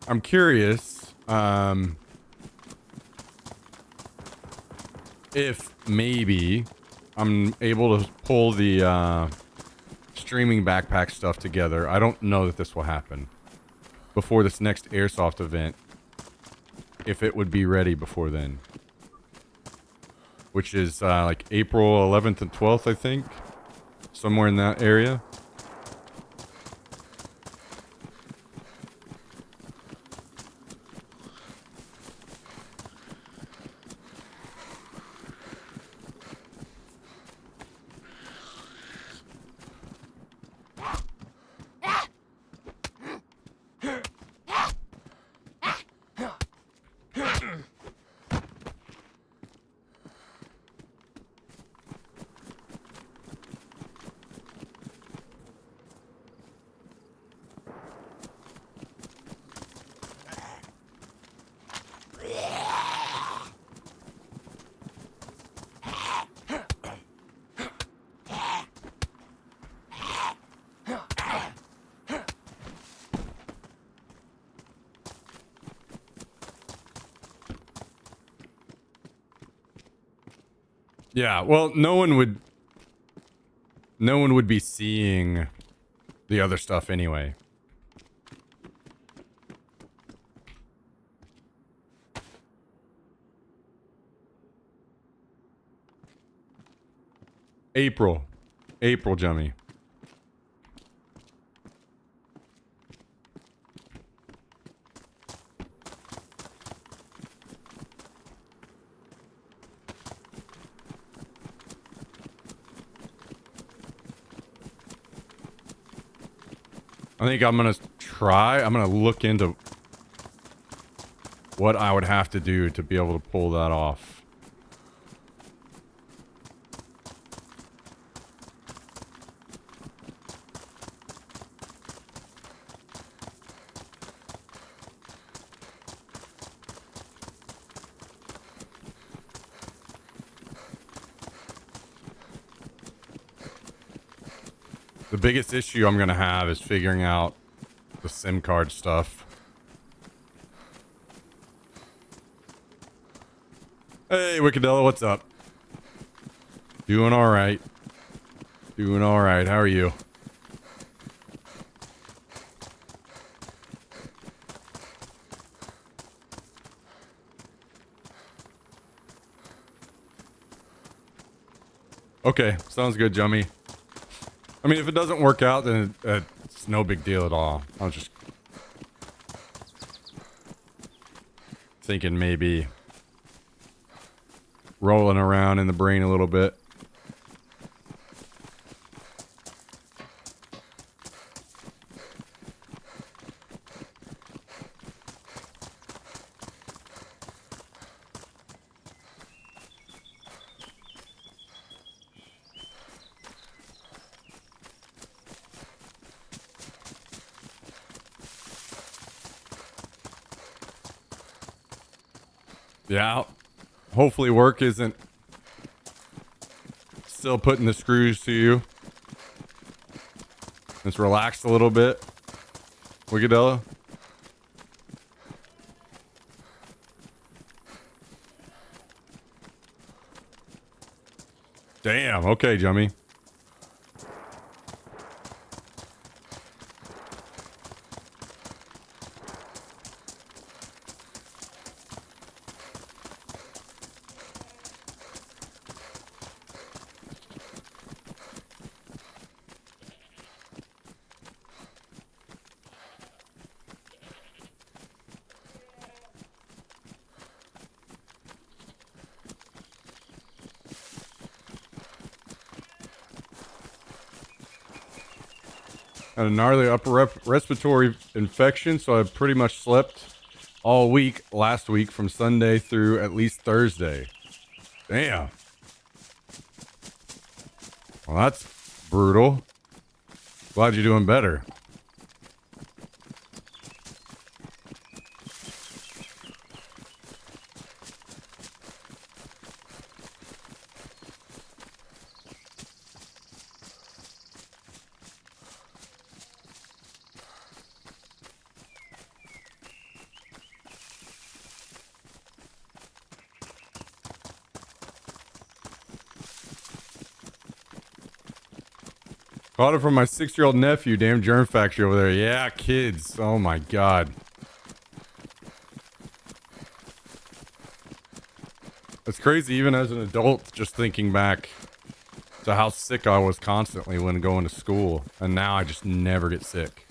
Speaker 1: I'm curious, if maybe I'm able to pull the, streaming backpack stuff together. I don't know that this will happen before this next airsoft event, if it would be ready before then, which is, like April 11th and 12th, I think, somewhere in that area. Yeah, well, no one would be seeing the other stuff anyway. April. April, Jummy. I think I'm gonna I'm gonna look into what I would have to do to be able to pull that off. The biggest issue I'm gonna have is figuring out the SIM card stuff. Hey, Wickedella, what's up? Doing all right. Doing all right. How are you? Okay, sounds good, Jummy. I mean, if it doesn't work out, then it's no big deal at all. I was just thinking maybe rolling around in the brain a little bit. Yeah. Hopefully work isn't still putting the screws to you. It's relaxed a little bit. Wickedella. Damn. Okay, Jummy. Had a gnarly upper respiratory infection, so I pretty much slept all week last week from Sunday through at least Thursday. Damn. Well, that's brutal. Glad you're doing better. Caught it from my 6-year-old nephew. Damn germ factory over there. Yeah, kids. Oh my god. It's crazy even as an adult just thinking back to how sick I was constantly when going to school. And now I just never get sick.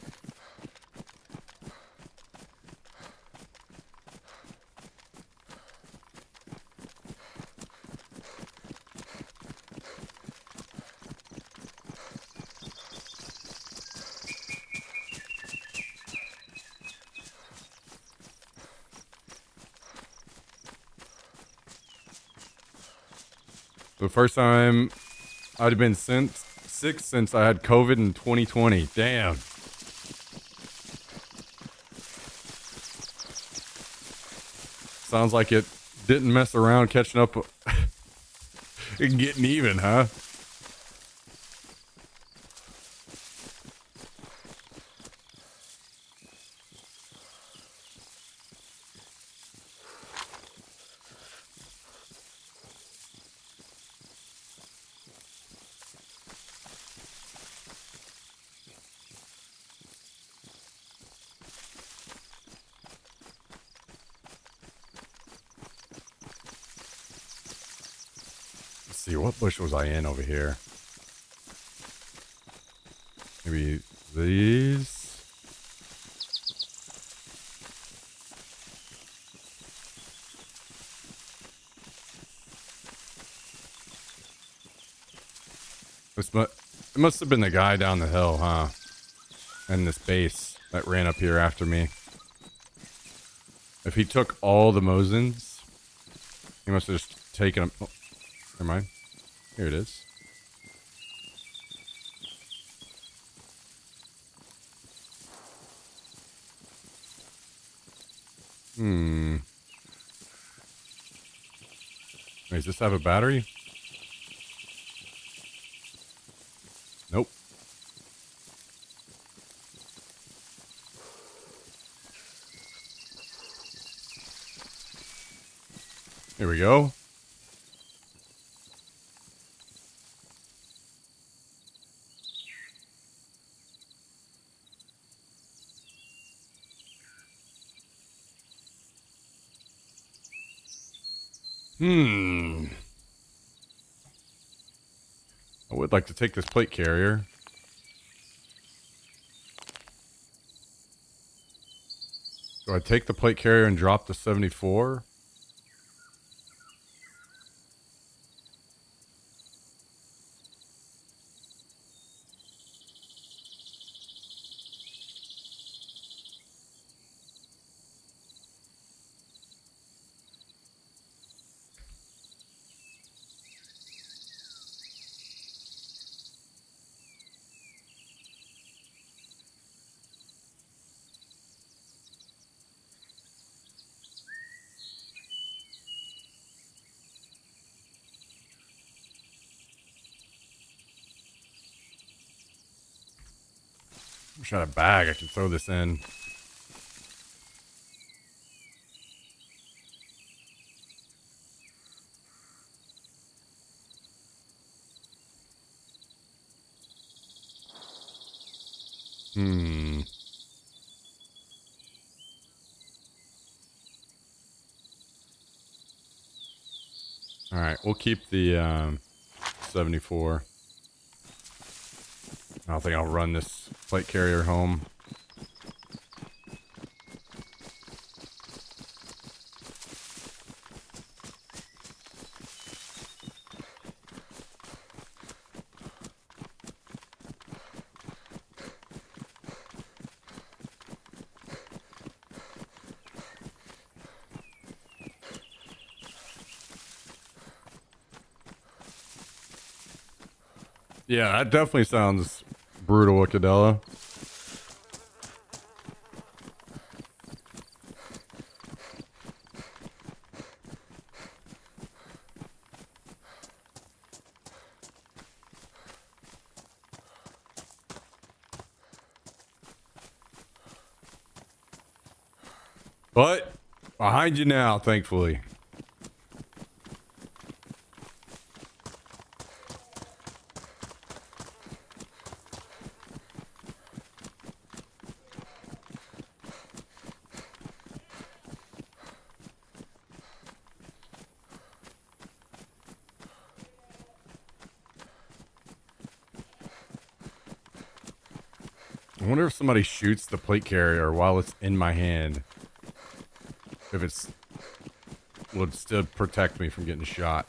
Speaker 1: The first time I'd been sick since I had COVID in 2020. Damn. Sounds like it didn't mess around catching up and getting even, huh? see, what bush was I in over here? Maybe these? It must have been the guy down the hill, huh? And this base that ran up here after me. If he took all the Mosins, he must have just taken them. Oh, never mind. Here it is. Wait, does this have a battery? Nope. Here we go. I would like to take this plate carrier. Do I take the plate carrier and drop the 74? I wish I had a bag I could throw this in. Alright, we'll keep the 74. I don't think I'll run this plate carrier home. Yeah, that definitely sounds brutal, Cadella. But behind you now, thankfully. I wonder if somebody shoots the plate carrier while it's in my hand. If it's would still protect me from getting shot.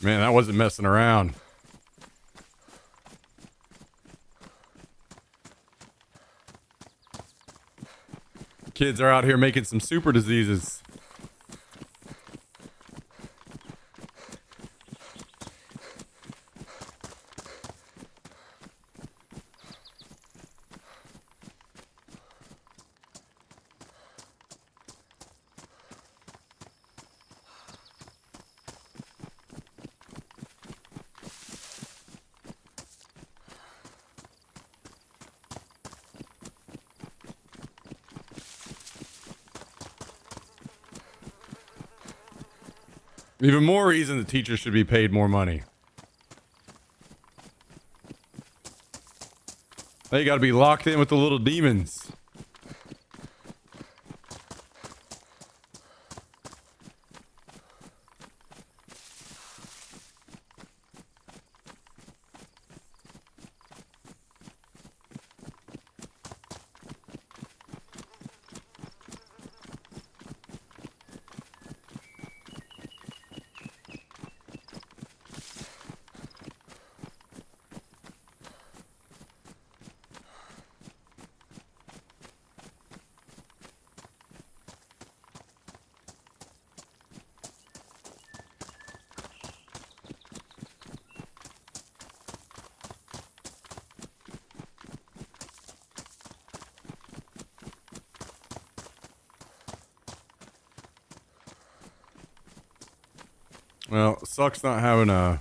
Speaker 1: Man, that wasn't messing around. Kids are out here making some super diseases. Even more reason the teachers should be paid more money. They got to be locked in with the little demons. Well, sucks not having a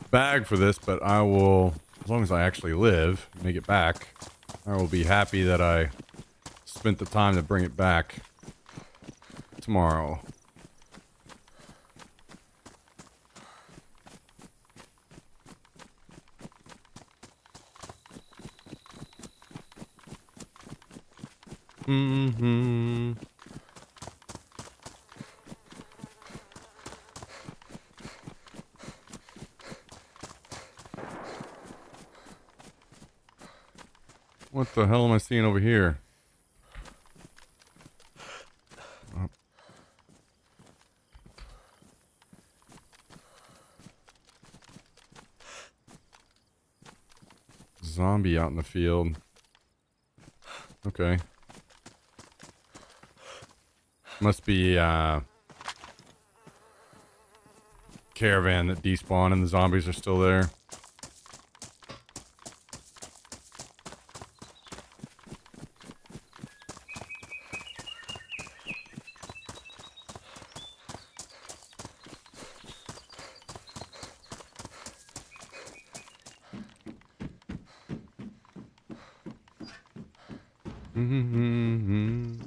Speaker 1: bag for this, but I will, as long as I actually live, make it back, I will be happy that I spent the time to bring it back tomorrow. Mm-hmm. What the hell am I seeing over here? Oh. Zombie out in the field. Okay. Must be caravan that despawned and the zombies are still there. Mm-hmm.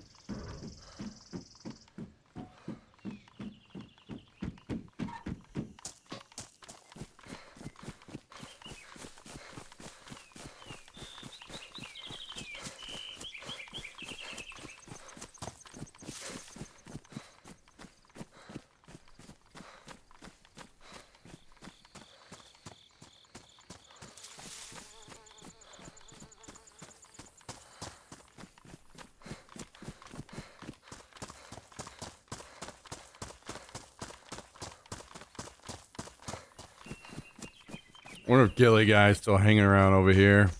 Speaker 1: Wonder if Gilly guy's still hanging around over here.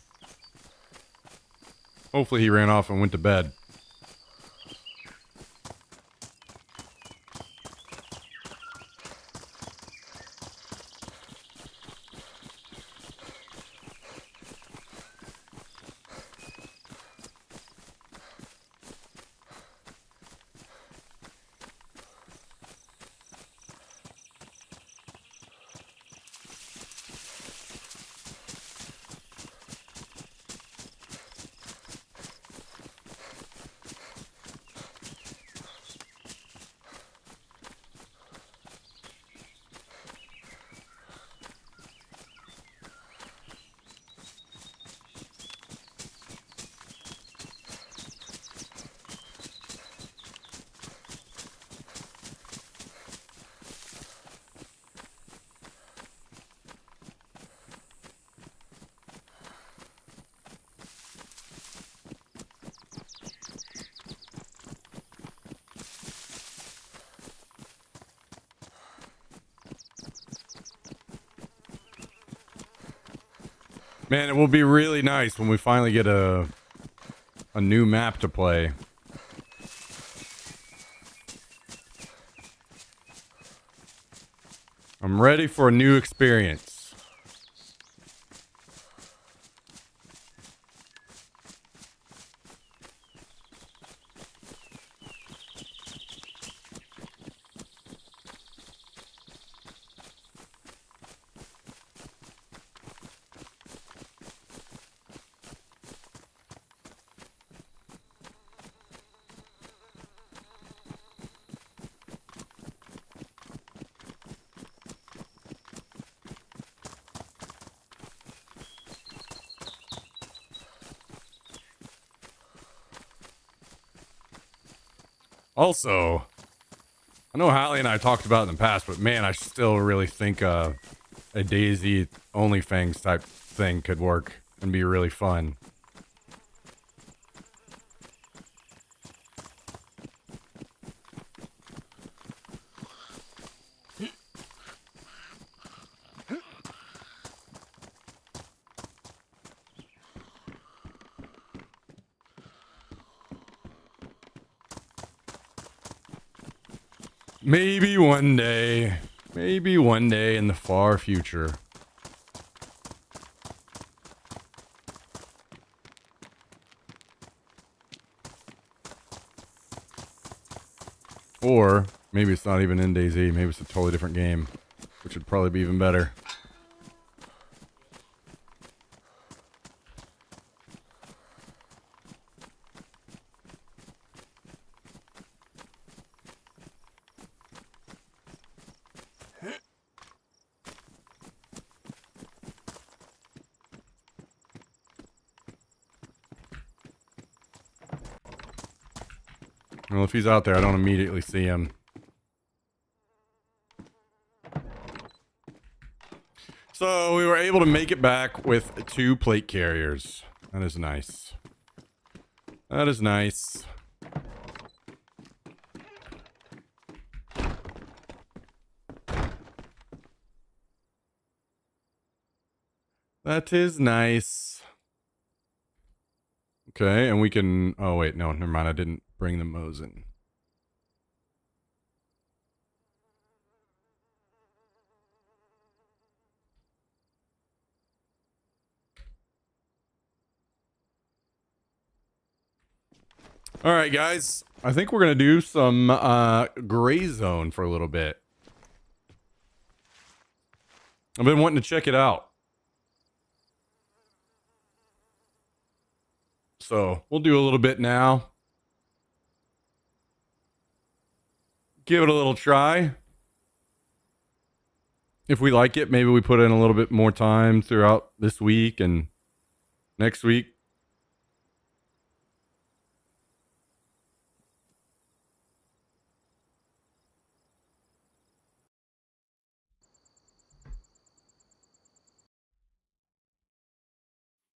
Speaker 1: Hopefully he ran off and went to bed. Man, it will be really nice when we finally get a new map to play. I'm ready for a new experience. Also, I know Hallie and I talked about it in the past, but man, I still really think a DayZ OnlyFans type thing could work and be really fun. Maybe one day. Maybe one day in the far future. Or maybe it's not even in DayZ. Maybe it's a totally different game, which would probably be even better. Well, if he's out there, I don't immediately see him. So we were able to make it back with 2 plate carriers. That is nice. That is nice. That is nice. Okay, and we can... Oh, wait, no, never mind. I didn't bring the Mosin. All right, guys. I think we're going to do some gray zone for a little bit. I've been wanting to check it out. So we'll do a little bit now. Give it a little try. If we like it, maybe we put in a little bit more time throughout this week and next week.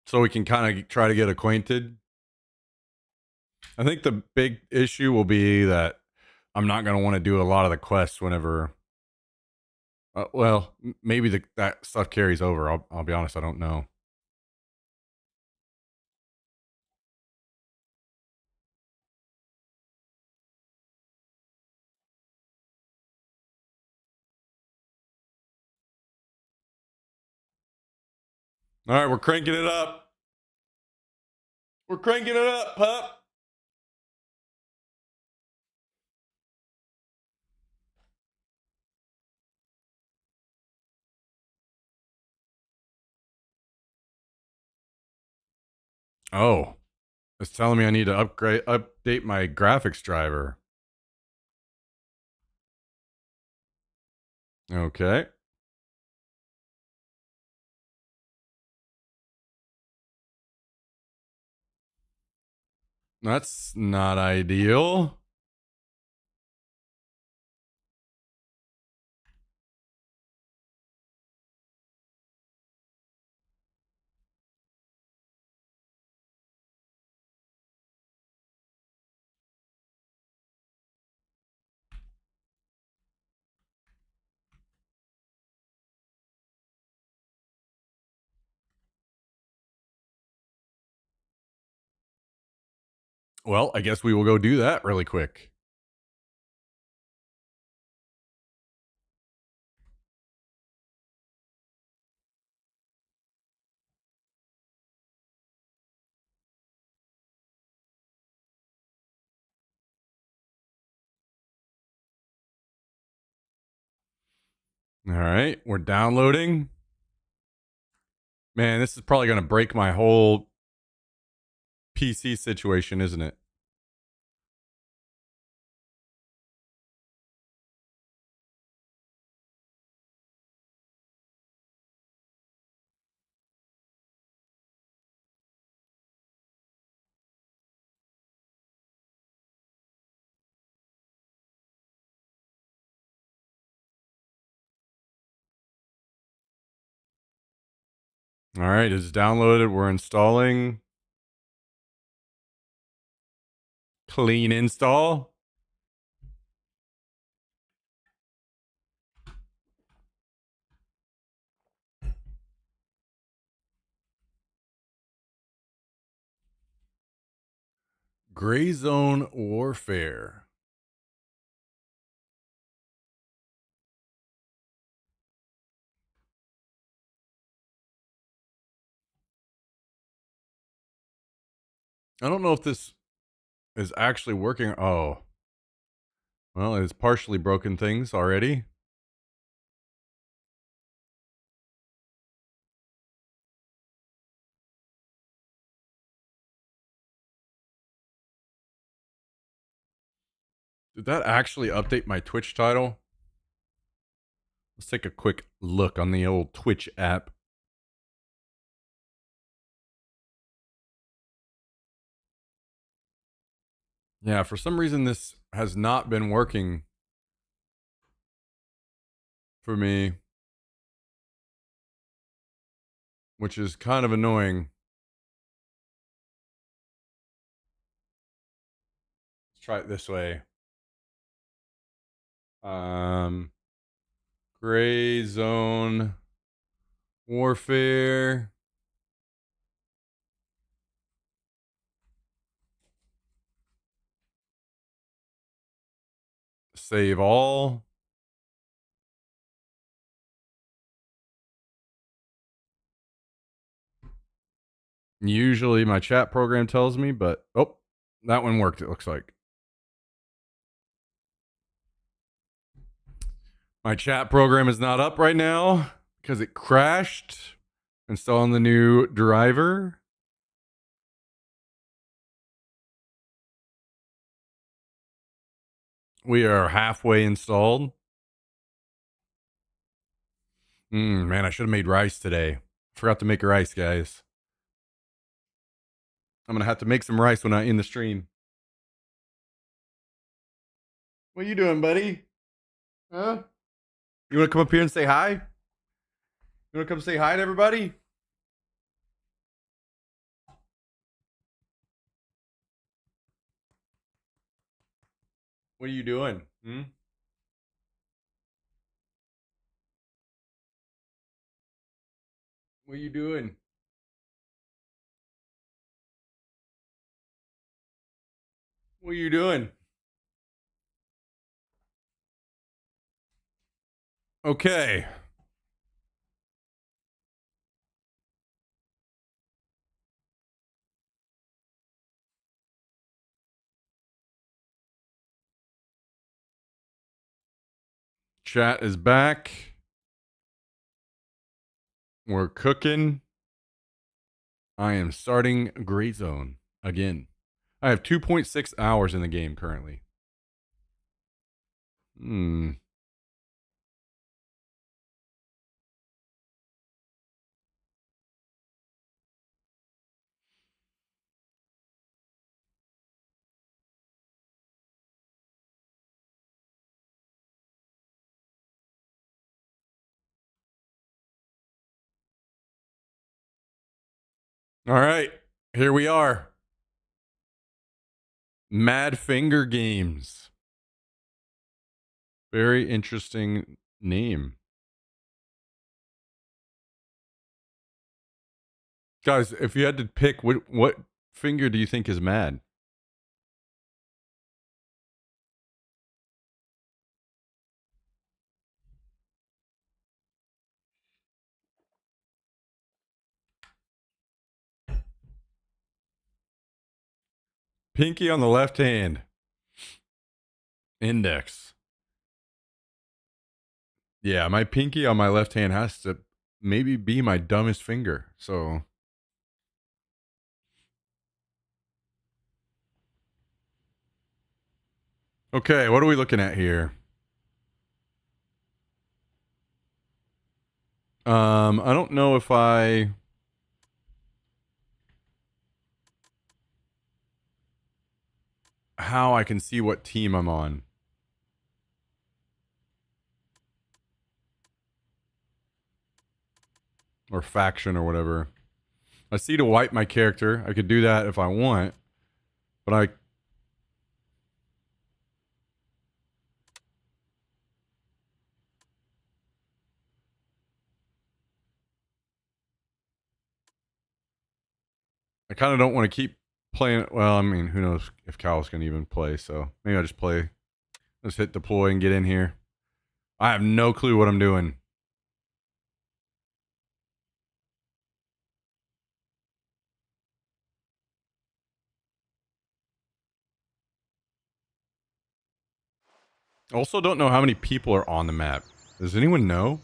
Speaker 1: So we can kind of try to get acquainted. I think the big issue will be that I'm not going to want to do a lot of the quests whenever. Well, maybe that stuff carries over. I'll be honest, I don't know. All right, we're cranking it up. We're cranking it up, pup. Oh, it's telling me I need to update my graphics driver. Okay. That's not ideal. Well, I guess we will go do that really quick. All right, we're downloading. Man, this is probably going to break my whole PC situation, isn't it? All right, it's downloaded. We're installing. Clean install. Gray Zone Warfare. I don't know if this is actually working. Oh. Well, it's partially broken things already. Did that actually update my Twitch title? Let's take a quick look on the old Twitch app. Yeah, for some reason this has not been working for me, which is kind of annoying. Let's try it this way. Gray Zone Warfare. Save all. Usually my chat program tells me, but oh, that one worked, it looks like. My chat program is not up right now because it crashed. Installing the new driver. We are halfway installed. Man, I should have made rice today. Forgot to make rice, guys. I'm going to have to make some rice when I end the stream. What you doing, buddy? Huh? You want to come up here and say hi? You want to come say hi to everybody? What are you doing? What are you doing? What are you doing? Okay. Chat is back. We're cooking. I am starting Gray Zone again. I have 2.6 hours in the game currently. All right, here we are. Mad Finger Games. Very interesting name. Guys, if you had to pick, what finger do you think is mad? Pinky on the left hand. Index. Yeah, my pinky on my left hand has to maybe be my dumbest finger. So okay, what are we looking at here? I don't know if how I can see what team I'm on. Or faction or whatever. I see to wipe my character. I could do that if I want. But I kind of don't want to keep playing. Well, I mean, who knows if Cal's can even play. So maybe I just play. Let's hit deploy and get in here. I have no clue what I'm doing. Also don't know how many people are on the map. Does anyone know?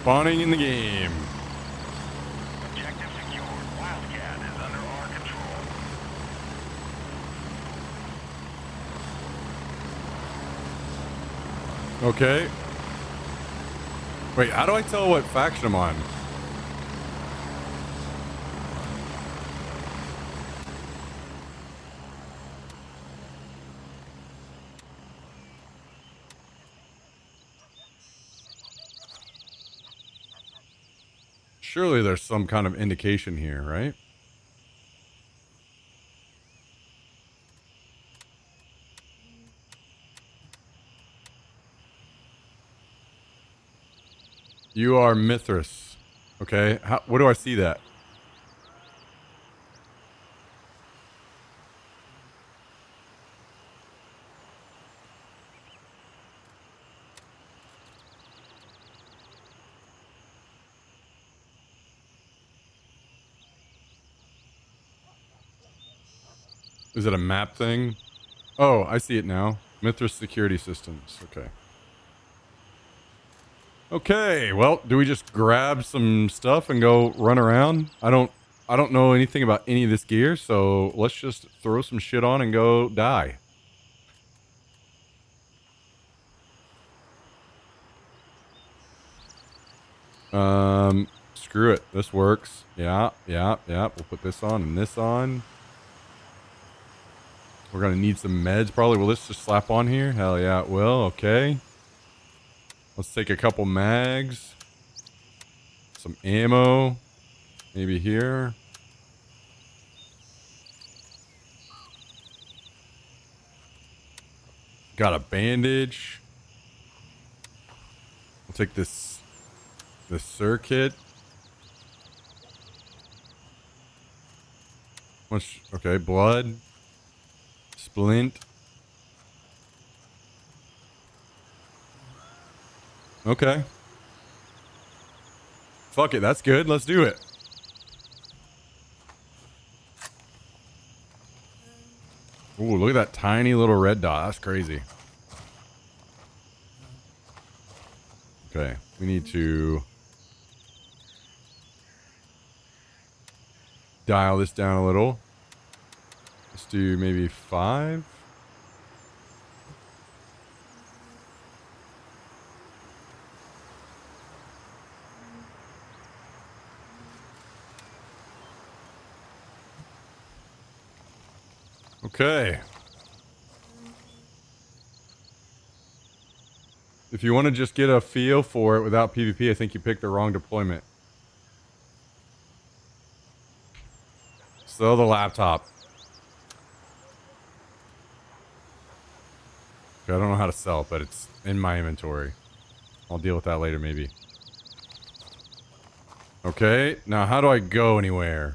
Speaker 1: Spawning in the game.
Speaker 2: Objective secured. Wildcat is under our control.
Speaker 1: Okay. Wait, how do I tell what faction I'm on? Surely there's some kind of indication here, right? You are Mithras. Okay. Where do I see that? Is it a map thing? Oh, I see it now. Mithras Security Systems. Okay. Okay, well, do we just grab some stuff and go run around? I don't know anything about any of this gear, so let's just throw some shit on and go die. Screw it. This works. Yeah. We'll put this on and this on. We're gonna need some meds probably. Will this just slap on here? Hell yeah, it will. Okay. Let's take a couple mags. Some ammo. Maybe here. Got a bandage. We'll take this circuit. Okay, blood. Splint. Okay. Fuck it, that's good. Let's do it. Ooh, look at that tiny little red dot. That's crazy. Okay, we need to dial this down a little. Let's do maybe 5. Okay. If you want to just get a feel for it without PvP, I think you picked the wrong deployment. Sell the laptop. Okay, I don't know how to sell it, but it's in my inventory. I'll deal with that later, maybe. Okay, now how do I go anywhere?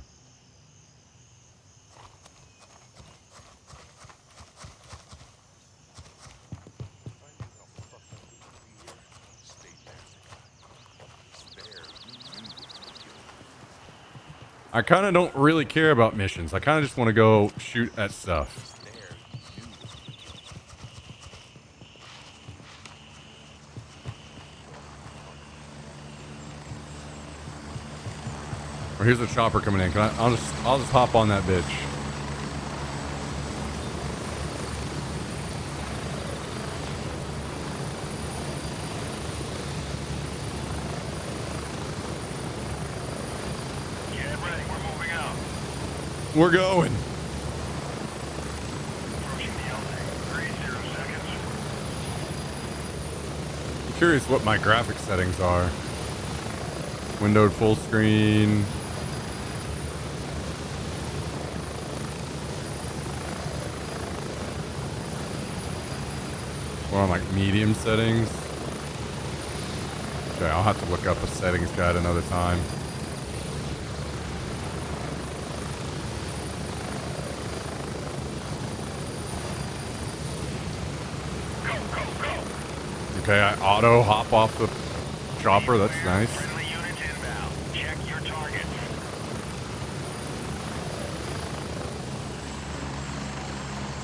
Speaker 1: I kind of don't really care about missions. I kind of just want to go shoot at stuff. Or here's a chopper coming in. I'll just hop on that bitch.
Speaker 2: Get ready, we're moving out.
Speaker 1: We're going.
Speaker 2: Approaching the LZ. 30 seconds.
Speaker 1: I'm curious what my graphic settings are. Windowed full screen. Or on like medium settings. Okay, I'll have to look up a settings guide another time.
Speaker 2: Go, go, go.
Speaker 1: Okay, I auto hop off the chopper. That's nice.
Speaker 2: Friendly units inbound. Check your targets.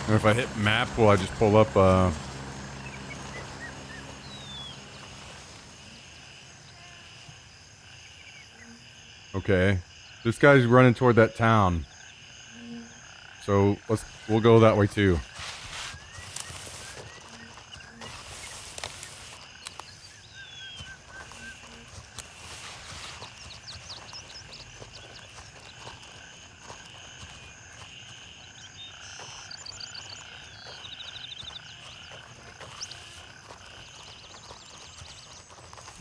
Speaker 1: And if I hit map, will I just pull up Okay. This guy's running toward that town. So we'll go that way too.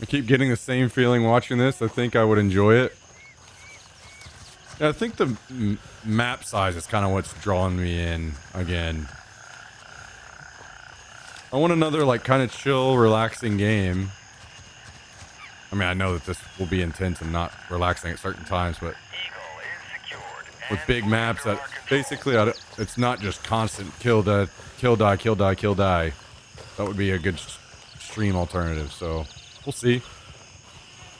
Speaker 1: I keep getting the same feeling watching this. I think I would enjoy it. Yeah, I think the map size is kind of what's drawing me in again. I want another like kind of chill, relaxing game. I mean, I know that this will be intense and not relaxing at certain times, but
Speaker 2: Eagle is secured.
Speaker 1: with big maps that basically it's not just constant kill, die, kill, die, kill, die, kill, die. That would be a good stream alternative. So we'll see.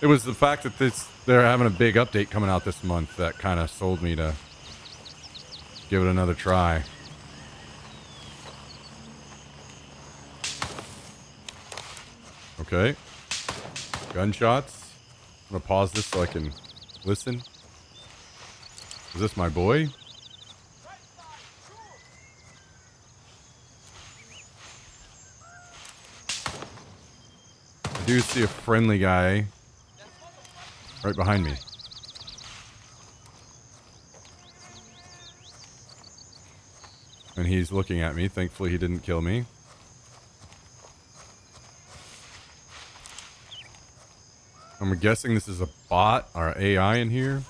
Speaker 1: It was the fact that they're having a big update coming out this month that kind of sold me to give it another try. Okay. Gunshots. I'm gonna pause this so I can listen. Is this my boy? I do see a friendly guy right behind me. And he's looking at me. Thankfully, he didn't kill me. I'm guessing this is a bot or AI in here.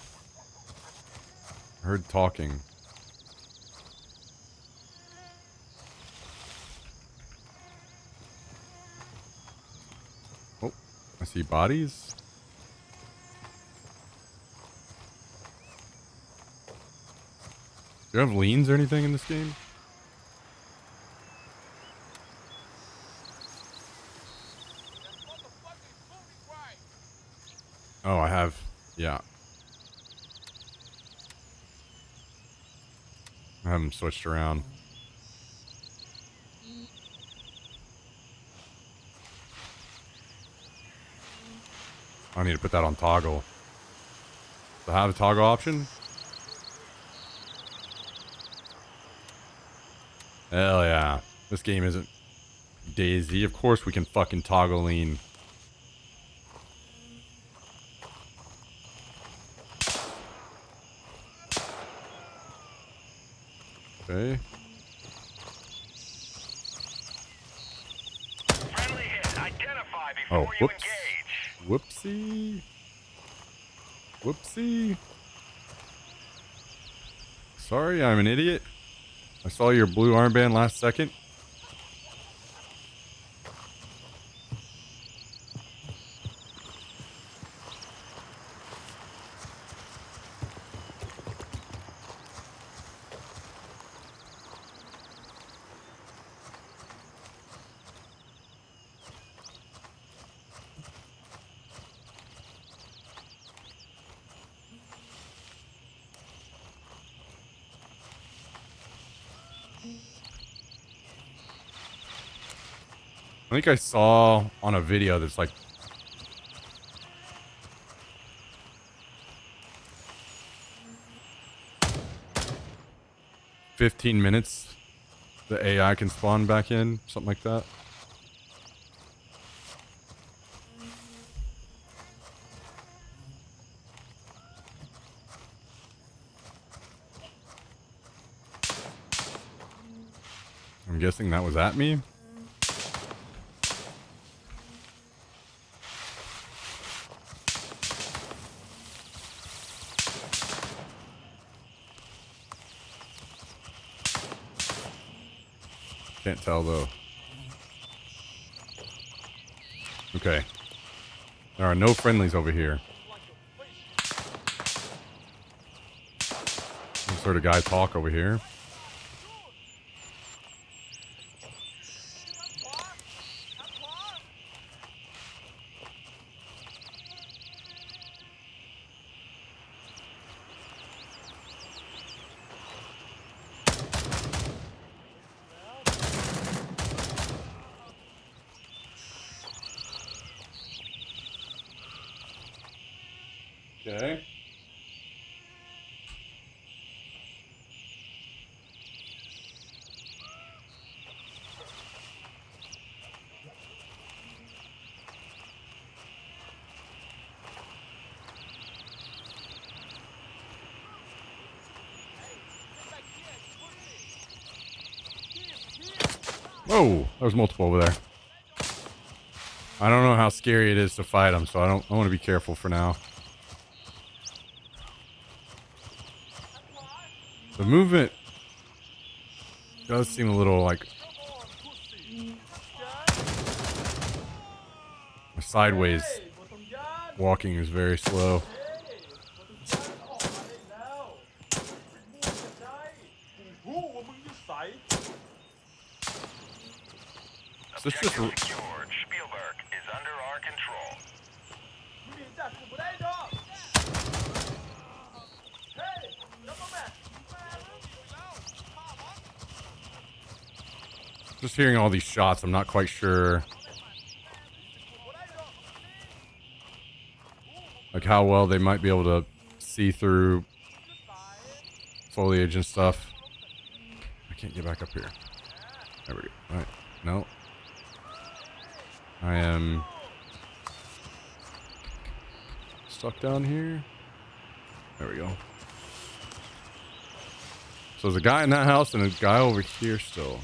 Speaker 1: I heard talking. Oh, I see bodies. Do you have leans or anything in this game? Oh, I have. Yeah. I have them switched around. I need to put that on toggle. Do I have a toggle option? Hell yeah. This game isn't DayZ. Of course we can fucking toggle lean. Okay.
Speaker 2: Friendly hit. Identify
Speaker 1: Oh,
Speaker 2: before you
Speaker 1: whoops.
Speaker 2: engage.
Speaker 1: Whoopsie. Whoopsie. Sorry, I'm an idiot. I saw your blue armband last second. I think I saw on a video that's like 15 minutes, the AI can spawn back in, something like that. I'm guessing that was at me. Can't tell though. Okay. There are no friendlies over here. Some sort of guy talk over here. Okay. Whoa, there's multiple over there. I don't know how scary it is to fight them, so I want to be careful for now. The movement does seem a little like sideways. Walking is very slow. Is this just
Speaker 2: Secured. Spielberg is under our control.
Speaker 1: just hearing all these shots? I'm not quite sure like how well they might be able to see through foliage and stuff. I can't get back up here. There we go. All right. No. I am stuck down here. There we go. So there's a guy in that house and a guy over here still.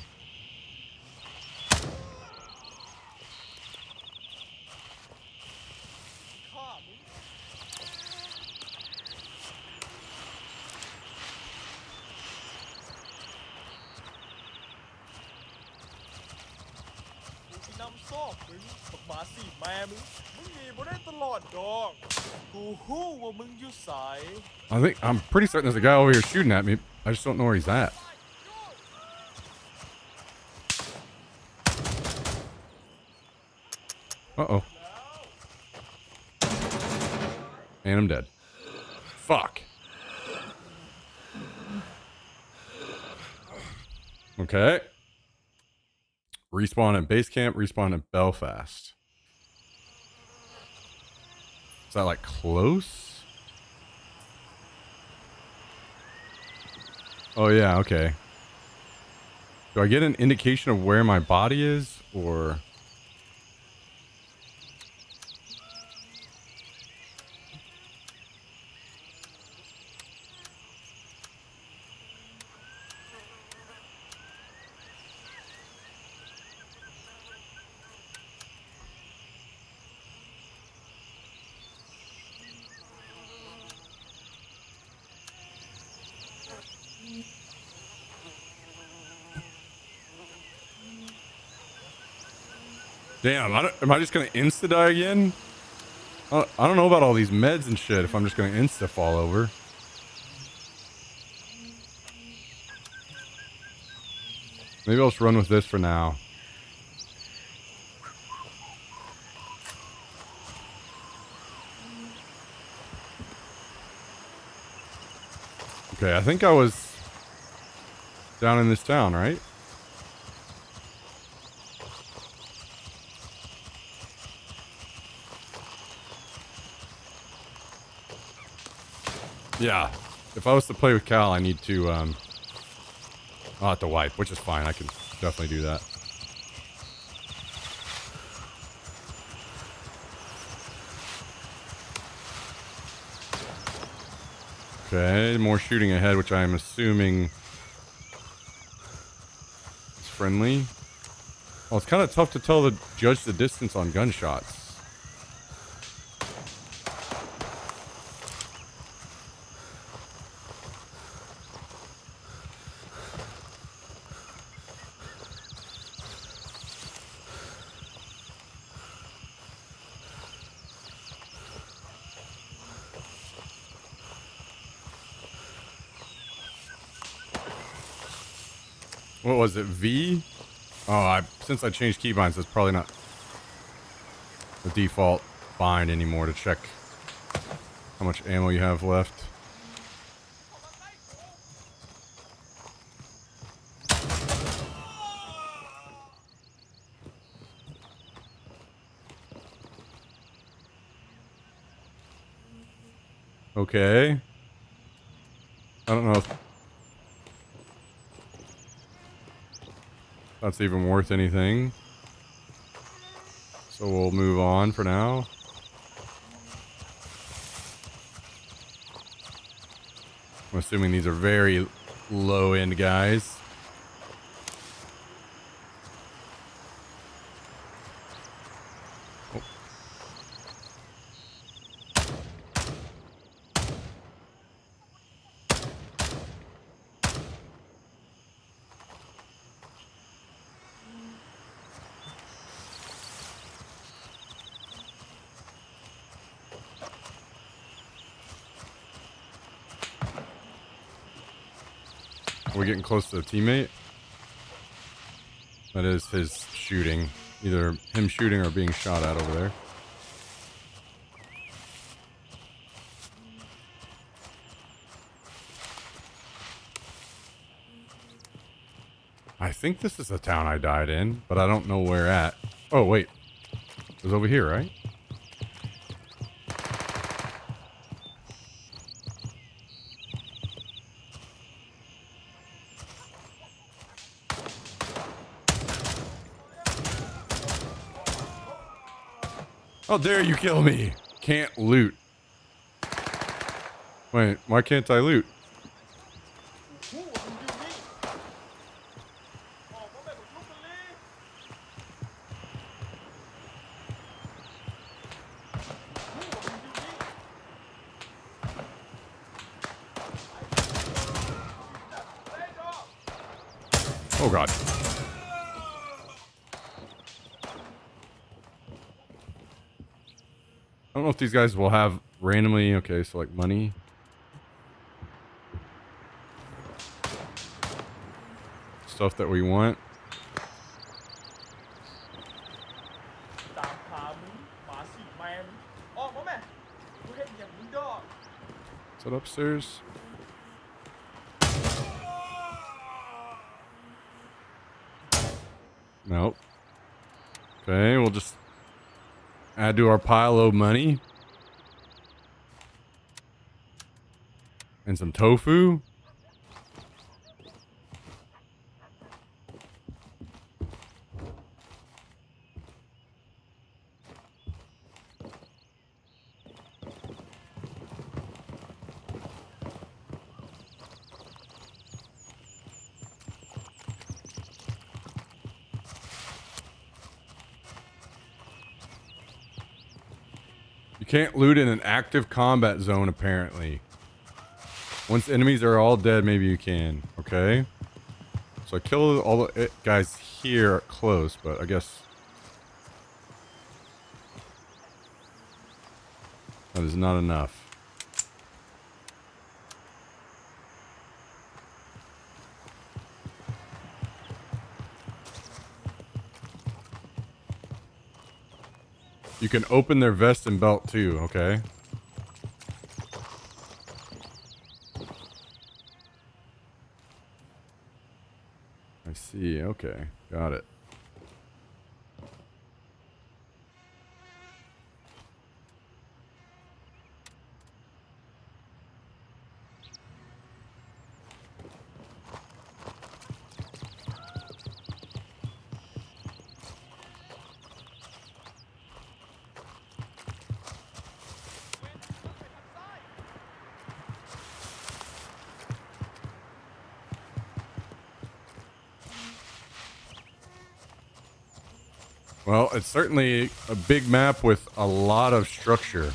Speaker 1: I'm pretty certain there's a guy over here shooting at me. I just don't know where he's at. Uh-oh. And I'm dead. Fuck. Okay. Respawn at base camp, respawn at Belfast. Is that like close? Oh yeah, okay. Do I get an indication of where my body is, or... Damn, am I just gonna insta-die again? I don't know about all these meds and shit if I'm just gonna insta-fall over. Maybe I'll just run with this for now. Okay, I think I was down in this town, right? Yeah. If I was to play with Cal, I need to I'll have to wipe, which is fine. I can definitely do that. Okay, more shooting ahead, which I'm assuming is friendly. Well, it's kind of tough to judge the distance on gunshots. What was it, V? Oh, since I changed keybinds, it's probably not the default bind anymore to check how much ammo you have left. Okay. I don't know if that's even worth anything. So we'll move on for now. I'm assuming these are very low-end guys. Oh. We're getting close to the teammate. That is his shooting. Either him shooting or being shot at over there. I think this is the town I died in, but I don't know where at. Oh, wait. It was over here, right? How dare you kill me? Can't loot. Wait, why can't I loot? Oh god. I don't know if these guys will have randomly, okay, so like money. Stuff that we want. Is that upstairs? Nope. Okay, we'll just add to our pile of money. And some tofu. You can't loot in an active combat zone, apparently. Once enemies are all dead, maybe you can. Okay. So I killed all the guys here close, but I guess that is not enough. You can open their vest and belt too, okay? I see, okay. Got it. Well, it's certainly a big map with a lot of structure.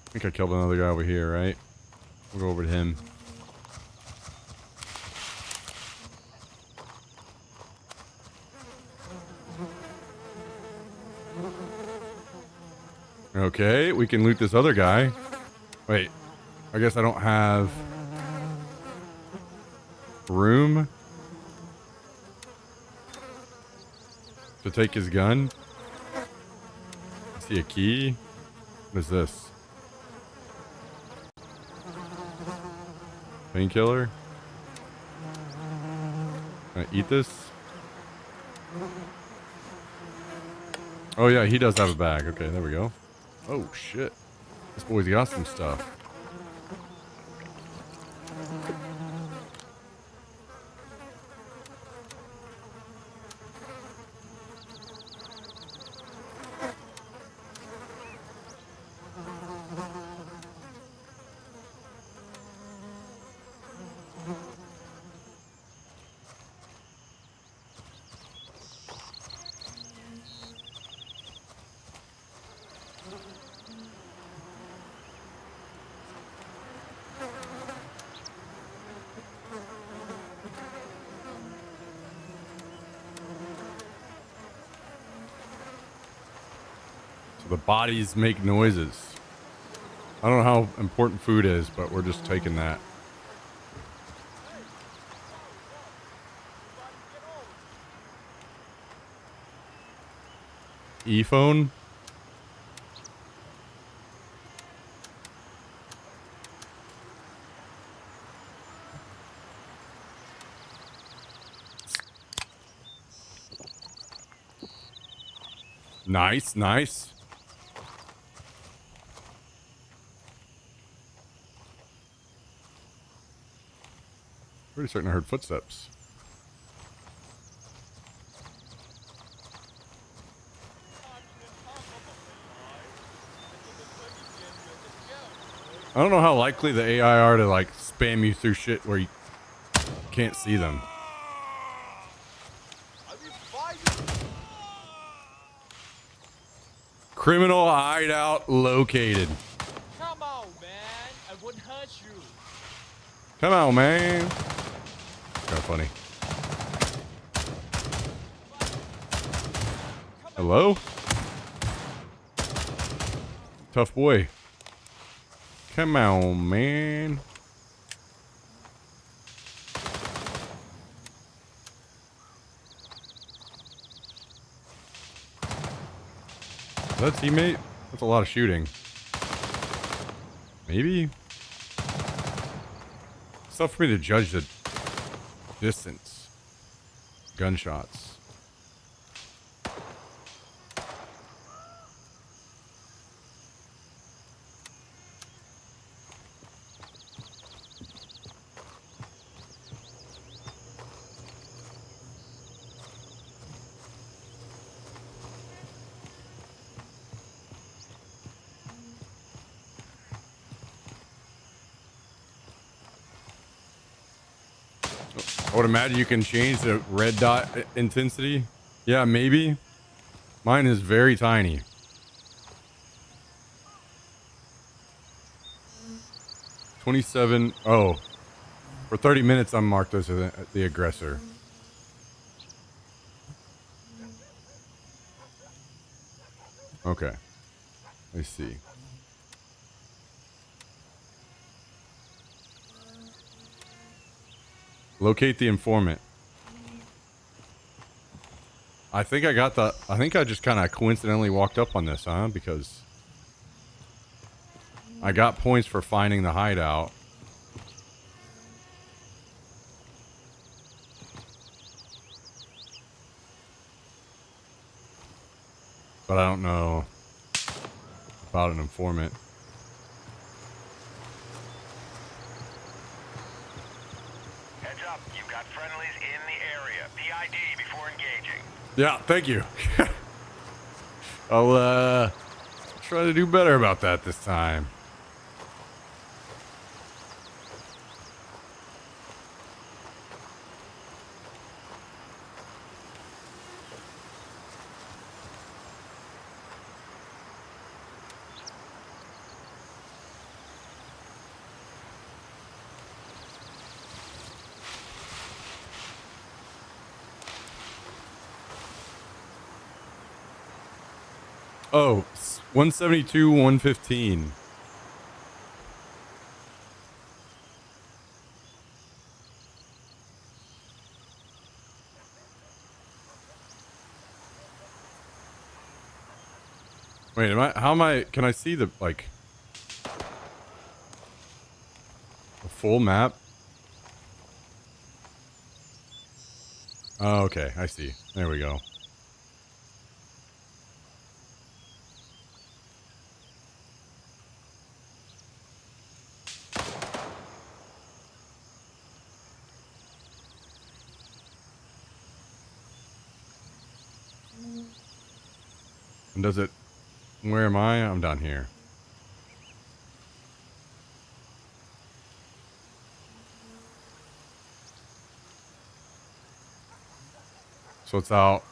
Speaker 1: I think I killed another guy over here, right? We'll go over to him. Okay, we can loot this other guy. Wait, I guess I don't have room to take his gun. I see a key. What is this? Painkiller? Can I eat this? Oh yeah, he does have a bag. Okay, there we go. Oh shit. This boy's got some stuff. The bodies make noises. I don't know how important food is, but we're just taking that. E-phone? Nice, nice. Pretty certain I heard footsteps. I don't know how likely the AI are to like spam you through shit where you can't see them. Criminal hideout located.
Speaker 3: Come on, man. I wouldn't hurt you.
Speaker 1: Come on, man. Kind of funny. Hello? Tough boy. Come on, man. Is that a teammate? That's a lot of shooting. Maybe? It's tough for me to judge the distance. Gunshots. I would imagine you can change the red dot intensity. Yeah, maybe. Mine is very tiny. $27. Oh. For 30 minutes, I'm marked as the aggressor. Okay. Let's see. Locate the informant. I think I just kind of coincidentally walked up on this, huh? Because I got points for finding the hideout. But I don't know about an informant.
Speaker 2: Heads up, you've got Got friendlies in the area. PID before engaging.
Speaker 1: Yeah, thank you. I'll try to do better about that this time. Oh, 172, 115. Wait, can I see the full map? Oh, okay, I see. There we go. And does it... Where am I? I'm down here. So it's out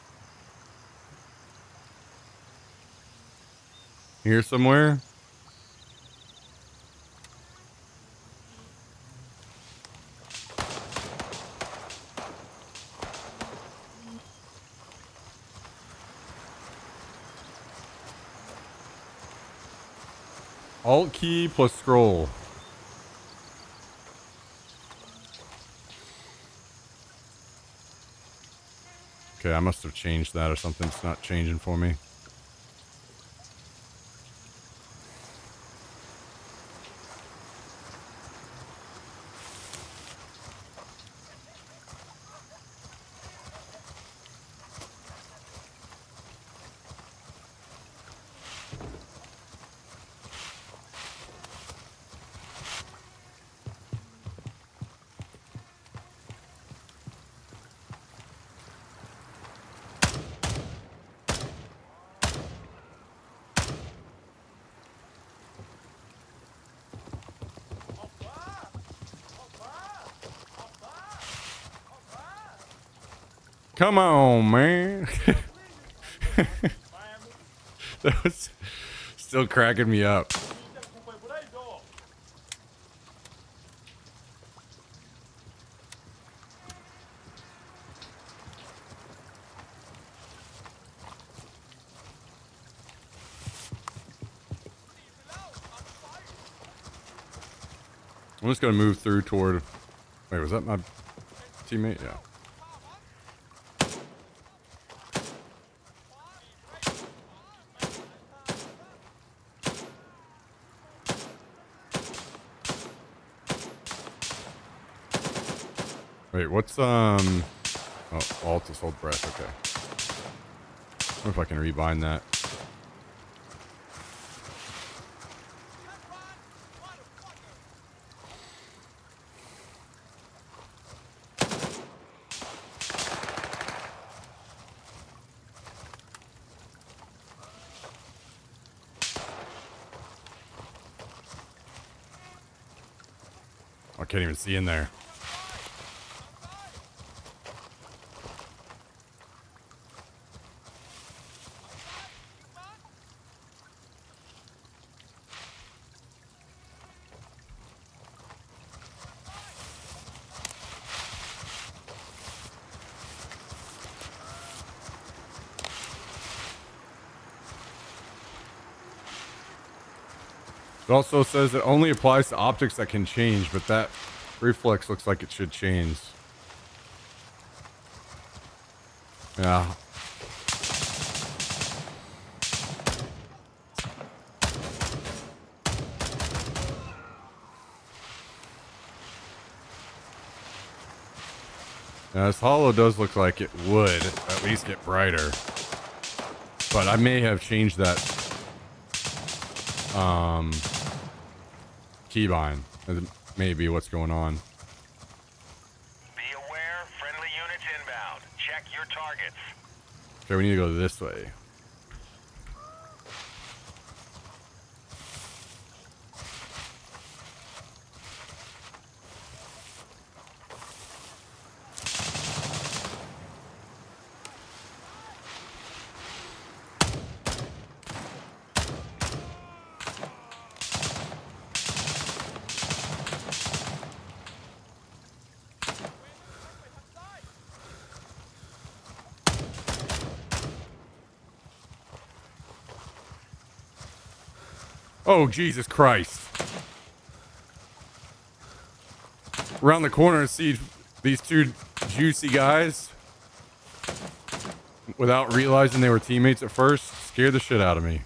Speaker 1: here somewhere. Alt key plus scroll. Okay, I must have changed that or something. It's not changing for me. Come on, man. That was still cracking me up. I'm just gonna move through toward... Wait, was that my teammate? Yeah. Wait, what's Oh, alt is hold breath. Okay. I wonder if I can rebind that. I can't even see in there. It also says it only applies to optics that can change, but that reflex looks like it should change. Yeah. Now, this hollow does look like it would at least get brighter. But I may have changed that keybind. That may be what's going on.
Speaker 2: Be aware,
Speaker 1: Okay, we need to go this way. Oh, Jesus Christ. Around the corner and see these two juicy guys without realizing they were teammates at first scared the shit out of me.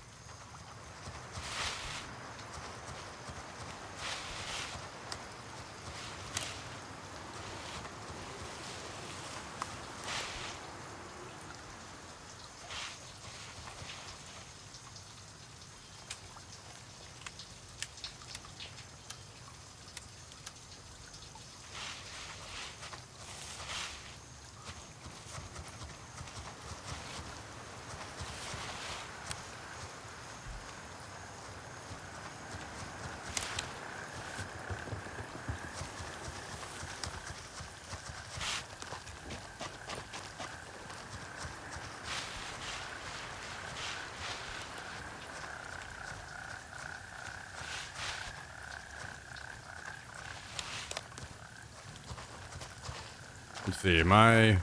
Speaker 1: Let's see, am I...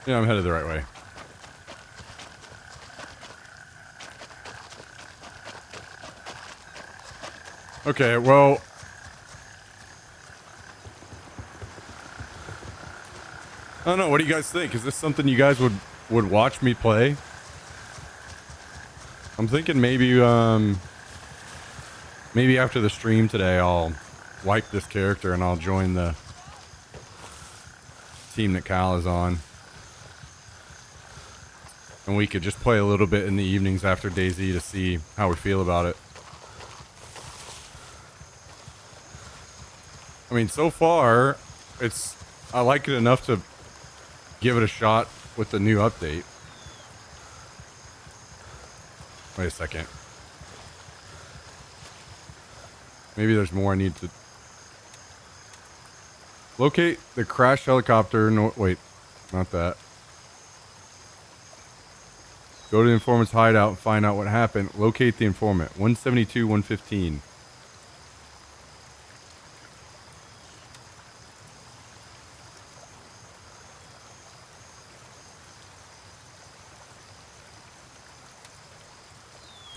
Speaker 1: Yeah, I'm headed the right way. Okay, well... I don't know, what do you guys think? Is this something you guys would watch me play? I'm thinking maybe, maybe after the stream today, I'll wipe this character and I'll join the team that Cal is on. And we could just play a little bit in the evenings after DayZ to see how we feel about it. I mean, so far, I like it enough to give it a shot with the new update. Wait a second. Maybe there's more I need to... Locate the crashed helicopter. No, wait, not that. Go to the informant's hideout and find out what happened. Locate the informant. 172, 115.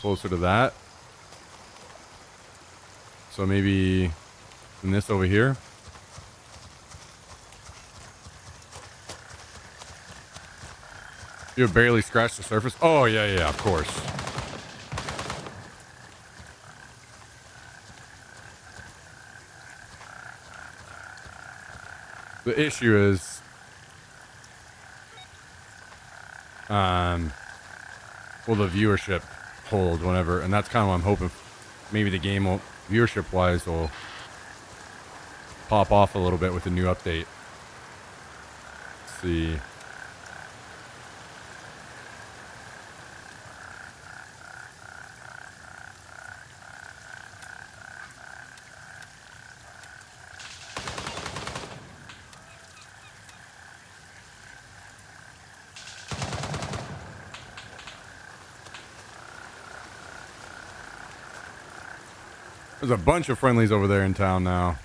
Speaker 1: Closer to that. So maybe in this over here. You have barely scratched the surface. Oh, yeah, of course. The issue is, will the viewership hold whenever, and that's kind of what I'm hoping. Maybe the game will, viewership-wise, will pop off a little bit with the new update. Let's see. There's a bunch of friendlies over there in town now.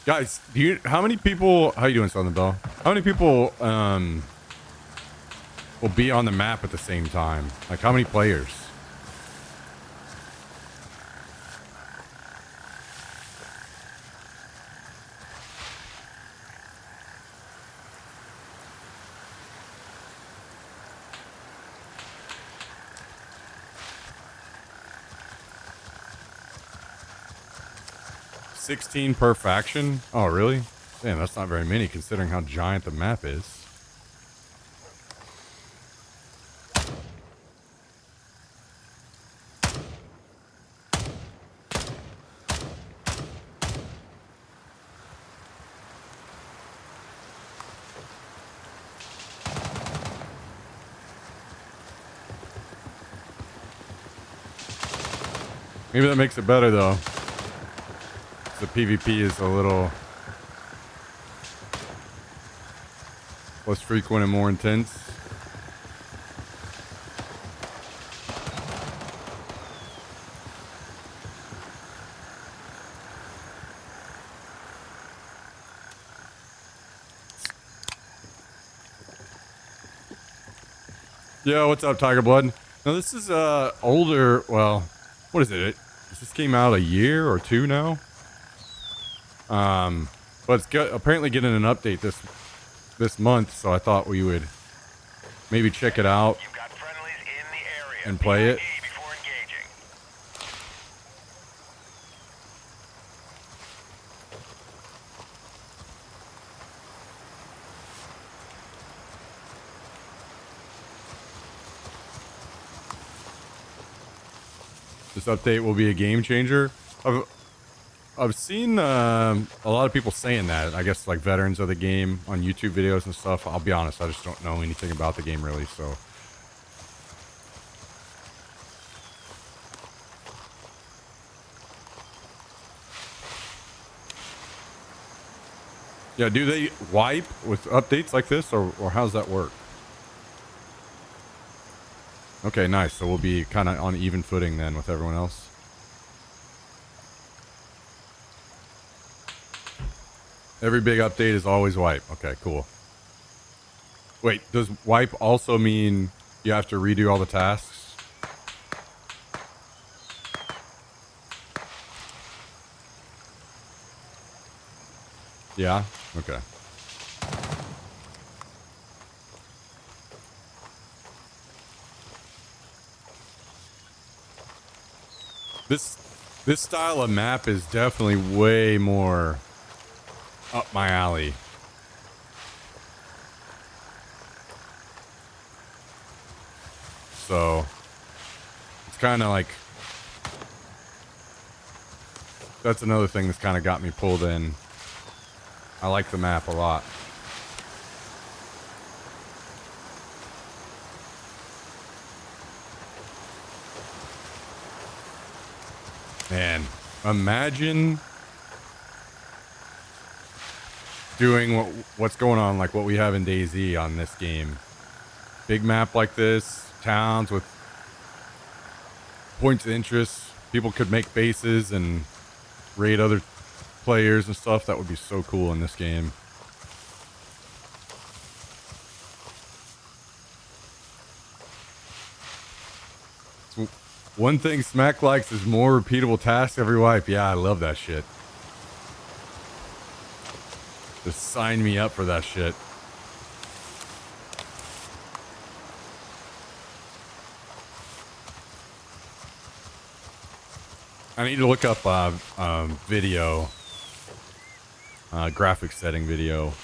Speaker 1: Guys, how many people, how you doing, Southern Bell? How many people will be on the map at the same time? Like, how many players? $16 per faction? Oh, really? Damn, that's not very many considering how giant the map is. Maybe that makes it better though. The PvP is a little less frequent and more intense. Yo, what's up, Tiger Blood? Now this is older. Well, what is it? This came out a year or two now. But it's apparently getting an update this month, so I thought we would maybe check it out
Speaker 2: You've got friendlies in the area.
Speaker 1: and play it.
Speaker 2: E before engaging.
Speaker 1: This update will be a game changer. I've seen a lot of people saying that. I guess like veterans of the game on YouTube videos and stuff. I'll be honest, I just don't know anything about the game really. So yeah, do they wipe with updates like this, or how's that work? Okay, nice. So we'll be kind of on even footing then with everyone else. Every big update is always wipe. Okay, cool. Wait, does wipe also mean you have to redo all the tasks? Yeah? Okay. This style of map is definitely way more up my alley. So it's kind of like, that's another thing that's kind of got me pulled in. I like the map a lot. Man, imagine doing what's going on, like what we have in DayZ on this game. Big map like this, towns with points of interest. People could make bases and raid other players and stuff. That would be so cool in this game. So one thing Smack likes is more repeatable tasks every wipe. Yeah, I love that shit. Just sign me up for that shit. I need to look up video, graphics setting video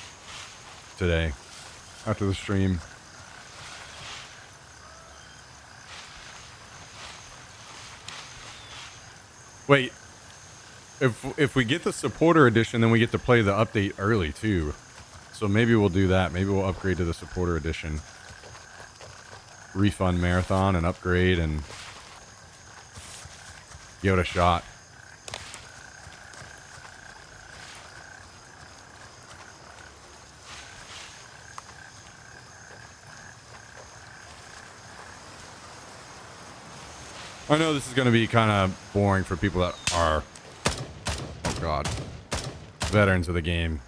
Speaker 1: today after the stream. Wait, if we get the supporter edition, then we get to play the update early too. So maybe we'll do that. Maybe we'll upgrade to the supporter edition. Refund marathon and upgrade and give it a shot. I know this is going to be kind of boring for people that are, oh god, veterans of the game.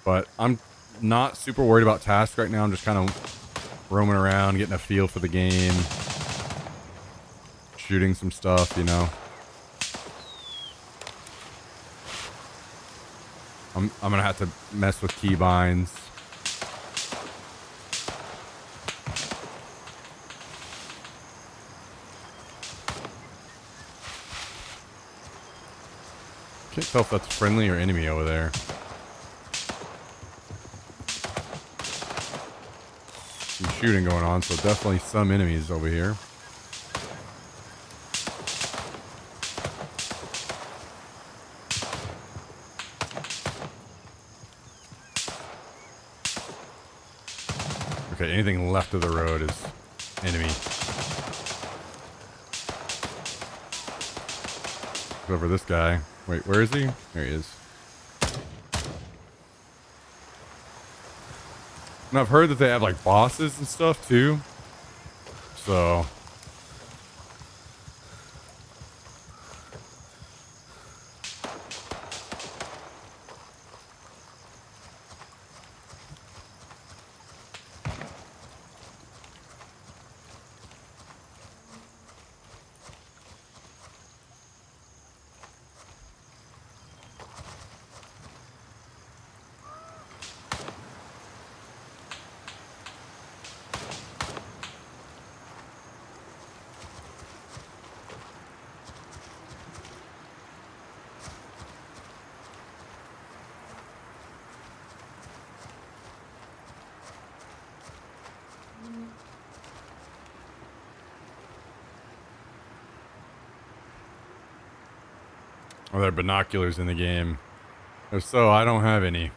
Speaker 1: But I'm not super worried about tasks right now. I'm just kind of roaming around, getting a feel for the game. Shooting some stuff, you know. I'm gonna have to mess with keybinds. Can't tell if that's friendly or enemy over there. Some shooting going on, so definitely some enemies over here. Okay, anything left of the road is enemy. Over this guy. Wait, where is he? There he is. And I've heard that they have like bosses and stuff too. So are there binoculars in the game? If so, I don't have any.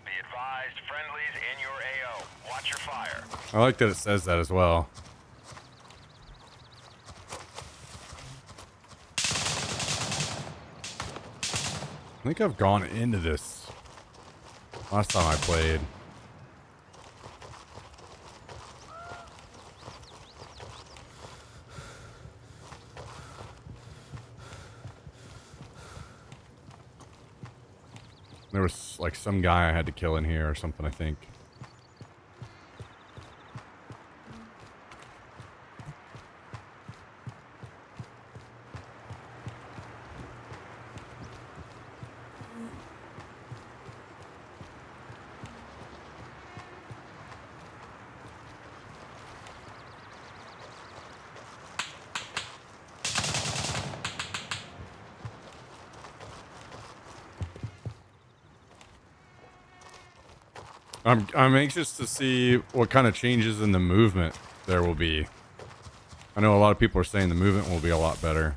Speaker 2: Be advised, friendlies in your AO. Watch your fire.
Speaker 1: I like that it says that as well. I think I've gone into this last time I played. There was like some guy I had to kill in here or something, I think. I'm anxious to see what kind of changes in the movement there will be. I know a lot of people are saying the movement will be a lot better.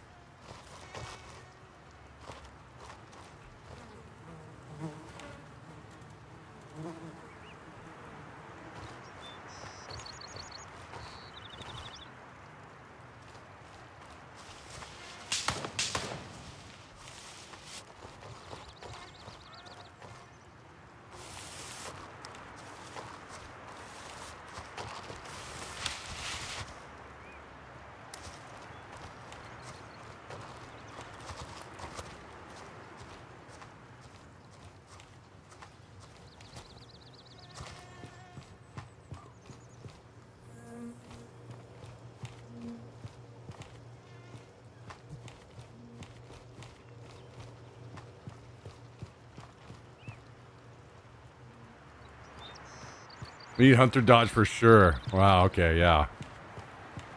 Speaker 1: We need Hunter Dodge for sure. Wow, okay, yeah.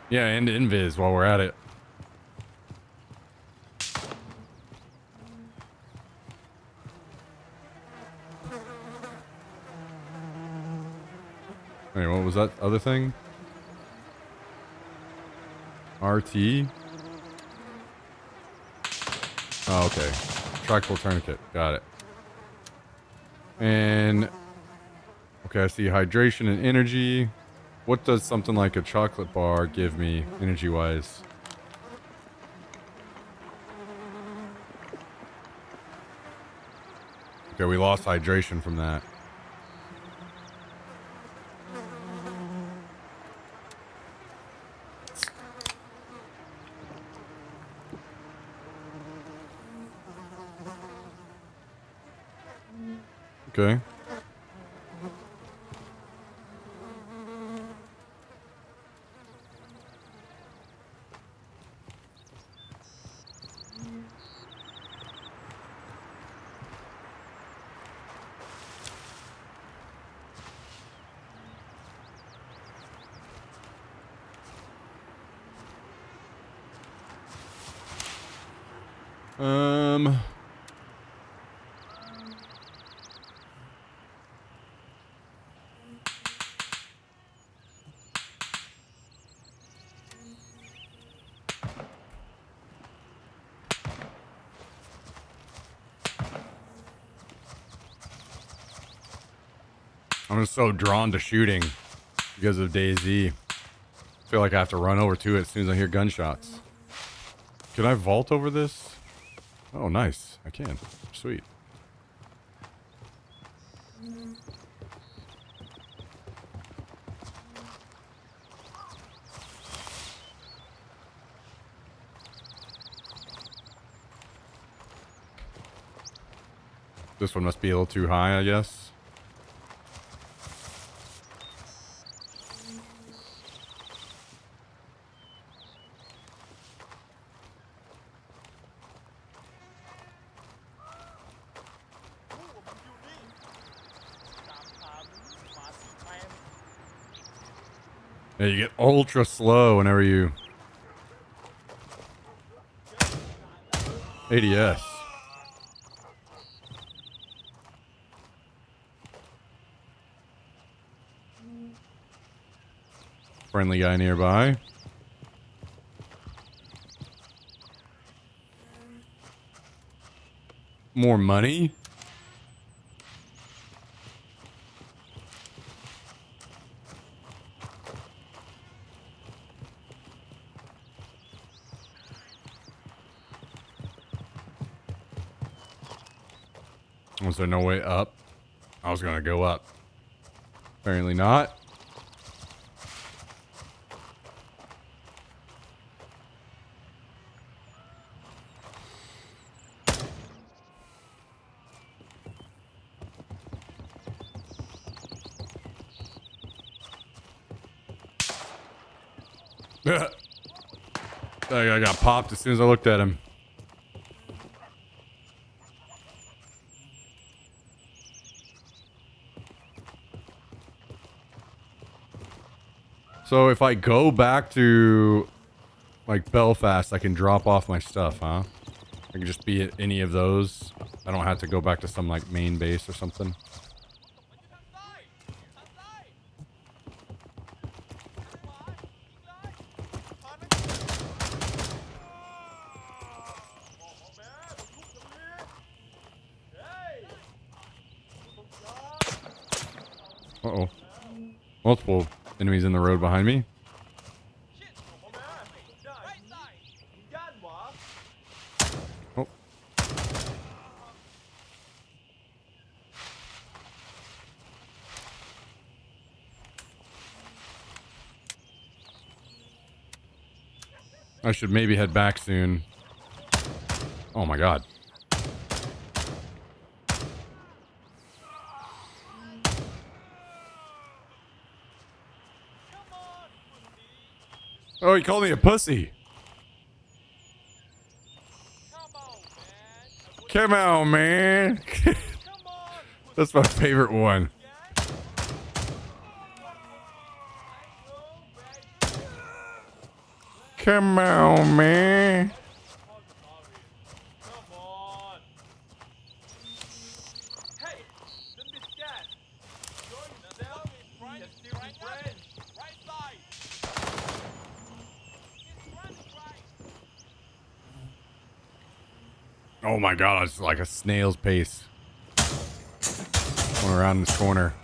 Speaker 1: Yeah, and Invis while we're at it. Wait, what was that other thing? RT? Oh, okay. Trackable tourniquet. Got it. And... okay, I see hydration and energy. What does something like a chocolate bar give me, energy-wise? Okay, we lost hydration from that. Okay. I'm just so drawn to shooting because of DayZ. I feel like I have to run over to it as soon as I hear gunshots. Can I vault over this? Oh, nice. I can. Sweet. This one must be a little too high, I guess. Yeah, you get ultra slow whenever you... ADS. Friendly guy nearby. More money? Was there no way up? I was gonna go up. Apparently not. That guy got popped as soon as I looked at him. So if I go back to like Belfast, I can drop off my stuff, huh? I can just be at any of those. I don't have to go back to some like main base or something. Uh-oh. Multiple enemies in the road behind me. Oh. I should maybe head back soon. Oh my god. Oh, he called me a pussy. Come on, man. That's my favorite one. Come on, man. Oh my god, it's like a snail's pace. Going around this corner.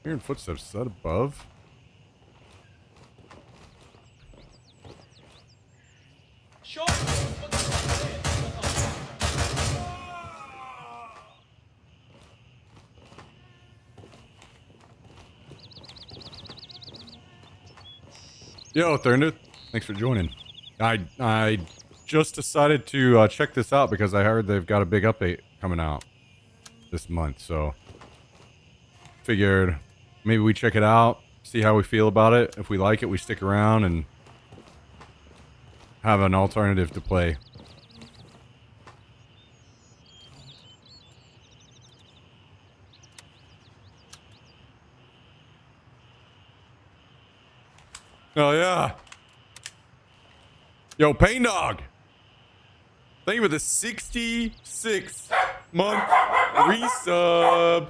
Speaker 1: Hearing footsteps. Is that above? Yo, Thurndit. Thanks for joining. I just decided to check this out because I heard they've got a big update coming out this month, so figured maybe we check it out, see how we feel about it. If we like it, we stick around and have an alternative to play. Oh yeah. Yo, Pain Dog. Thank you for the 66-month resub.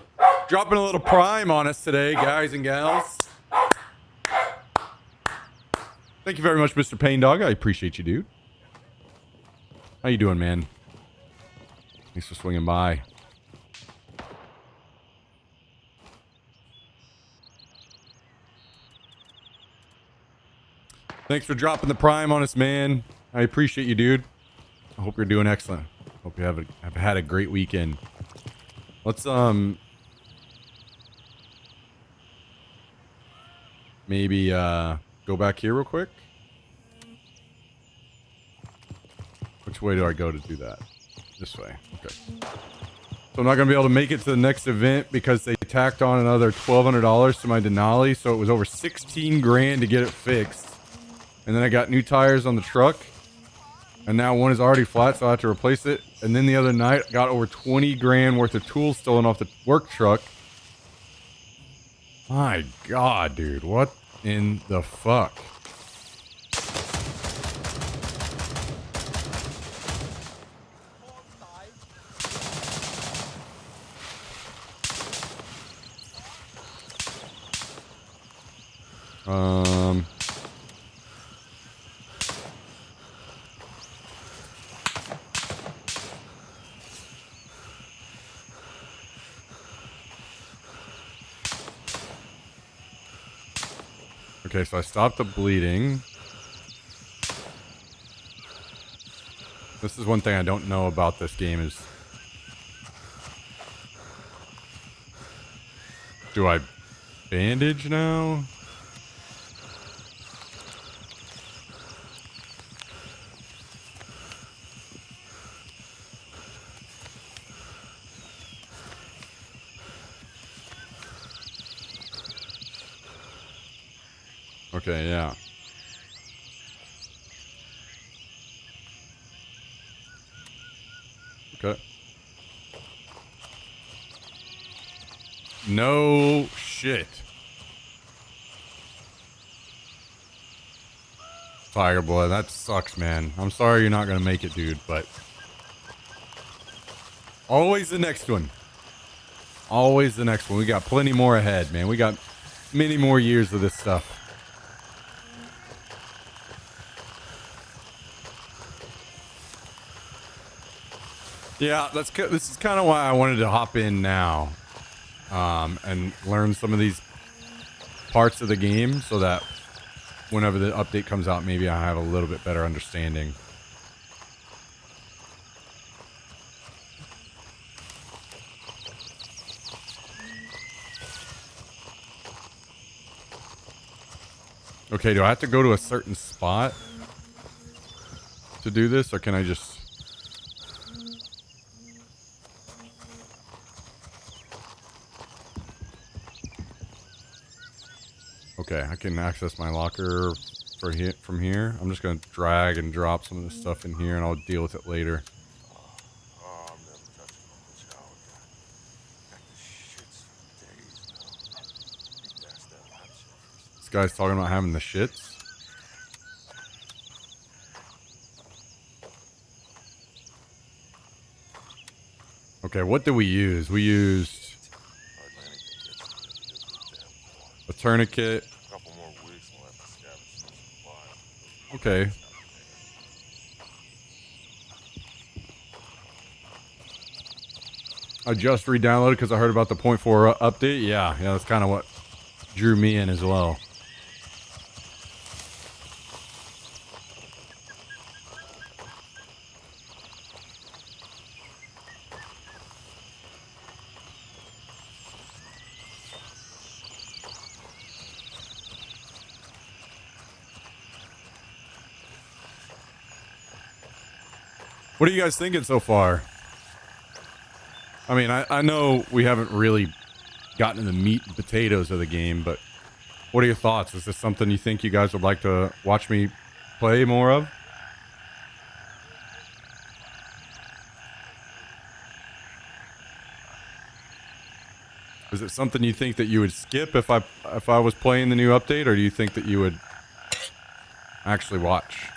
Speaker 1: Dropping a little prime on us today, guys and gals. Thank you very much, Mr. Pain Dog. I appreciate you, dude. How you doing, man? Thanks for swinging by. Thanks for dropping the prime on us, man. I appreciate you, dude. I hope you're doing excellent. Hope you have had a great weekend. Let's maybe go back here real quick. Which way do I go to do that? This way. Okay. So I'm not gonna be able to make it to the next event because they tacked on another $1,200 to my Denali, so it was over 16 grand to get it fixed. And then I got new tires on the truck. And now one is already flat, so I have to replace it. And then the other night, I got over 20 grand worth of tools stolen off the work truck. My God, dude. What in the fuck? Okay, so I stopped the bleeding. This is one thing I don't know about this game is... Do I bandage now? Okay, yeah. Okay. No shit. Tiger Blood, that sucks, man. I'm sorry you're not gonna make it, dude, but... Always the next one. Always the next one. We got plenty more ahead, man. We got many more years of this stuff. Yeah, this is kind of why I wanted to hop in now, and learn some of these parts of the game so that whenever the update comes out, maybe I have a little bit better understanding. Okay, do I have to go to a certain spot to do this, or can I just... Okay, I can access my locker from here. I'm just going to drag and drop some of this stuff in here, and I'll deal with it later.
Speaker 4: Oh, I'm never touching my child again. Got the shits for days now. That's that hot shit.
Speaker 1: This guy's talking about having the shits. Okay, what did we use? We used a tourniquet.
Speaker 4: A couple more weeks and we'll have to scavenge some supplies.
Speaker 1: Okay. I just re-downloaded because I heard about the 0.4 update. Yeah, that's kind of what drew me in as well. What are you guys thinking so far? I mean, I know we haven't really gotten to the meat and potatoes of the game, but what are your thoughts? Is this something you think you guys would like to watch me play more of? Is it something you think that you would skip if I was playing the new update, or do you think that you would actually watch?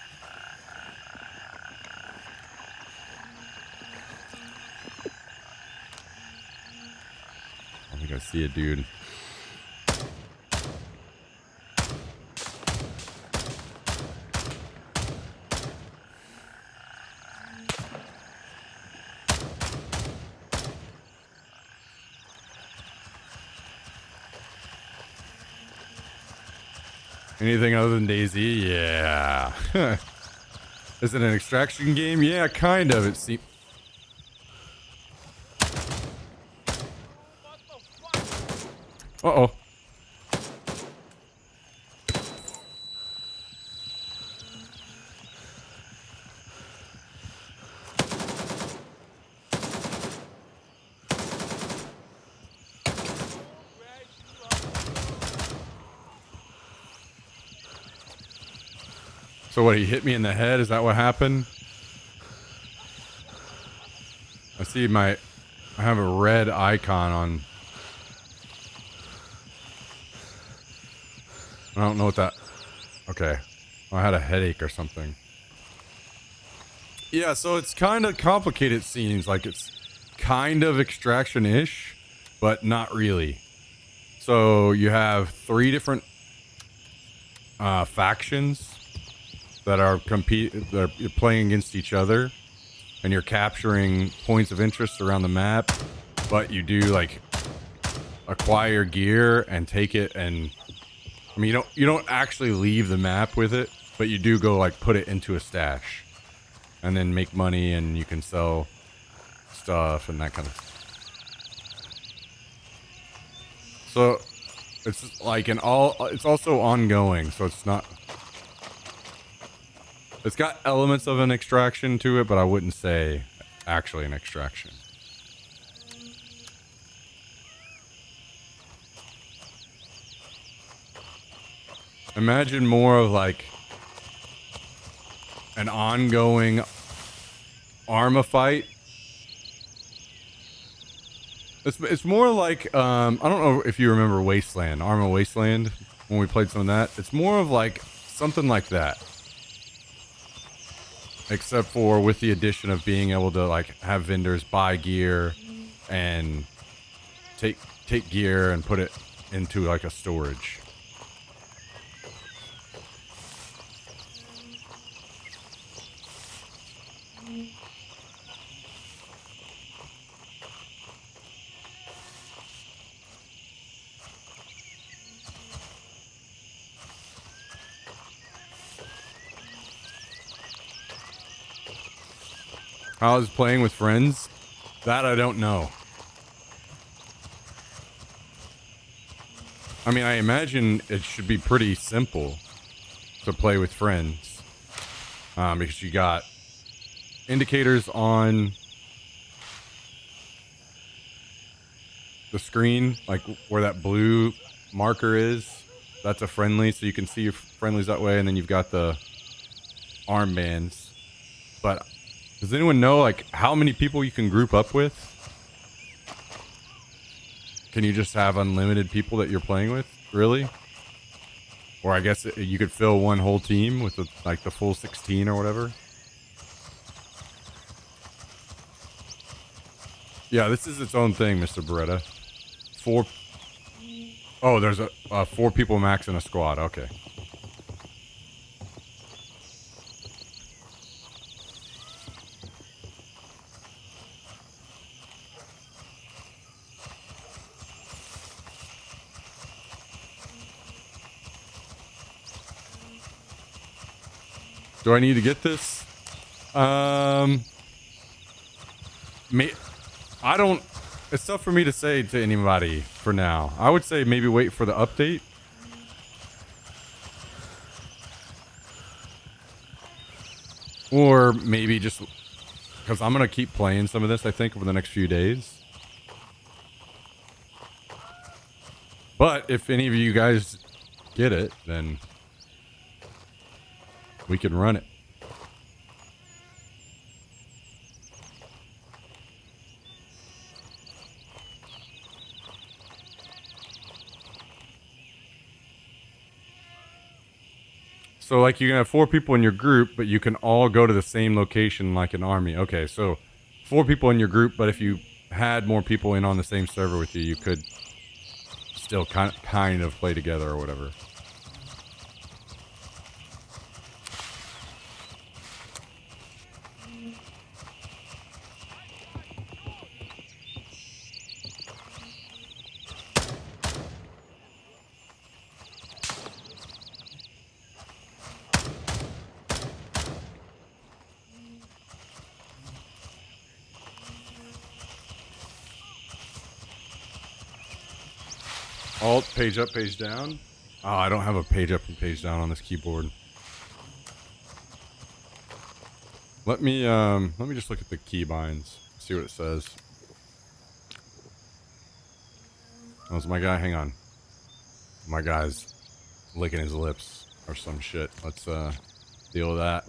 Speaker 1: I think I see a dude. Anything other than DayZ? Yeah. Is it an extraction game? Yeah, kind of. It seems. Uh-oh. So what, he hit me in the head? Is that what happened? I see I have a red icon on. I don't know what that, okay. I had a headache or something. Yeah, so it's kind of complicated, it seems. Like it's kind of extraction-ish, but not really. So you have 3 different factions that are you're playing against each other, and you're capturing points of interest around the map, but you do like acquire gear and take it, and I mean you don't actually leave the map with it, but you do go like put it into a stash and then make money, and you can sell stuff and that kind of. So it's like it's also ongoing, so it's not. It's got elements of an extraction to it, but I wouldn't say actually an extraction. Imagine more of like an ongoing Arma fight. It's more like I don't know if you remember Wasteland, Arma Wasteland, when we played some of that. It's more of like something like that, except for with the addition of being able to like have vendors buy gear and take gear and put it into like a storage. How I was playing with friends? That I don't know. I mean, I imagine it should be pretty simple to play with friends. Because you got indicators on the screen, like where that blue marker is. That's a friendly, so you can see your friendlies that way, and then you've got the armbands. But does anyone know like how many people you can group up with? Can you just have unlimited people that you're playing with? Really? Or I guess you could fill one whole team with like the full 16 or whatever. Yeah, this is its own thing, Mr. Beretta. 4. Oh, there's a 4 people max in a squad. Okay. Do I need to get this? I don't. It's tough for me to say to anybody for now. I would say maybe wait for the update. Or maybe just because I'm gonna keep playing some of this, I think, over the next few days. But if any of you guys get it, then we can run it. So like you can have 4 people in your group, but you can all go to the same location like an army. Okay, so 4 people in your group, but if you had more people in on the same server with you, you could still kind of play together or whatever. Alt, page up, page down. Oh, I don't have a page up and page down on this keyboard. Let me just look at the keybinds, see what it says. Oh, it's my guy. Hang on. My guy's licking his lips or some shit. Let's deal with that.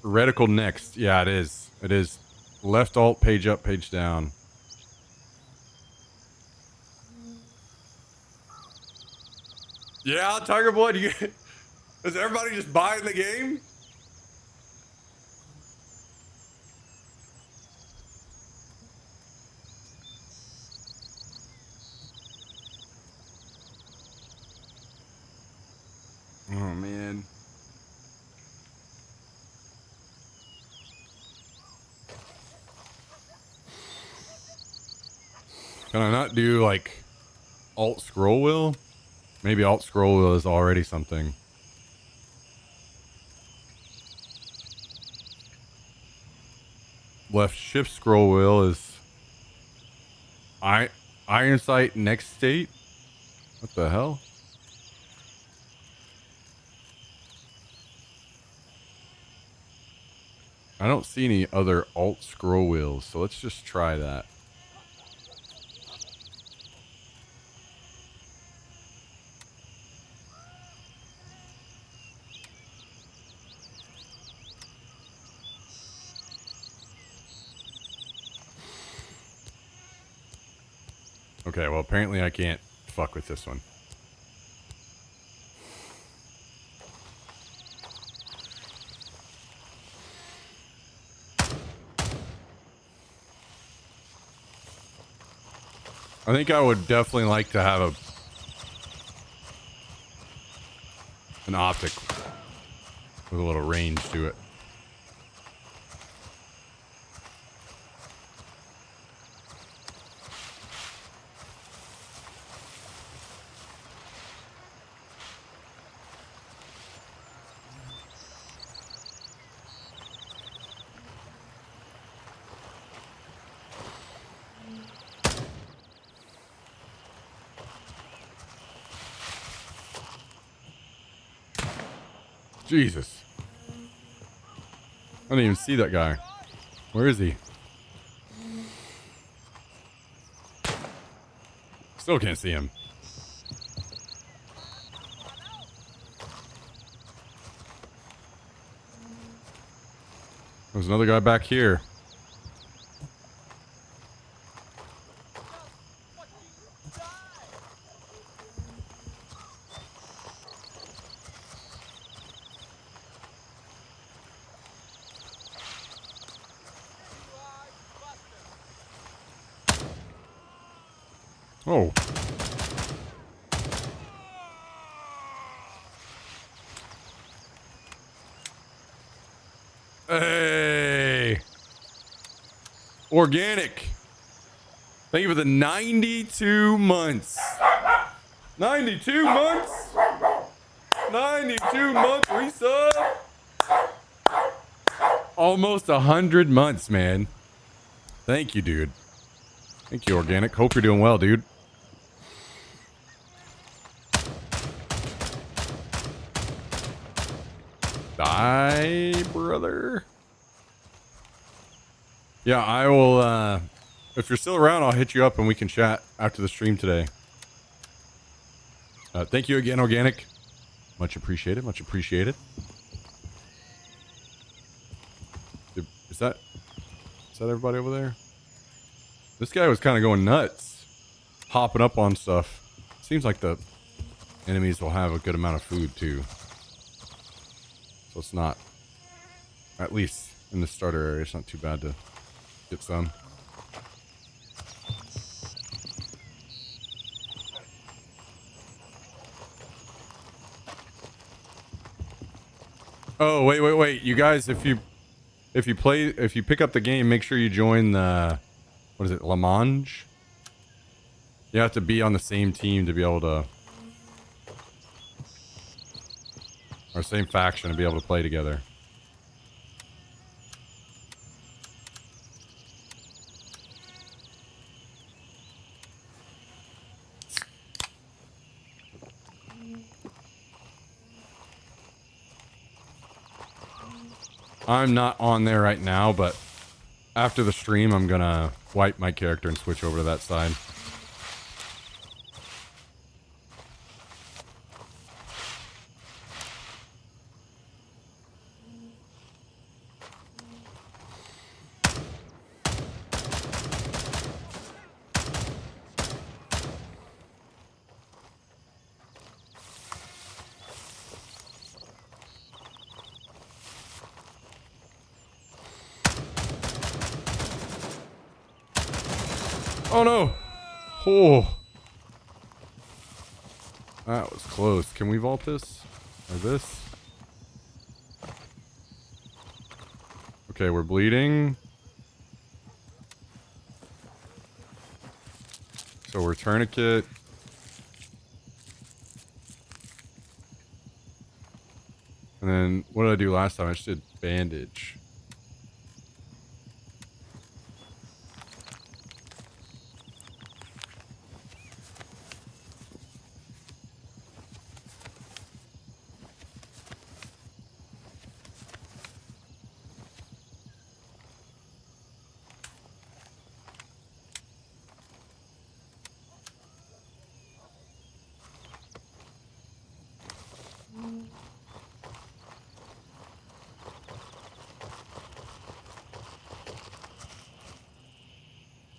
Speaker 1: Reticle next. Yeah, it is. It is. Left alt, page up, page down. Yeah, Tiger Blood. Is everybody just buying the game? Oh man. Can I not do like alt scroll wheel? Maybe alt scroll wheel is already something. Left shift scroll wheel is iron sight next state. What the hell? I don't see any other alt scroll wheels, so let's just try that. Okay, well apparently I can't fuck with this one. I think I would definitely like to have an optic with a little range to it. Jesus. I didn't even see that guy. Where is he? Still can't see him. There's another guy back here. Oh. Hey. Organic. Thank you for the 92 months. 92 months? 92 months resub? Almost 100 months, man. Thank you, dude. Thank you, Organic. Hope you're doing well, dude. Die, brother. Yeah, I will, if you're still around, I'll hit you up and we can chat after the stream today. Thank you again, Organic. Much appreciated, much appreciated. Is that everybody over there? This guy was kind of going nuts, hopping up on stuff. Seems like the enemies will have a good amount of food too. So it's not, at least in the starter area, it's not too bad to get some. Oh, wait. You guys, if you pick up the game, make sure you join the, what is it, La Mange? You have to be on the same team to be able to, or same faction to be able to play together. I'm not on there right now, but after the stream, I'm gonna wipe my character and switch over to that side. Oh no! Oh! That was close. Can we vault this? Or this? Okay, we're bleeding. So we're tourniquet. And then, what did I do last time? I just did bandage.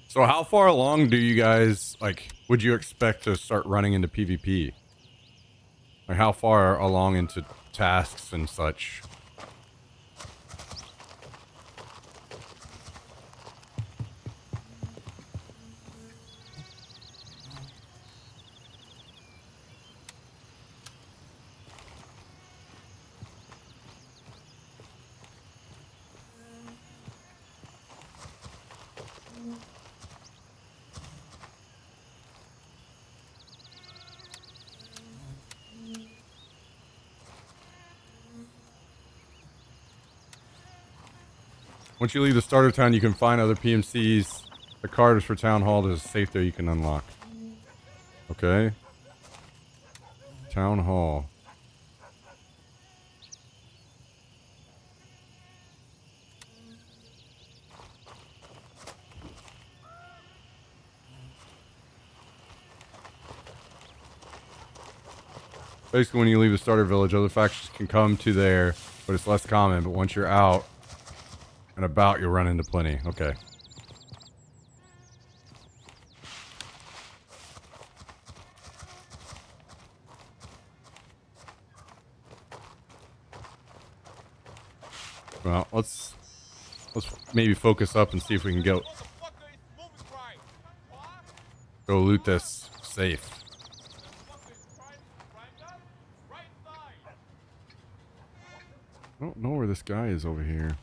Speaker 1: So how far along do you guys, like, would you expect to start running into PvP? Like, how far along into tasks and such? Once you leave the starter town, you can find other PMCs. The card is for town hall. There's a safe there you can unlock. Okay. Town hall. Basically, when you leave the starter village, other factions can come to there, but it's less common. But once you're out and about, you'll run into plenty. Okay. Well, let's maybe focus up and see if we can go loot this safe. I don't know where this guy is over here.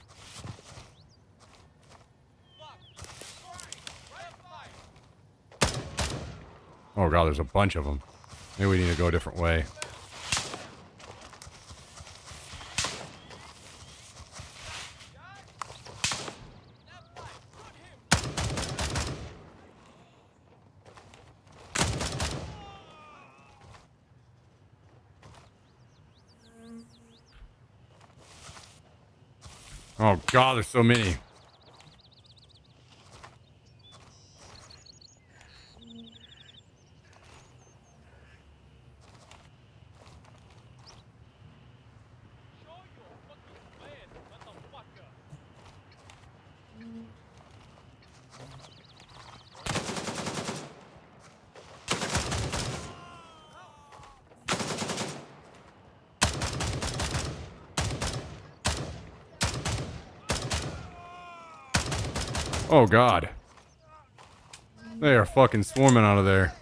Speaker 1: Oh god, there's a bunch of them. Maybe we need to go a different way. Oh god, there's so many. Oh god. They are fucking swarming out of there.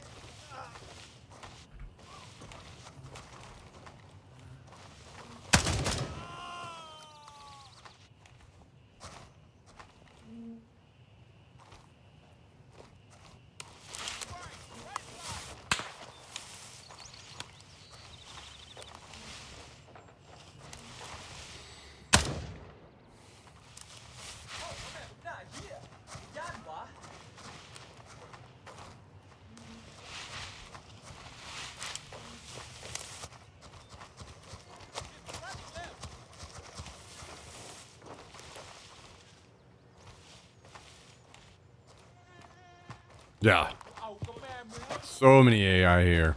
Speaker 1: Yeah.
Speaker 3: เอาก็แม่มึง
Speaker 1: So many AI here.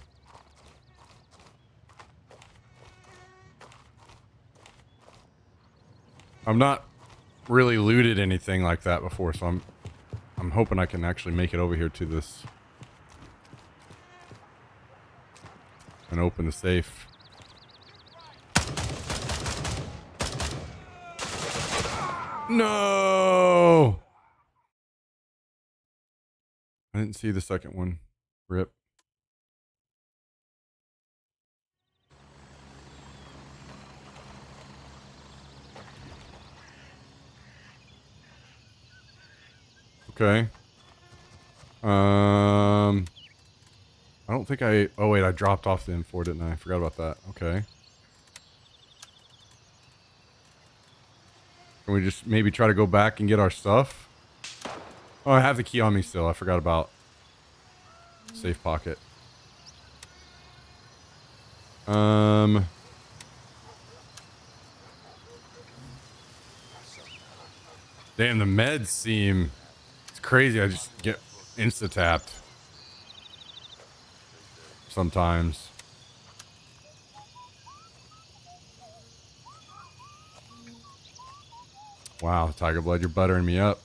Speaker 1: I'm not really looted anything like that before, so I'm hoping I can actually make it over here to this and open the safe. No! I didn't see the second one. Rip. Okay. I don't think I... Oh, wait. I dropped off the M4, didn't I? I forgot about that. Okay. Can we just maybe try to go back and get our stuff? Oh, I have the key on me still. I forgot about safe pocket. Damn, the meds seem... It's crazy. I just get insta-tapped. Sometimes. Wow, Tiger Blood, you're buttering me up.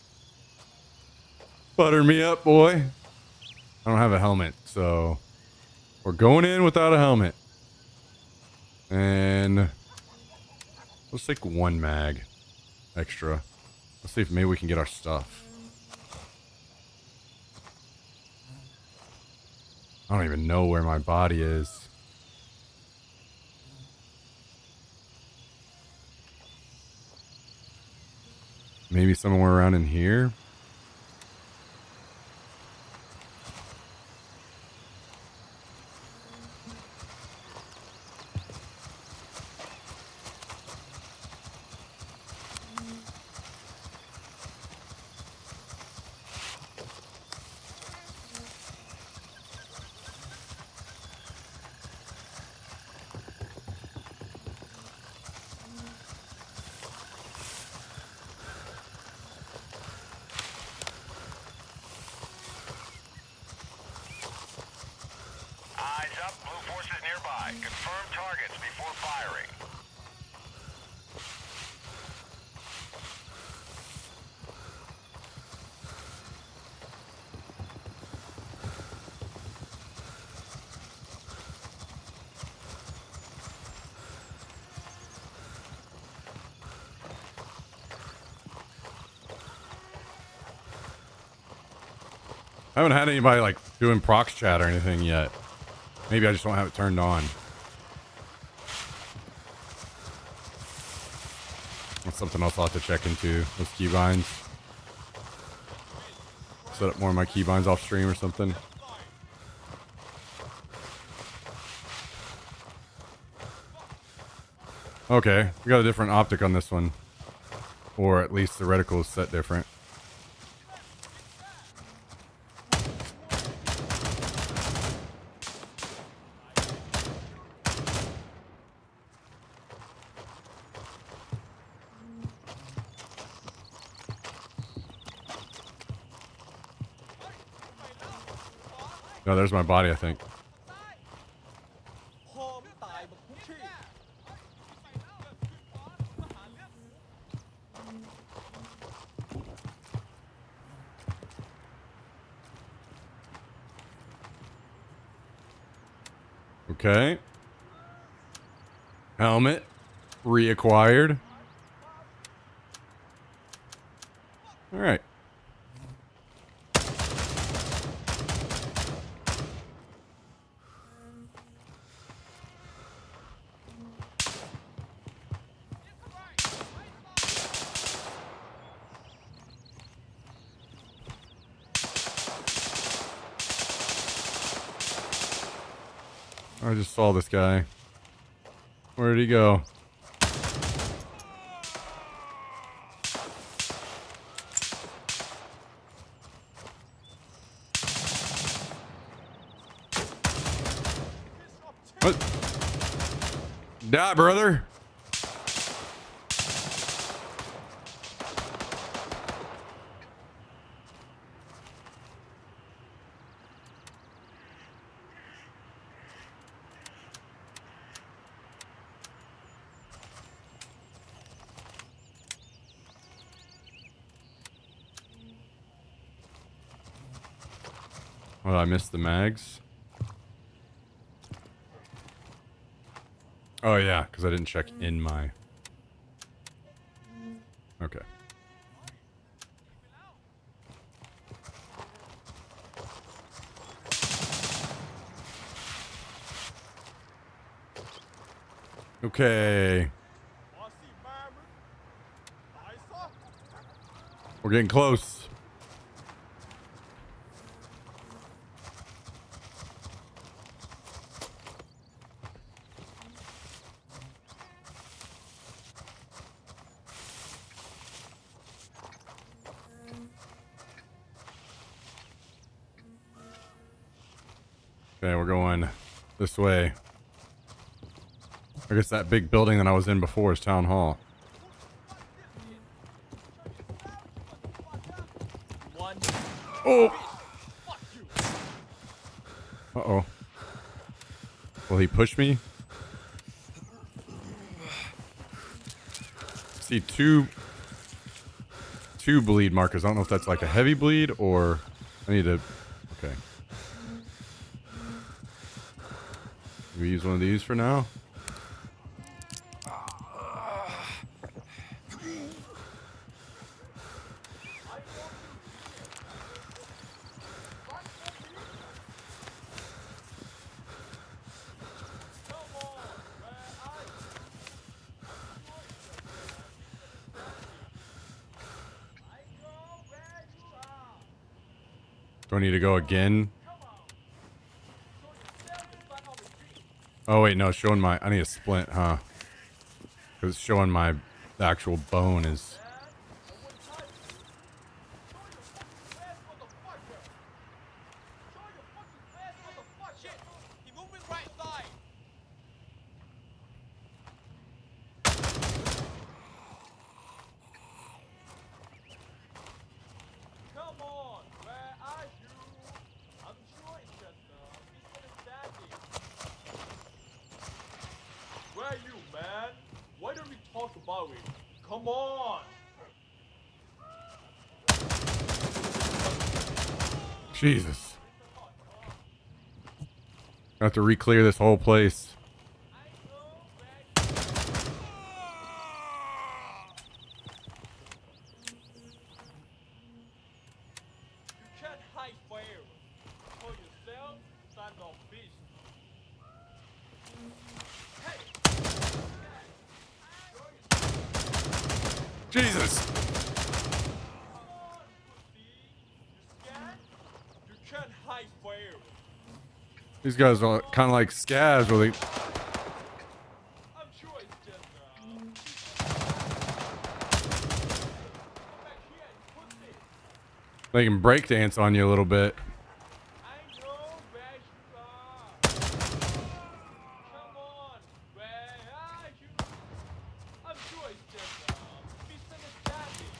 Speaker 1: Butter me up, boy. I don't have a helmet, so... We're going in without a helmet. And... Let's take one mag. Extra. Let's see if maybe we can get our stuff. I don't even know where my body is. Maybe somewhere around in here?
Speaker 2: Eyes up, blue forces nearby. Confirm targets before firing.
Speaker 1: I haven't had anybody like doing prox chat or anything yet. Maybe I just don't have it turned on. That's something else I'll have to check into. Those keybinds. Set up more of my keybinds off stream or something. Okay, we got a different optic on this one. Or at least the reticle is set different. No, there's my body, I think.
Speaker 3: พ่อมึงตายบักขี้
Speaker 1: Okay. Helmet. Reacquired. Alright. I just saw this guy. Where did he go? What? Die, brother. Oh, I missed the mags. Oh yeah, because I didn't check in my. Okay. Okay. We're getting close. Okay, we're going this way. I guess that big building that I was in before is Town Hall. Oh! Uh-oh. Will he push me? See two bleed markers. I don't know if that's like a heavy bleed or I need to. Okay. We use one of these for now. Do I need to go again? Oh wait, no, showing my. I need a splint, huh? Because it's showing my the actual bone is.
Speaker 3: Where are you, man? Why don't we talk about it? Come on!
Speaker 1: Jesus. I have to re-clear this whole place.
Speaker 3: You can't hide forever. Show yourself, son of bitch.
Speaker 1: Jesus.
Speaker 3: You can't hide forever.
Speaker 1: These guys are kind of like scabs, where
Speaker 3: I'm sure it's just back here and put this.
Speaker 1: they can break dance on you a little bit.
Speaker 3: I know where you are. Come on, where are you? I'm sure it's just misunderstanding.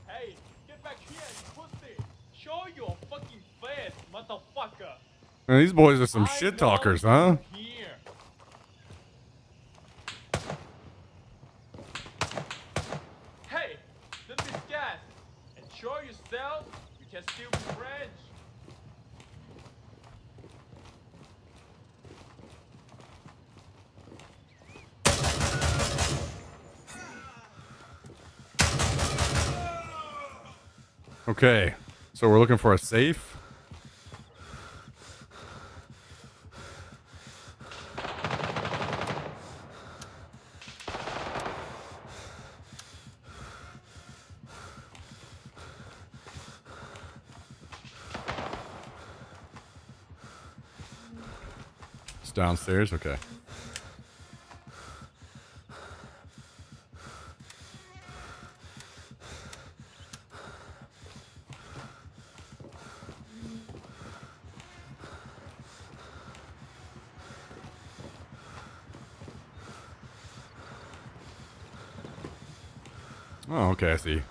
Speaker 3: Hey, get back here and put this. Show your fucking face, motherfucker.
Speaker 1: Man, these boys are some
Speaker 3: I
Speaker 1: shit
Speaker 3: know
Speaker 1: talkers,
Speaker 3: you're
Speaker 1: huh?
Speaker 3: Here. Hey, don't be scared and show yourself. We can still be friends.
Speaker 1: Okay, so we're looking for a safe. It's downstairs, okay. Oh, okay, I see.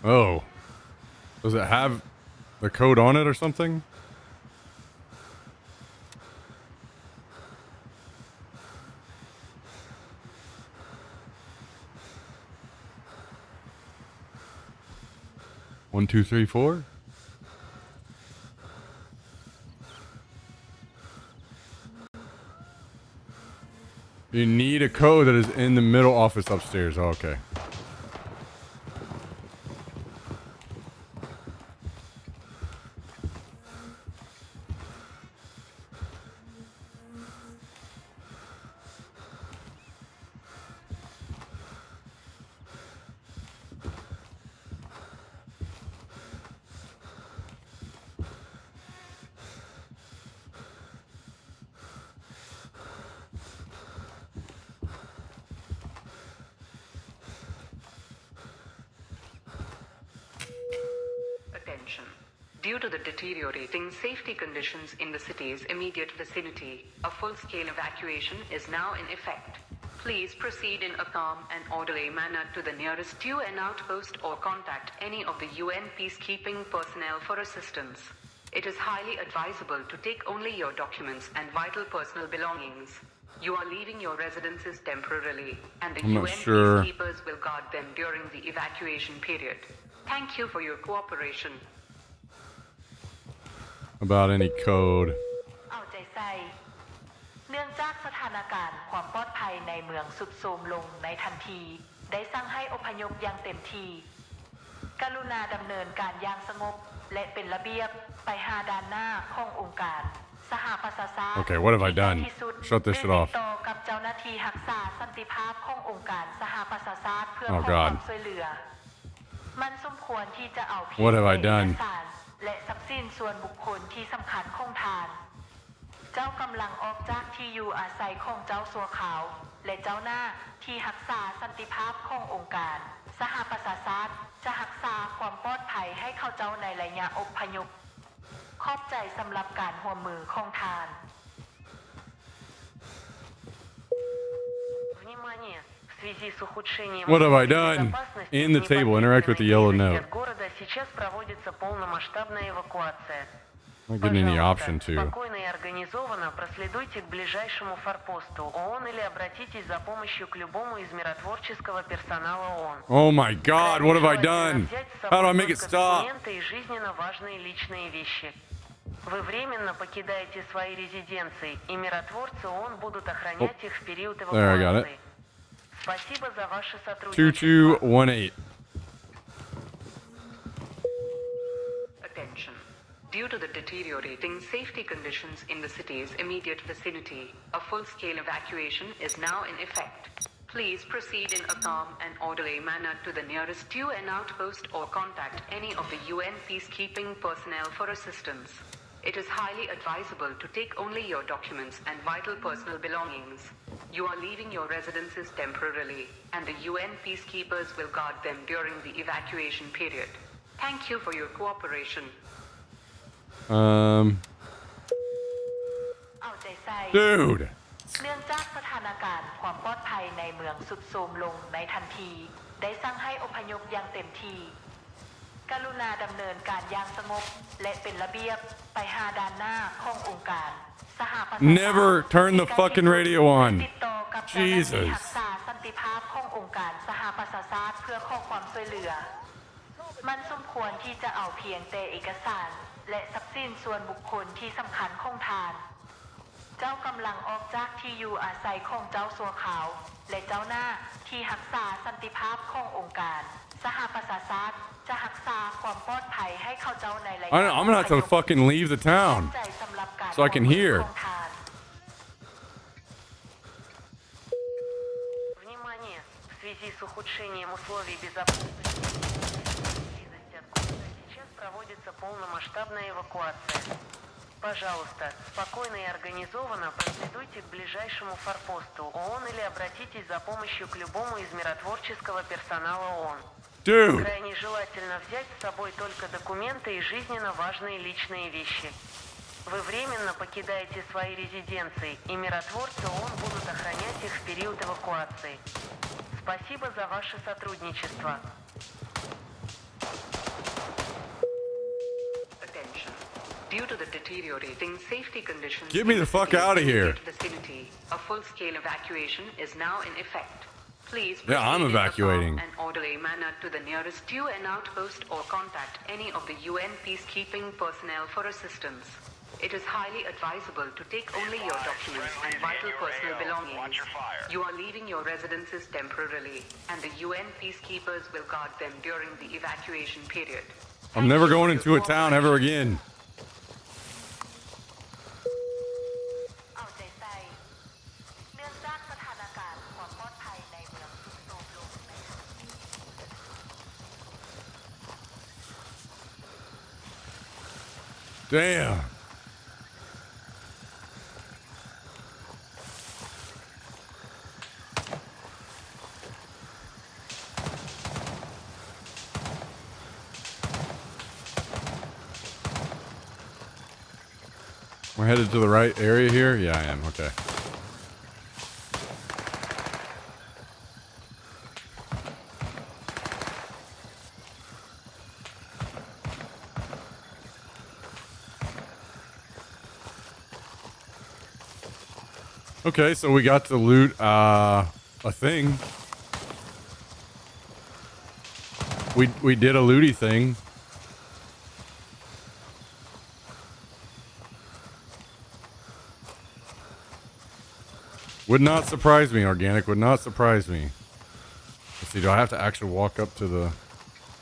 Speaker 1: Oh. Does it have the code on it or something? One, two, three, four. You need a code that is in the middle office upstairs. Oh, okay.
Speaker 5: Attention. Due to the deteriorating safety conditions in the city's immediate vicinity, a full-scale evacuation is now in effect. Please proceed in a calm and orderly manner to the nearest UN outpost or contact any of the UN peacekeeping personnel for assistance. It is highly advisable to take only your documents and vital personal belongings. You are leaving your residences temporarily, and the
Speaker 1: I'm not
Speaker 5: UN
Speaker 1: sure
Speaker 5: peacekeepers will guard them during the evacuation period. Thank you for your cooperation.
Speaker 1: about any code.
Speaker 6: เอาใจใส่เนื่องจากสถานการณ์ความปลอดภัยในเมืองสุดโทรมลงในทันทีได้สั่งให้อพยพอย่างเต็มที่กรุณาดำเนินการอย่างสงบและเป็นระเบียบไปหาด้านหน้าขององค์การสหประชาชาติ
Speaker 1: Okay, what have I done?
Speaker 6: ที่สุด
Speaker 1: Shut this shit off.
Speaker 6: ได้ติดต่อกับเจ้าหน้าที่รักษาสันติภาพขององค์การสหประชาชาติเพื่อข
Speaker 1: Oh
Speaker 6: อค
Speaker 1: God.
Speaker 6: วามช่วยเหลือมันสมควรที่จะเอาเพียง
Speaker 1: What have I done?
Speaker 6: เอกสารและทรัพย์สินส่วนบุคคลที่สำคัญของทานเจ้ากำลังออกจากที่อยู่อาศัยของเจ้าสัวขาวและเจ้าหน้าที่รักษาสันติภาพขององค์การสหประชาชาติจะรักษาความปลอดภัยให้เข้าเจ้าในระยะอพยพขอบใจสำหรับการร่วมมือของทาน
Speaker 1: What have I done? In the table, interact with the yellow note. I'm not getting any option to.
Speaker 6: Спокойно и организованно проследуйте к ближайшему форпосту ООН или обратитесь за помощью к любому из миротворческого персонала ООН.
Speaker 1: Oh my God, what have I done? How do I make it stop?
Speaker 6: Документы и жизненно важные личные вещи. Вы временно покидаете свои резиденции, и миротворцы ООН будут охранять их в период
Speaker 1: There, I got it.
Speaker 6: эвакуации. Спасибо за ваше сотрудничество.
Speaker 1: 2218.
Speaker 5: Attention. Due to the deteriorating safety conditions in the city's immediate vicinity, a full-scale evacuation is now in effect. Please proceed in a calm and orderly manner to the nearest UN outpost or contact any of the UN peacekeeping personnel for assistance. It is highly advisable to take only your documents and vital personal belongings. You are leaving your residences temporarily, and the UN peacekeepers will guard them during the evacuation period. Thank you for your cooperation.
Speaker 6: เอาใจใส่
Speaker 1: Dude.
Speaker 6: เนื่องจากสถานการณ์ความปลอดภัยในเมืองสุดโทรมลงในทันทีได้สั่งให้อพยพอย่างเต็มที่กรุณาดำเนินการอย่างสงบและเป็นระเบียบไปหาด้านหน้าขององค์การสหประชาชาติ
Speaker 1: Never turn the fucking radio on.
Speaker 6: ติดต่อกับเจ้าหน้าที่
Speaker 1: Jesus.
Speaker 6: รักษาสันติภาพขององค์การสหประชาชาติเพื่อขอความช่วยเหลือมันสมควรที่จะเอาเพียงแต่เอกสารและทรัพย์สินส่วนบุคคลที่สำคัญของทานเจ้ากำลังออกจากที่อยู่อาศัยของเจ้าสัวขาวและเจ้าหน้าที่รักษาสันติภาพขององค์การสหประชาชาติจะรักษาความปลอดภัยให้เข้าเจ้าในระยะ
Speaker 1: I'm gonna have to fucking leave the town so I can hear.
Speaker 6: Внимание! В связи с ухудшением условий безопасности от города сейчас проводится полномасштабная эвакуация. Пожалуйста, спокойно и организованно проследуйте к ближайшему форпосту ООН или обратитесь за помощью к любому из миротворческого персонала ООН.
Speaker 1: Dude.
Speaker 6: Крайне желательно взять с собой только документы и жизненно важные личные вещи. Вы временно покидаете свои резиденции, и миротворцы ООН будут охранять их в период эвакуации. Спасибо за ваше сотрудничество.
Speaker 5: Due to the deteriorating safety conditions
Speaker 1: Get me
Speaker 5: in
Speaker 1: the fuck
Speaker 5: city's
Speaker 1: out of here.
Speaker 5: immediate vicinity, a full-scale evacuation is now in effect. Please
Speaker 1: Yeah, I'm
Speaker 5: proceed in a calm
Speaker 1: evacuating.
Speaker 5: and orderly manner to the nearest UN outpost or contact any of the UN peacekeeping personnel for assistance. It is highly advisable to take only your documents and vital personal belongings.
Speaker 2: Watch your fire.
Speaker 5: You are leaving your residences temporarily, and the UN peacekeepers will guard them during the evacuation period.
Speaker 1: I'm never going into a town ever again.
Speaker 6: เอาใจใส่เนื่องจากสถานการณ์ความปลอดภัยในเมืองทรุดโทรมลงนะคะ
Speaker 1: Damn. We're headed to the right area here? Yeah, I am. Okay. Okay, so we got to loot a thing. We did a looty thing. Would not surprise me, organic. Would not surprise me. Let's see, do I have to actually walk up to the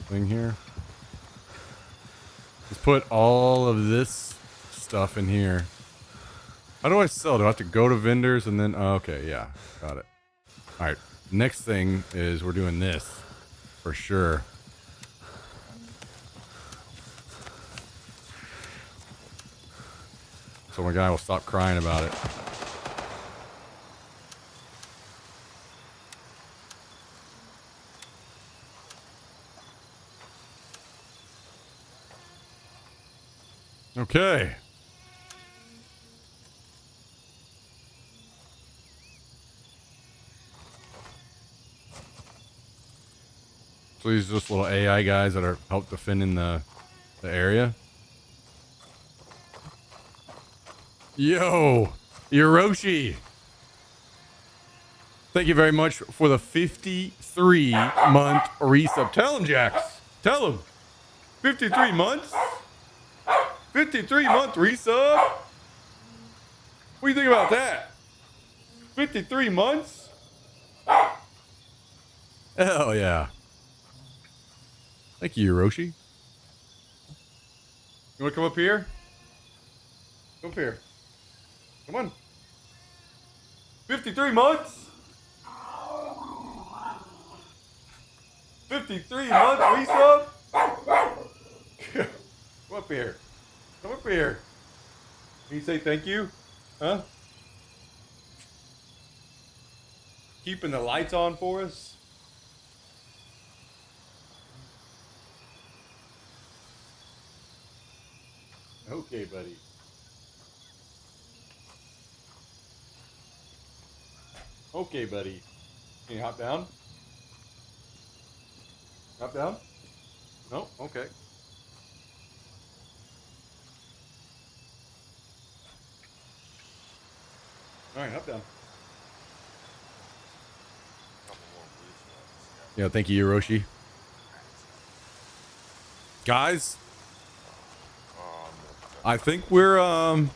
Speaker 1: thing here? Let's put all of this stuff in here. How do I sell? Do I have to go to vendors and then... Oh, okay, yeah. Got it. Alright, next thing is we're doing this. For sure. So my guy will stop crying about it. Okay. So these are just little AI guys that are help defending the area. Yo, Hiroshi. Thank you very much for the 53-month resub. Tell him, Jax. Tell him. 53 months? 53-month resub? What do you think about that? 53 months? Hell yeah. Thank you, Hiroshi. You want to come up here? Come up here. Come on. 53 months? 53-month resub? Come up here. Come up here. Can you say thank you? Huh? Keeping the lights on for us? Okay, buddy. Okay, buddy. Can you hop down? Hop down? No? Okay. Alright, hop down. Yeah, thank you, Hiroshi. Guys, I think we'll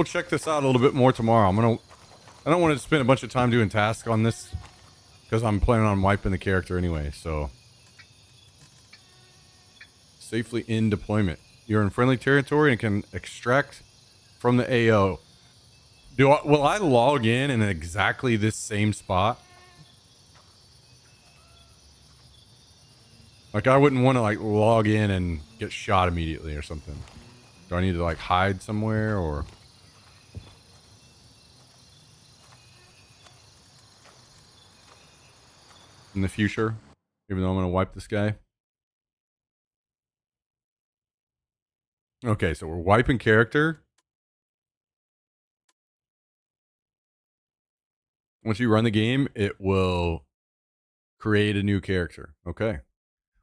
Speaker 1: check this out a little bit more tomorrow. I don't want to spend a bunch of time doing tasks on this because I'm planning on wiping the character anyway, so. Safely in deployment. You're in friendly territory and can extract from the AO. Will I log in exactly this same spot? Like, I wouldn't want to, like, log in and get shot immediately or something. Do I need to, like, hide somewhere or... in the future? Even though I'm going to wipe this guy? Okay, so we're wiping character. Once you run the game, it will create a new character. Okay.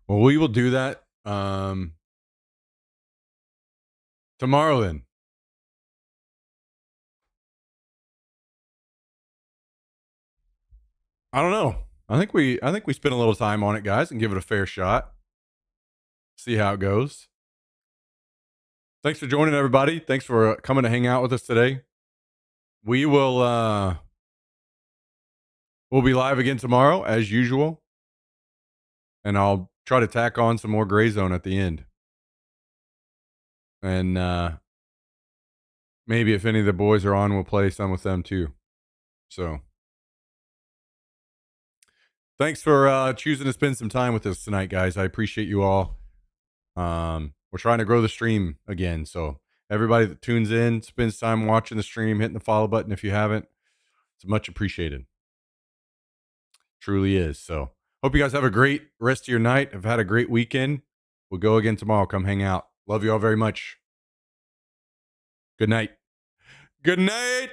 Speaker 1: Well, we will do that. Tomorrow then. I don't know. I think we spend a little time on it, guys, and give it a fair shot. See how it goes. Thanks for joining, everybody. Thanks for coming to hang out with us today. We will we'll be live again tomorrow as usual. And I'll try to tack on some more Gray Zone at the end. And maybe if any of the boys are on, we'll play some with them too. So thanks for choosing to spend some time with us tonight, guys. I appreciate you all. We're trying to grow the stream again. So everybody that tunes in, spends time watching the stream, hitting the follow button if you haven't, it's much appreciated. Truly is. So hope you guys have a great rest of your night. Have had a great weekend. We'll go again tomorrow. Come hang out. Love you all very much. Good night. Good night.